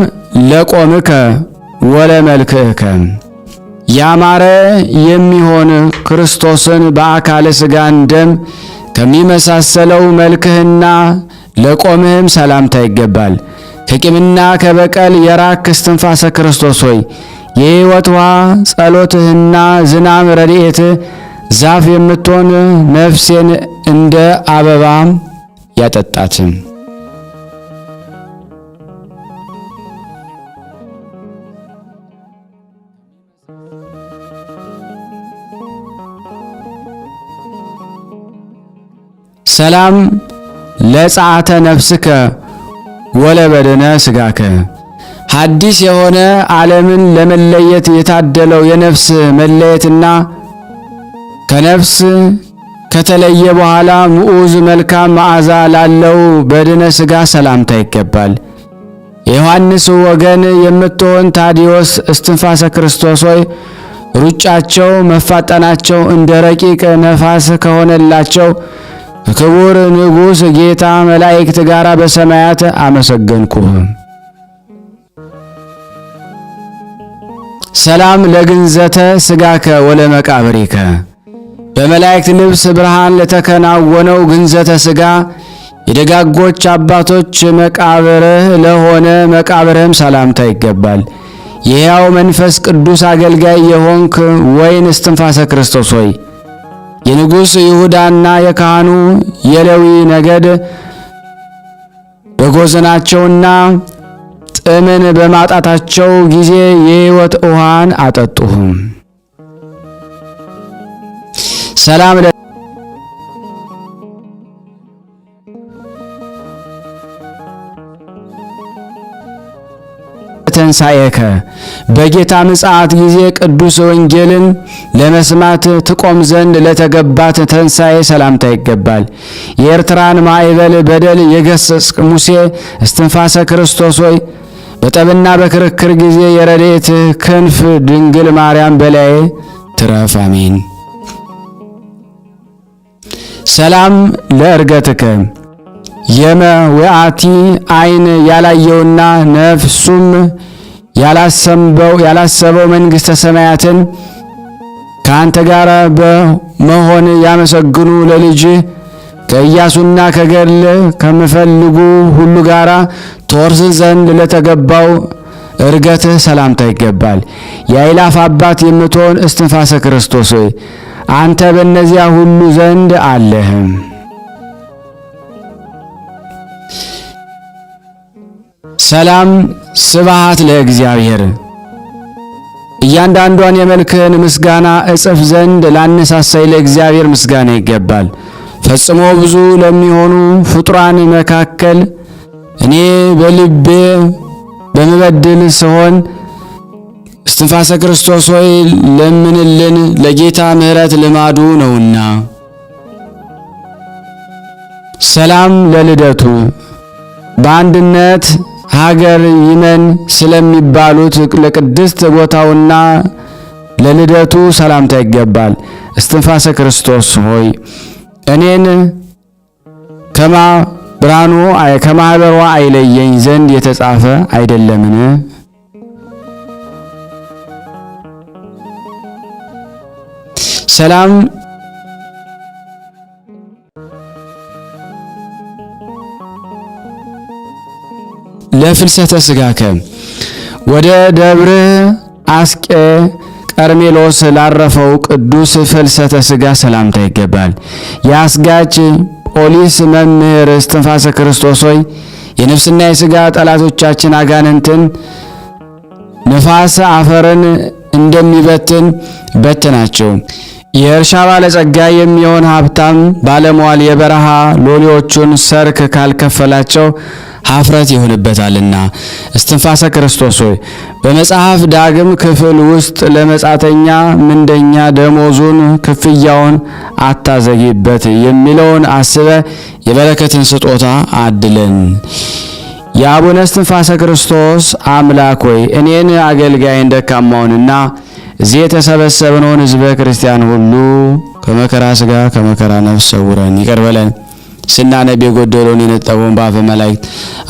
ለቆምከ ወለ መልክዕከ ያማረ የሚሆን ክርስቶስን በአካለ ሥጋን ደም ከሚመሳሰለው መልክህና ለቆምህም ሰላምታ ይገባል። ከቂምና ከበቀል የራክ እስትንፋሰ ክርስቶስ ሆይ የሕይወት ውሃ ጸሎትህና ዝናም ረድኤትህ ዛፍ የምትሆን ነፍሴን እንደ አበባ ያጠጣትም። ሰላም ለጸአተ ነፍስከ ወለ በደነ ሥጋከ ሐዲስ የሆነ ዓለምን ለመለየት የታደለው የነፍስ መለየትና ከነፍስ ከተለየ በኋላ ምዑዝ መልካም መዓዛ ላለው በድነ ሥጋ ሰላምታ ይገባል። የዮሐንስ ወገን የምትሆን ታዲዮስ እስትንፋሰ ክርስቶስ ሆይ ሩጫቸው መፋጠናቸው እንደ ረቂቅ ነፋስ ከሆነላቸው ከክቡር ንጉሥ ጌታ መላእክት ጋር በሰማያት አመሰገንኩህ። ሰላም ለግንዘተ ሥጋከ ወለ መቃብሪከ በመላእክት ልብስ ብርሃን ለተከናወነው ግንዘተ ሥጋ የደጋጎች አባቶች መቃብርህ ለሆነ መቃብርህም ሰላምታ ይገባል። የሕያው መንፈስ ቅዱስ አገልጋይ የሆንክ ወይን እስትንፋሰ ክርስቶስ ሆይ የንጉሥ ይሁዳና የካህኑ የሌዊ ነገድ በጎዘናቸውና ጥምን በማጣታቸው ጊዜ የሕይወት ውሃን አጠጡህም። ሰላም ተንሳኤከ በጌታ ምጽአት ጊዜ ቅዱስ ወንጌልን ለመስማት ትቆም ዘንድ ለተገባት ተንሳኤ ሰላምታ ይገባል። የኤርትራን ማዕበል በደል የገሰጽ ሙሴ እስትንፋሰ ክርስቶስ ሆይ በጠብና በክርክር ጊዜ የረድኤት ክንፍ ድንግል ማርያም በላዬ ትረፍ። አሜን። ሰላም ለእርገትከ የመውአቲ ዓይን ያላየውና ነፍሱም ያላሰበው መንግሥተ ሰማያትን ከአንተ ጋር በመሆን ያመሰግኑ ለልጅ ከኢያሱና ከገድል ከምፈልጉ ሁሉ ጋር ትወርስ ዘንድ ለተገባው እርገትህ ሰላምታ ይገባል። የአእላፍ አባት የምትሆን እስትንፋሰ ክርስቶስ ሆይ አንተ በእነዚያ ሁሉ ዘንድ አለህ። ሰላም ስብሐት ለእግዚአብሔር እያንዳንዷን የመልክህን ምስጋና እጽፍ ዘንድ ላነሳሳይ ለእግዚአብሔር ምስጋና ይገባል። ፈጽሞ ብዙ ለሚሆኑ ፍጡራን መካከል እኔ በልቤ በመበደል ስሆን እስትንፋሰ ክርስቶስ ሆይ ለምንልን፣ ለጌታ ምሕረት ልማዱ ነውና። ሰላም ለልደቱ በአንድነት ሀገር ይመን ስለሚባሉት ለቅድስት ቦታውና ለልደቱ ሰላምታ ይገባል። እስትንፋሰ ክርስቶስ ሆይ እኔን ከማኅበሯ አይለየኝ ዘንድ የተጻፈ አይደለምን? ሰላም ለፍልሰተ ሥጋከ ወደ ደብረ አስቄ ቀርሜሎስ ላረፈው ቅዱስ ፍልሰተ ሥጋ ሰላምታ ይገባል። የአስጋጅ ፖሊስ መምህር እስትንፋሰ ክርስቶስ ሆይ የነፍስና የሥጋ ጠላቶቻችን አጋንንትን ነፋስ አፈርን እንደሚበትን በትናቸው። የእርሻ ባለጸጋ የሚሆን ሀብታም ባለሟል የበረሃ ሎሌዎቹን ሰርክ ካልከፈላቸው ኀፍረት ይሆንበታልና። እስትንፋሰ ክርስቶስ ሆይ በመጽሐፍ ዳግም ክፍል ውስጥ ለመጻተኛ ምንደኛ ደሞዙን ክፍያውን አታዘጊበት የሚለውን አስበ የበረከትን ስጦታ አድለን። የአቡነ እስትንፋሰ ክርስቶስ አምላክ ሆይ እኔን አገልጋይን ደካማውንና እዚህ የተሰበሰብነውን ሕዝበ ክርስቲያን ሁሉ ከመከራ ሥጋ ከመከራ ነፍስ ሰውረን ይቅር በለን። ስናነብ የጎደለውን የነጠበውን በአፈ መላእክት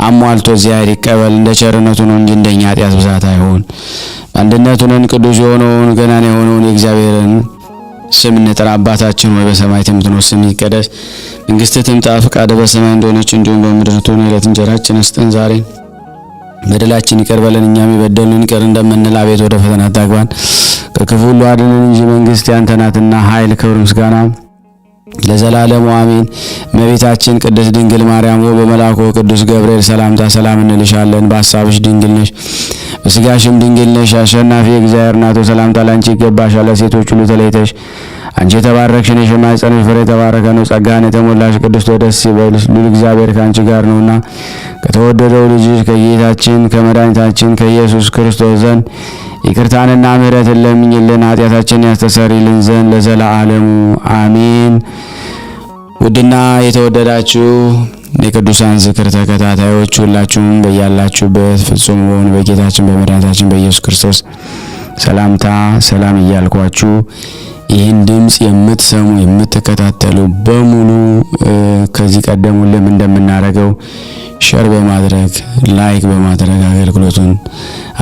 አሟልቶ እግዚአብሔር ይቀበል። እንደ ቸርነቱ ነው እንጂ እንደኛ ኃጢአት ብዛት አይሆን። አንድነቱን ቅዱስ የሆነውን ገናና የሆነውን የእግዚአብሔርን ስም እንጥራ። አባታችን ሆይ በሰማያት የምትኖር ስምህ ይቀደስ፣ መንግሥትህ ትምጣ፣ ፈቃድህ በሰማይ እንደሆነች እንዲሁም በምድር ትሁን። የዕለት እንጀራችንን ስጠን ዛሬ፣ በደላችን ይቅር በለን እኛም የበደሉንን ይቅር እንደምንል፣ አቤት ወደ ፈተና አታግባን ከክፉ ሁሉ አድነን እንጂ መንግሥት ያንተ ናትና ኃይል፣ ክብር፣ ምስጋና ለዘላለሙ አሜን። እመቤታችን ቅድስት ድንግል ማርያም ሆይ በመልአኩ ቅዱስ ገብርኤል ሰላምታ ሰላም እንልሻለን። በሐሳብሽ ድንግል ነሽ፣ በሥጋሽም ድንግል ነሽ። አሸናፊ እግዚአብሔር እናቱ ሰላምታ ላንቺ ይገባሻል። ሴቶች ሁሉ ተለይተሽ አንቺ የተባረክሽ ነሽ፣ የማኅፀንሽ ፍሬ የተባረከ ነው። ጸጋን የተሞላሽ ቅድስት ሆይ ደስ ይበልሽ፣ ልዑል እግዚአብሔር ከአንቺ ጋር ነውና ከተወደደው ልጅሽ ከጌታችን ከመድኃኒታችን ከኢየሱስ ክርስቶስ ዘንድ ይቅርታንና ምሕረትን ለምኝልን ኃጢአታችንን ያስተሰርይልን ዘንድ ለዘላለሙ አሜን። ውድና የተወደዳችሁ የቅዱሳን ዝክር ተከታታዮች ሁላችሁም በያላችሁበት ፍጹም በሆነ በጌታችን በመድኃኒታችን በኢየሱስ ክርስቶስ ሰላምታ ሰላም እያልኳችሁ ይህን ድምጽ የምትሰሙ የምትከታተሉ በሙሉ ከዚህ ቀደም ሁሌም እንደምናደርገው ሸር በማድረግ ላይክ በማድረግ አገልግሎቱን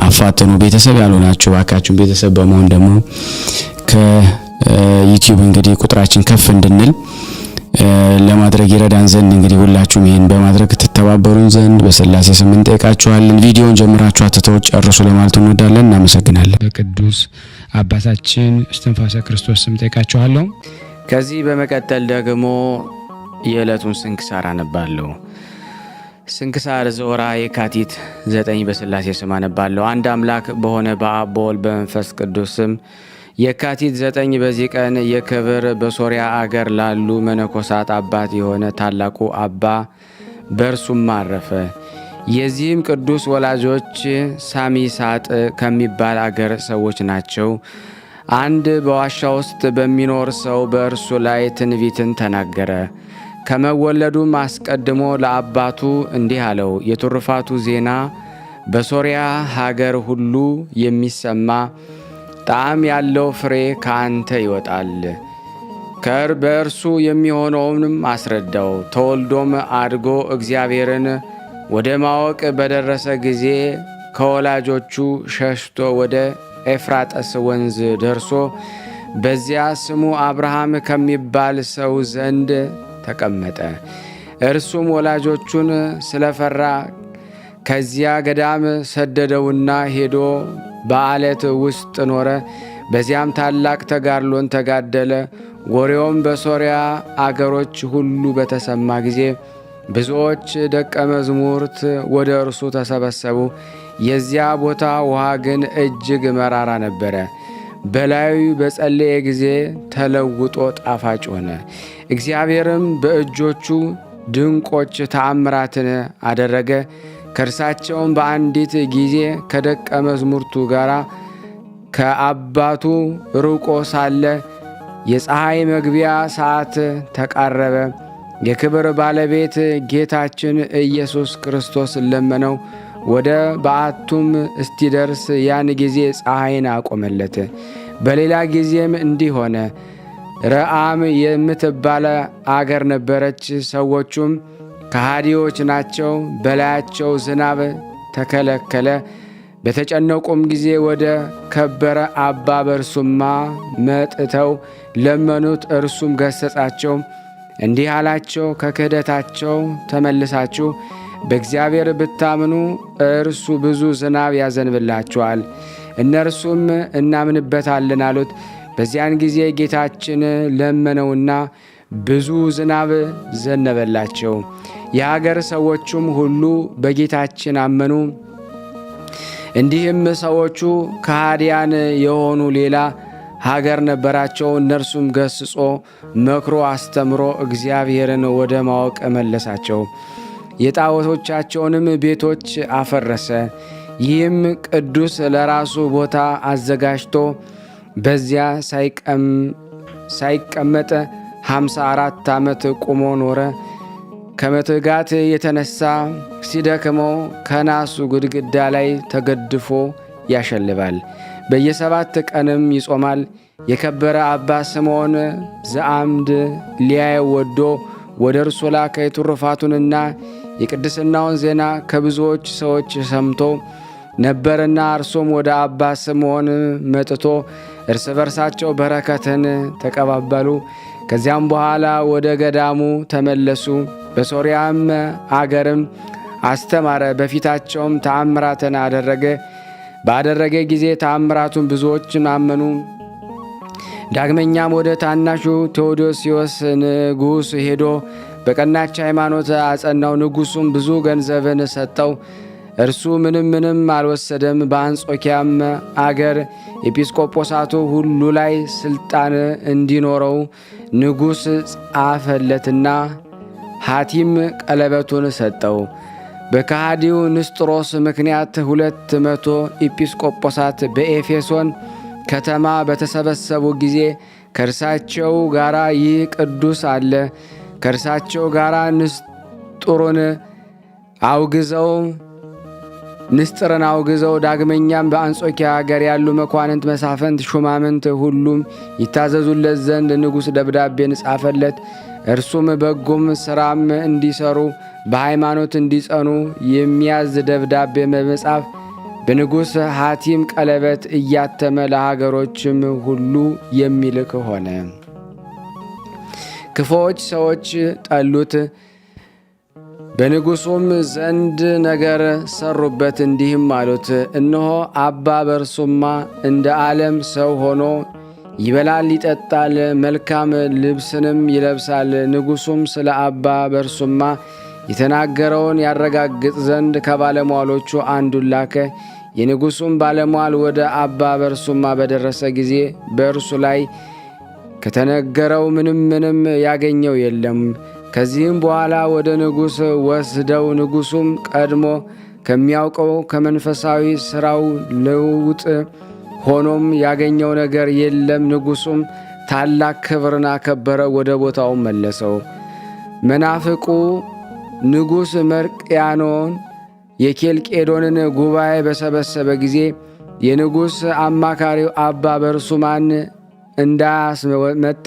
አፋጥኑ። ቤተሰብ ያልሆናችሁ ባካችሁን ቤተሰብ በመሆን ደግሞ ከዩቲዩብ እንግዲህ ቁጥራችን ከፍ እንድንል ለማድረግ ይረዳን ዘንድ እንግዲህ ሁላችሁም ይሄን በማድረግ ተተባበሩን ዘንድ በስላሴ ስም እንጠይቃችኋለን። ቪዲዮውን ጀምራችሁ አትተው ጨርሱ ለማለት እንወዳለን። እናመሰግናለን። በቅዱስ አባታችን እስትንፋሰ ክርስቶስ ስም ጠይቃችኋለሁ። ከዚህ በመቀጠል ደግሞ የዕለቱን ስንክሳር አነባለሁ። ስንክሳር ዘወርኀ የካቲት 9 በስላሴ ስም አነባለሁ። አንድ አምላክ በሆነ በአብ በወልድ በመንፈስ ቅዱስ ስም የካቲት 9 በዚህ ቀን የክብር በሶርያ አገር ላሉ መነኮሳት አባት የሆነ ታላቁ አባ በርሱም አረፈ። የዚህም ቅዱስ ወላጆች ሳሚሳጥ ከሚባል አገር ሰዎች ናቸው። አንድ በዋሻ ውስጥ በሚኖር ሰው በእርሱ ላይ ትንቢትን ተናገረ። ከመወለዱም አስቀድሞ ለአባቱ እንዲህ አለው፣ የትሩፋቱ ዜና በሶርያ ሀገር ሁሉ የሚሰማ ጣዕም ያለው ፍሬ ከአንተ ይወጣል። በእርሱ የሚሆነውንም አስረዳው። ተወልዶም አድጎ እግዚአብሔርን ወደ ማወቅ በደረሰ ጊዜ ከወላጆቹ ሸሽቶ ወደ ኤፍራጠስ ወንዝ ደርሶ በዚያ ስሙ አብርሃም ከሚባል ሰው ዘንድ ተቀመጠ። እርሱም ወላጆቹን ስለፈራ ከዚያ ገዳም ሰደደውና ሄዶ በዓለት ውስጥ ኖረ። በዚያም ታላቅ ተጋድሎን ተጋደለ። ወሬውም በሶርያ አገሮች ሁሉ በተሰማ ጊዜ ብዙዎች ደቀ መዛሙርት ወደ እርሱ ተሰበሰቡ። የዚያ ቦታ ውሃ ግን እጅግ መራራ ነበረ። በላዩ በጸለየ ጊዜ ተለውጦ ጣፋጭ ሆነ። እግዚአብሔርም በእጆቹ ድንቆች ተአምራትን አደረገ። ከእርሳቸውም በአንዲት ጊዜ ከደቀ መዛሙርቱ ጋር ከአባቱ ርቆ ሳለ የፀሐይ መግቢያ ሰዓት ተቃረበ። የክብር ባለቤት ጌታችን ኢየሱስ ክርስቶስ ለመነው። ወደ በዓቱም እስቲደርስ ያን ጊዜ ፀሐይን አቆመለት። በሌላ ጊዜም እንዲህ ሆነ። ረአም የምትባል አገር ነበረች። ሰዎቹም ከሃዲዎች ናቸው። በላያቸው ዝናብ ተከለከለ። በተጨነቁም ጊዜ ወደ ከበረ አባ በርሱማ መጥተው ለመኑት። እርሱም ገሰጻቸው፣ እንዲህ አላቸው፦ ከክህደታቸው ተመልሳችሁ በእግዚአብሔር ብታምኑ እርሱ ብዙ ዝናብ ያዘንብላችኋል። እነርሱም እናምንበታለን አሉት። በዚያን ጊዜ ጌታችን ለመነውና ብዙ ዝናብ ዘነበላቸው። የሀገር ሰዎቹም ሁሉ በጌታችን አመኑ። እንዲህም ሰዎቹ ከሃዲያን የሆኑ ሌላ ሀገር ነበራቸው። እነርሱም ገስጾ መክሮ አስተምሮ እግዚአብሔርን ወደ ማወቅ መለሳቸው። የጣዖቶቻቸውንም ቤቶች አፈረሰ። ይህም ቅዱስ ለራሱ ቦታ አዘጋጅቶ በዚያ ሳይቀመጥ 54 ዓመት ቁሞ ኖረ። ከመትጋት የተነሳ ሲደክመው ከናሱ ግድግዳ ላይ ተገድፎ ያሸልባል። በየ7 ቀንም ይጾማል። የከበረ አባ ስምዖን ዘአምድ ሊያየው ወዶ ወደ እርሱ ላከ። የትሩፋቱንና የቅድስናውን ዜና ከብዙዎች ሰዎች ሰምቶ ነበርና እርሱም ወደ አባ ስምዖን መጥቶ እርስ በርሳቸው በረከትን ተቀባበሉ። ከዚያም በኋላ ወደ ገዳሙ ተመለሱ። በሶርያም አገርም አስተማረ። በፊታቸውም ተአምራትን ባደረገ ጊዜ ተአምራቱን ብዙዎችን አመኑ። ዳግመኛም ወደ ታናሹ ቴዎዶስዮስ ንጉሥ ሄዶ በቀናች ሃይማኖት አጸናው። ንጉሡም ብዙ ገንዘብን ሰጠው። እርሱ ምንም አልወሰደም። በአንጾኪያም አገር ኤጲስቆጶሳቱ ሁሉ ላይ ሥልጣን እንዲኖረው ንጉሥ ጻፈለትና ሐቲም ቀለበቱን ሰጠው። በከሃዲው ንስጥሮስ ምክንያት 200 ኤጲስቆጶሳት በኤፌሶን ከተማ በተሰበሰቡ ጊዜ ከእርሳቸው ጋር ይህ ቅዱስ አለ። ከእርሳቸው ጋር ንስጥርን አውግዘው ዳግመኛም በአንጾኪያ አገር ያሉ መኳንንት፣ መሳፍንት፣ ሹማምንት ሁሉም ይታዘዙለት ዘንድ ንጉሥ ደብዳቤን ጻፈለት። እርሱም በጎም ሥራም እንዲሰሩ በሃይማኖት እንዲጸኑ የሚያዝ ደብዳቤ በመጻፍ በንጉሥ ሐቲም ቀለበት እያተመ ለሀገሮችም ሁሉ የሚልክ ሆነ። ክፉዎች ሰዎች ጠሉት። በንጉሡም ዘንድ ነገር ሰሩበት፣ እንዲህም አሉት፦ እነሆ አባ በርሱማ እንደ ዓለም ሰው ሆኖ ይበላል፣ ይጠጣል፣ መልካም ልብስንም ይለብሳል። ንጉሡም ስለ አባ በርሱማ የተናገረውን ያረጋግጥ ዘንድ ከባለሟሎቹ አንዱን ላከ። የንጉሡም ባለሟል ወደ አባ በርሱማ በደረሰ ጊዜ በእርሱ ላይ ከተነገረው ምንም ያገኘው የለም። ከዚህም በኋላ ወደ ንጉሥ ወስደው ንጉሡም ቀድሞ ከሚያውቀው ከመንፈሳዊ ሥራው ለውጥ ሆኖም ያገኘው ነገር የለም። ንጉሡም ታላቅ ክብርን አከበረ፣ ወደ ቦታው መለሰው። መናፍቁ ንጉሥ መርቅያኖን የኬልቄዶንን ጉባኤ በሰበሰበ ጊዜ የንጉሥ አማካሪው አባ በርሱማን እንዳስመጣ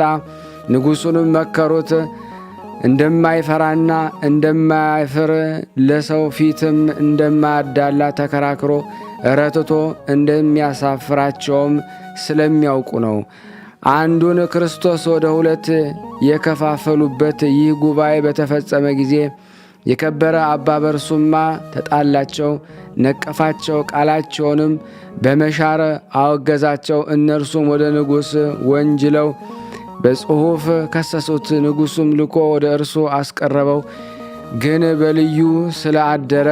ንጉሡንም መከሩት። እንደማይፈራና እንደማይፍር ለሰው ፊትም እንደማያዳላ ተከራክሮ ረትቶ እንደሚያሳፍራቸውም ስለሚያውቁ ነው። አንዱን ክርስቶስ ወደ ሁለት የከፋፈሉበት ይህ ጉባኤ በተፈጸመ ጊዜ የከበረ አባ በርሱማ ተጣላቸው፣ ነቀፋቸው፣ ቃላቸውንም በመሻር አወገዛቸው። እነርሱም ወደ ንጉሥ ወንጅለው በጽሑፍ ከሰሱት። ንጉሡም ልኮ ወደ እርሱ አስቀረበው። ግን በልዩ ስለአደረ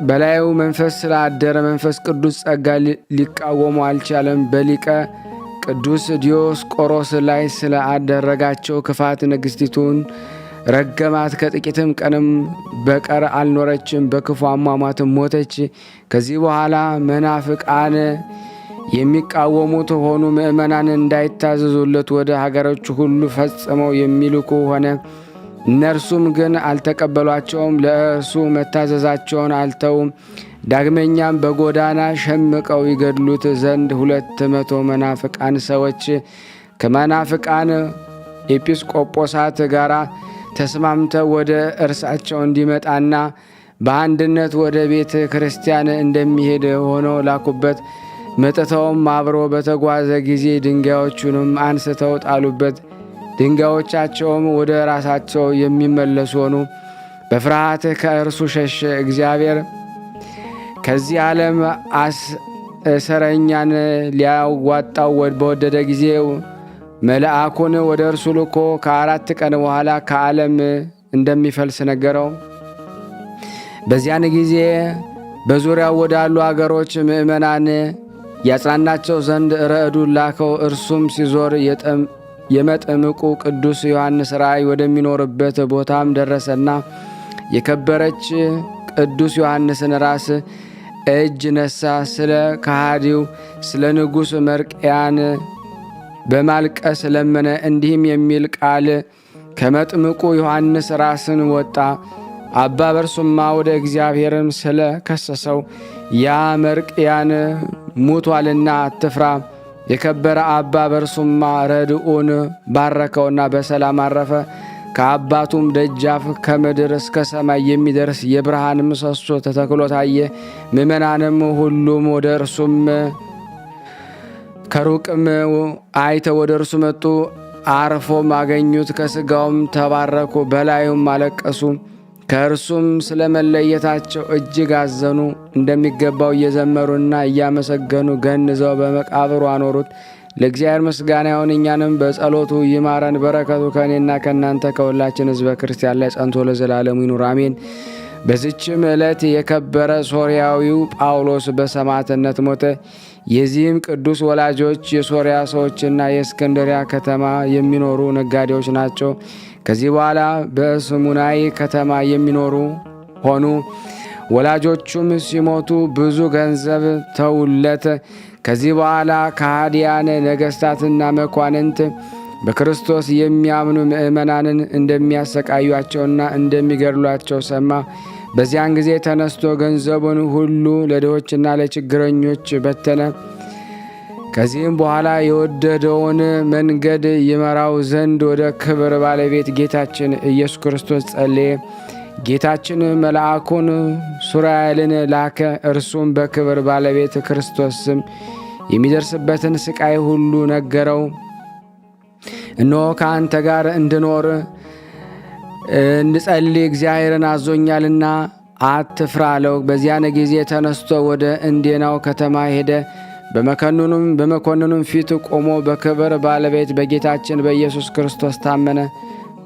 በላዩ መንፈስ ስለአደረ መንፈስ ቅዱስ ጸጋ ሊቃወሙ አልቻለም። በሊቀ ቅዱስ ዲዮስቆሮስ ላይ ስለአደረጋቸው ክፋት ንግሥቲቱን ረገማት። ከጥቂትም ቀንም በቀር አልኖረችም፣ በክፉ አሟሟትም ሞተች። ከዚህ በኋላ መናፍቃን የሚቃወሙት ሆኑ። ምእመናን እንዳይታዘዙለት ወደ ሀገሮች ሁሉ ፈጽመው የሚልኩ ሆነ። እነርሱም ግን አልተቀበሏቸውም፣ ለእርሱ መታዘዛቸውን አልተውም። ዳግመኛም በጎዳና ሸምቀው ይገድሉት ዘንድ 200 መናፍቃን ሰዎች ከመናፍቃን ኤጲስቆጶሳት ጋር ተስማምተው ወደ እርሳቸው እንዲመጣና በአንድነት ወደ ቤተ ክርስቲያን እንደሚሄድ ሆነው ላኩበት። መጥተውም አብሮ በተጓዘ ጊዜ ድንጋዮቹንም አንስተው ጣሉበት። ድንጋዮቻቸውም ወደ ራሳቸው የሚመለሱ ሆኑ። በፍርሃት ከእርሱ ሸሸ። እግዚአብሔር ከዚህ ዓለም እስረኛን ሊያዋጣው በወደደ ጊዜ መልአኩን ወደ እርሱ ልኮ ከ4 ቀን በኋላ ከዓለም እንደሚፈልስ ነገረው። በዚያን ጊዜ በዙሪያው ወዳሉ አገሮች ምእመናን ያጽናናቸው ዘንድ ረድኡን ላከው። እርሱም ሲዞር የመጥምቁ ቅዱስ ዮሐንስ ራእይ ወደሚኖርበት ቦታም ደረሰና የከበረች ቅዱስ ዮሐንስን ራስ እጅ ነሳ። ስለ ከሃዲው ስለ ንጉሥ መርቅያን በማልቀስ ለመነ። እንዲህም የሚል ቃል ከመጥምቁ ዮሐንስ ራስን ወጣ። አባ በርሱማ ወደ እግዚአብሔርም ስለ ከሰሰው ያ መርቅያን ሙቷልና አትፍራ። የከበረ አባ በርሱማ ረድኡን ባረከውና በሰላም አረፈ። ከአባቱም ደጃፍ ከምድር እስከ ሰማይ የሚደርስ የብርሃን ምሰሶ ተተክሎ ታየ። ምእመናንም ሁሉም ወደ እርሱም ከሩቅም አይተው ወደ እርሱ መጡ። አርፎም አገኙት። ከሥጋውም ተባረኩ፣ በላዩም አለቀሱ። ከእርሱም ስለ መለየታቸው እጅግ አዘኑ። እንደሚገባው እየዘመሩና እያመሰገኑ ገንዘው በመቃብሩ አኖሩት። ለእግዚአብሔር ምስጋና ይሁን፣ እኛንም በጸሎቱ ይማረን። በረከቱ ከእኔና ከእናንተ ከሁላችን ሕዝበ ክርስቲያን ላይ ጸንቶ ለዘላለሙ ይኑር አሜን። በዚችም ዕለት የከበረ ሶርያዊው ጳውሎስ በሰማዕትነት ሞተ። የዚህም ቅዱስ ወላጆች የሶርያ ሰዎችና የእስክንድሪያ ከተማ የሚኖሩ ነጋዴዎች ናቸው። ከዚህ በኋላ በስሙናይ ከተማ የሚኖሩ ሆኑ። ወላጆቹም ሲሞቱ ብዙ ገንዘብ ተውለት። ከዚህ በኋላ ከሃዲያን ነገሥታትና መኳንንት በክርስቶስ የሚያምኑ ምእመናንን እንደሚያሰቃዩአቸውና እንደሚገድሏቸው ሰማ። በዚያን ጊዜ ተነስቶ ገንዘቡን ሁሉ ለድሆችና ለችግረኞች በተነ። ከዚህም በኋላ የወደደውን መንገድ ይመራው ዘንድ ወደ ክብር ባለቤት ጌታችን ኢየሱስ ክርስቶስ ጸለየ። ጌታችን መልአኩን ሱራኤልን ላከ። እርሱም በክብር ባለቤት ክርስቶስ ስም የሚደርስበትን ስቃይ ሁሉ ነገረው። እነሆ ከአንተ ጋር እንድኖር እንድጸልይ እግዚአብሔርን አዞኛልና አትፍራ አለው። በዚያን ጊዜ ተነስቶ ወደ እንዴናው ከተማ ሄደ። በመኮንኑም ፊት ቆሞ በክብር ባለቤት በጌታችን በኢየሱስ ክርስቶስ ታመነ።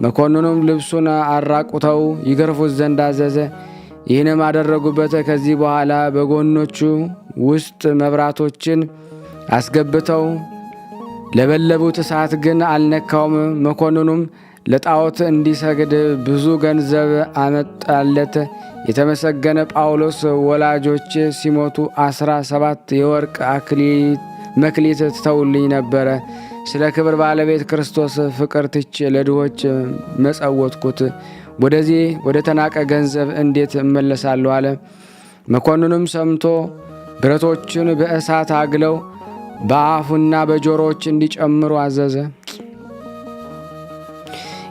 መኮንኑም ልብሱን አራቁተው ይገርፉት ዘንድ አዘዘ። ይህንም አደረጉበት። ከዚህ በኋላ በጎኖቹ ውስጥ መብራቶችን አስገብተው ለበለቡት፣ እሳት ግን አልነካውም። መኮንኑም ለጣዖት እንዲሰግድ ብዙ ገንዘብ አመጣለት። የተመሰገነ ጳውሎስ ወላጆች ሲሞቱ 17 የወርቅ መክሊት ትተውልኝ ነበረ። ስለ ክብር ባለቤት ክርስቶስ ፍቅር ትቼ ለድሆች መጸወትኩት። ወደዚህ ወደ ተናቀ ገንዘብ እንዴት እመለሳለሁ አለ። መኮንኑም ሰምቶ ብረቶችን በእሳት አግለው በአፉና በጆሮዎች እንዲጨምሩ አዘዘ።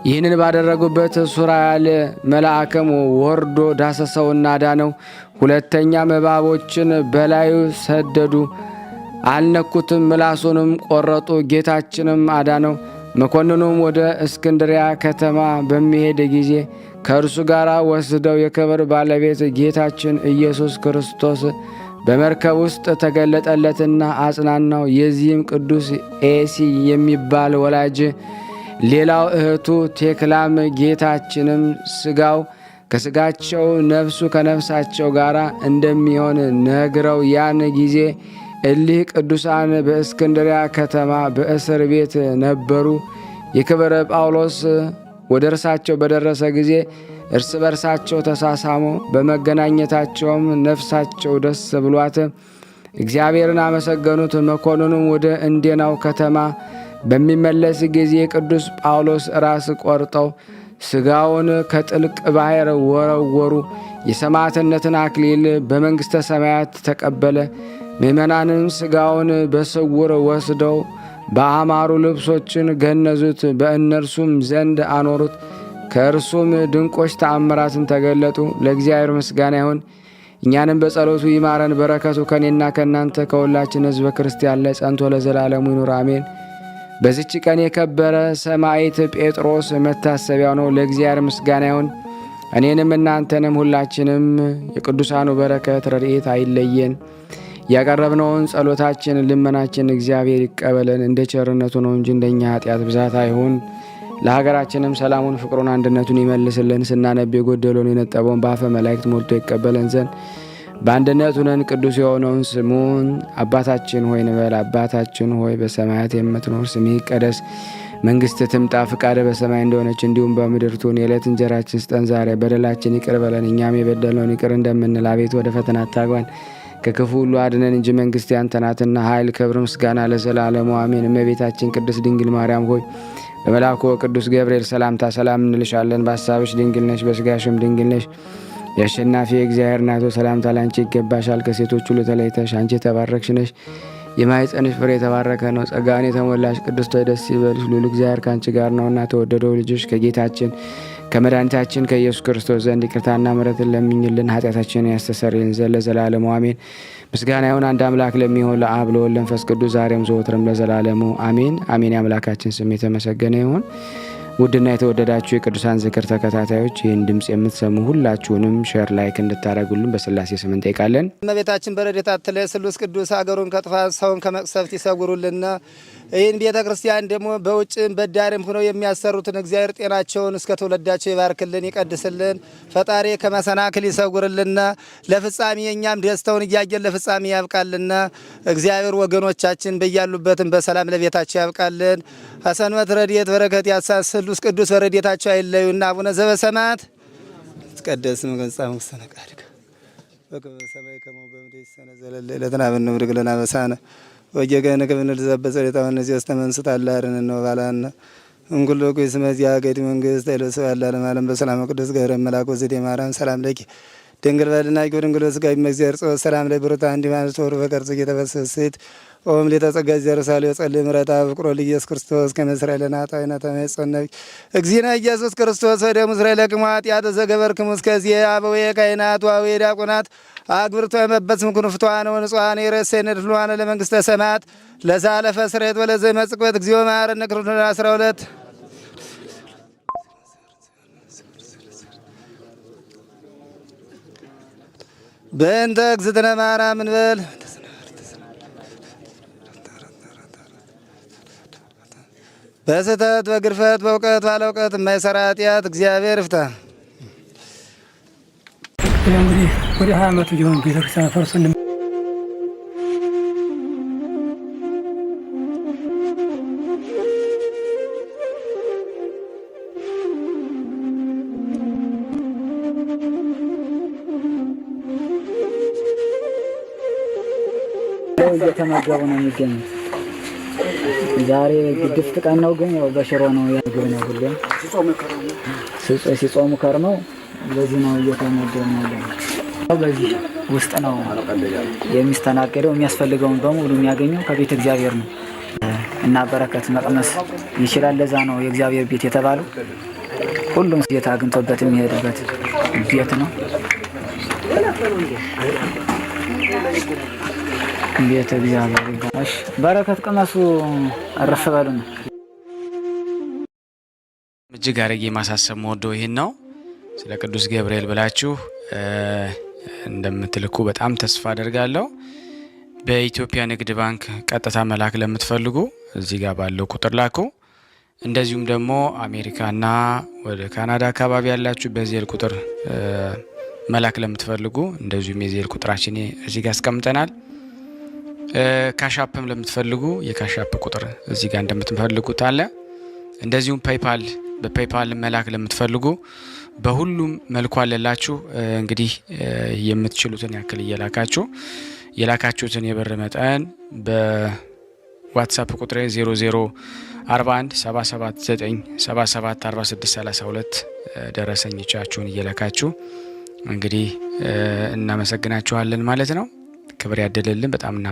ይህንን ባደረጉበት ሱራያል መልአክም ወርዶ ዳሰሰውና ዳነው። ሁለተኛም እባቦችን በላዩ ሰደዱ፣ አልነኩትም፣ ምላሱንም ቆረጡ። ጌታችንም አዳነው። መኮንኑም ወደ እስክንድሪያ ከተማ በሚሄድ ጊዜ ከእርሱ ጋር ወስደው የክብር ባለቤት ጌታችን ኢየሱስ ክርስቶስ በመርከብ ውስጥ ተገለጠለትና አጽናናው። የዚህም ቅዱስ ኤሲ የሚባል ወላጅ ሌላው እህቱ ቴክላም ጌታችንም ስጋው ከስጋቸው ነፍሱ ከነፍሳቸው ጋር እንደሚሆን ነግረው ያን ጊዜ እሊህ ቅዱሳን በእስክንድሪያ ከተማ በእስር ቤት ነበሩ። የክብረ ጳውሎስ ወደ እርሳቸው በደረሰ ጊዜ እርስ በርሳቸው ተሳሳሙ። በመገናኘታቸውም ነፍሳቸው ደስ ብሏት እግዚአብሔርን አመሰገኑት። መኮንኑም ወደ እንዴናው ከተማ በሚመለስ ጊዜ ቅዱስ ጳውሎስ ራስ ቆርጠው ስጋውን ከጥልቅ ባሕር ወረወሩ። የሰማዕትነትን አክሊል በመንግሥተ ሰማያት ተቀበለ። ምእመናንም ስጋውን በስውር ወስደው በአማሩ ልብሶችን ገነዙት፣ በእነርሱም ዘንድ አኖሩት። ከእርሱም ድንቆች ተአምራትን ተገለጡ። ለእግዚአብሔር ምስጋና ይሁን፣ እኛንም በጸሎቱ ይማረን። በረከቱ ከእኔና ከእናንተ ከሁላችን ሕዝበ ክርስቲያን ላይ ጸንቶ ለዘላለሙ ይኑር አሜን። በዚች ቀን የከበረ ሰማዕት ጴጥሮስ መታሰቢያው ነው። ለእግዚአብሔር ምስጋና ይሁን፣ እኔንም እናንተንም ሁላችንም የቅዱሳኑ በረከት ረድኤት አይለየን። ያቀረብነውን ጸሎታችን ልመናችን እግዚአብሔር ይቀበለን፣ እንደ ቸርነቱ ነው እንጂ እንደኛ ኃጢአት ብዛት አይሁን። ለሀገራችንም ሰላሙን፣ ፍቅሩን፣ አንድነቱን ይመልስልን። ስናነብ የጎደለውን የነጠበውን በአፈ መላእክት ሞልቶ ይቀበለን ዘንድ በአንድነት ሆነን ቅዱስ የሆነውን ስሙን አባታችን ሆይ እንበል። አባታችን ሆይ በሰማያት የምትኖር ስምህ ይቀደስ፣ መንግሥትህ ትምጣ፣ ፍቃድህ በሰማይ እንደሆነች እንዲሁም በምድር ትሁን። የዕለት እንጀራችንን ስጠን ዛሬ፣ በደላችን ይቅር በለን እኛም የበደልነውን ይቅር እንደምንል፣ አቤቱ ወደ ፈተና አታግባን ከክፉ ሁሉ አድነን እንጂ መንግሥት ያንተ ናትና፣ ኃይል፣ ክብር፣ ምስጋና ለዘላለሙ አሜን። እመቤታችን ቅድስት ድንግል ማርያም ሆይ በመልአኩ ቅዱስ ገብርኤል ሰላምታ ሰላም እንልሻለን። በሐሳብሽ ድንግል ነሽ፣ በሥጋሽም ድንግል ነሽ። የአሸናፊ የእግዚአብሔር እናቱ ሰላምታ ላንቺ ይገባሻል። ከሴቶች ሁሉ ተለይተሽ አንቺ የተባረክሽ ነሽ፣ የማኅፀንሽ ፍሬ የተባረከ ነው። ጸጋን የተሞላሽ ቅድስት ሆይ ደስ ይበልሽ፣ ልዑል እግዚአብሔር ከአንቺ ጋር ነውና፣ ተወደደው ልጅሽ ከጌታችን ከመድኃኒታችን ከኢየሱስ ክርስቶስ ዘንድ ይቅርታና ምሕረትን ለምኝልን ኃጢአታችንን ያስተሰርይልን ዘንድ ለዘላለሙ አሜን። ምስጋና ይሁን አንድ አምላክ ለሚሆን ለአብ ለወልድ ለመንፈስ ቅዱስ ዛሬም ዘወትርም ለዘላለሙ አሜን አሜን። የአምላካችን ስም የተመሰገነ ይሁን። ውድና የተወደዳችሁ የቅዱሳን ዝክር ተከታታዮች ይህን ድምፅ የምትሰሙ ሁላችሁንም ሼር ላይክ እንድታደርጉልን በስላሴ ስም እንጠይቃለን። እመቤታችን በረድኤታ ትለይ ስሉስ ቅዱስ አገሩን ከጥፋት ሰውን ከመቅሰፍት ይሰውሩልና። ይህን ቤተ ክርስቲያን ደግሞ በውጭም በዳርም ሆነው የሚያሰሩትን እግዚአብሔር ጤናቸውን እስከ ትውልዳቸው ይባርክልን ይቀድስልን። ፈጣሪ ከመሰናክል ይሰውርልና። ለፍጻሜ እኛም ደስተውን እያየን ለፍጻሜ ያብቃልና። እግዚአብሔር ወገኖቻችን በያሉበትም በሰላም ለቤታቸው ያብቃልን። ሐሰንበት ረድኤት በረከት ያሳስ ስሉስ ቅዱስ በረድኤታቸው አይለዩና። አቡነ ዘበሰማያት ይትቀደስ ስምከ ወይትጸድቅ መንግሥትከ በከመ በሰማይ ከማሁ በምድር ይሲሐየነ ዘለለ ዕለትነ ሀበነ ወኅድግ ለነ አበሳነ ወጌጋየነ ከመ ንርዛዕ በጸሎተ እምይእዜሰ ተመንሥእ ታላርነ ወባልሐነ እምኩሉ ኩይስ መዚያ ገዲ መንግሥት ኃይለ ያለ ዓለም ዓለም በሰላም ቅዱስ ገብርኤል መልአክ ወዘዴ ማርያም ሰላም ለኪ ድንግል በድናቂ ድንግል ስጋዊ መግዚአብሔር ጾ ሰላም ላይ ብሩታ እንዲማን ተወር በቀርጽ እየተበሰሰት ኦም ለተጸጋ ዘርሳሌ ጸልይ ምረታ ፍቅሮ ለኢየሱስ ክርስቶስ ከመስራኤልና ታይና ተመጽነብ እግዚእነ ኢየሱስ ክርስቶስ ወደ እስራኤል ለቅማት ያተዘገበርክሙ እስከዚህ አበዌ ካይናት ዋዌ ዲያቆናት አግብርቶ የመበጽ ምኩን ፍቷን ወንጿን የረሰነ ድሏን ለመንግስተ ሰማያት ለዛለፈ ስሬት ወለዘ መጽቆት እግዚኦ ማረነ ክርስቶስ 12 በእንተ እግዝእትነ ማርያም እንበል። በስህተት በግርፈት በእውቀት ባለ እውቀት የማይሰራ ኃጢአት እግዚአብሔር ይፍታ። እንግዲህ ወደ 20 ዓመቱ ሊሆን ቤተክርስቲያን ፈርሶ እየተመገቡ ነው የሚገኙት። ዛሬ ግድፍት ቀን ነው፣ ግን ያው በሽሮ ነው ያገው ነው ሁሉ ሲጾሙ ከርመው በዚህ ነው እየተመገቡ ነው። በዚህ ውስጥ ነው የሚስተናገደው። የሚያስፈልገውን በሙሉ የሚያገኘው ከቤተ እግዚአብሔር ነው እና በረከት መቅመስ ይችላል። ለዛ ነው የእግዚአብሔር ቤት የተባለው። ሁሉም ጌታ አግኝቶበት የሚሄድበት ቤት ነው። ቤተ እግዚአብሔር ይባላል። በረከት ቅመሱ፣ አረፍ በሉ ነው። እጅግ አድርጌ ማሳሰብ መወደው ይሄን ነው። ስለ ቅዱስ ገብርኤል ብላችሁ እንደምትልኩ በጣም ተስፋ አደርጋለሁ። በኢትዮጵያ ንግድ ባንክ ቀጥታ መላክ ለምትፈልጉ እዚህ ጋር ባለው ቁጥር ላኩ። እንደዚሁም ደግሞ አሜሪካና ወደ ካናዳ አካባቢ ያላችሁ በዜል ቁጥር መላክ ለምትፈልጉ እንደዚሁም የዜል ቁጥራችን እዚህ ጋር አስቀምጠናል። ካሻፕም ለምትፈልጉ የካሻፕ ቁጥር እዚህ ጋር እንደምትፈልጉት አለ። እንደዚሁም ፔይፓል በፔይፓል መላክ ለምትፈልጉ በሁሉም መልኩ አለላችሁ። እንግዲህ የምትችሉትን ያክል እየላካችሁ የላካችሁትን የብር መጠን በዋትስአፕ ቁጥሬ 004177977462 ደረሰኞቻችሁን እየላካችሁ እንግዲህ እናመሰግናችኋለን ማለት ነው። ክብር ያደለልን በጣም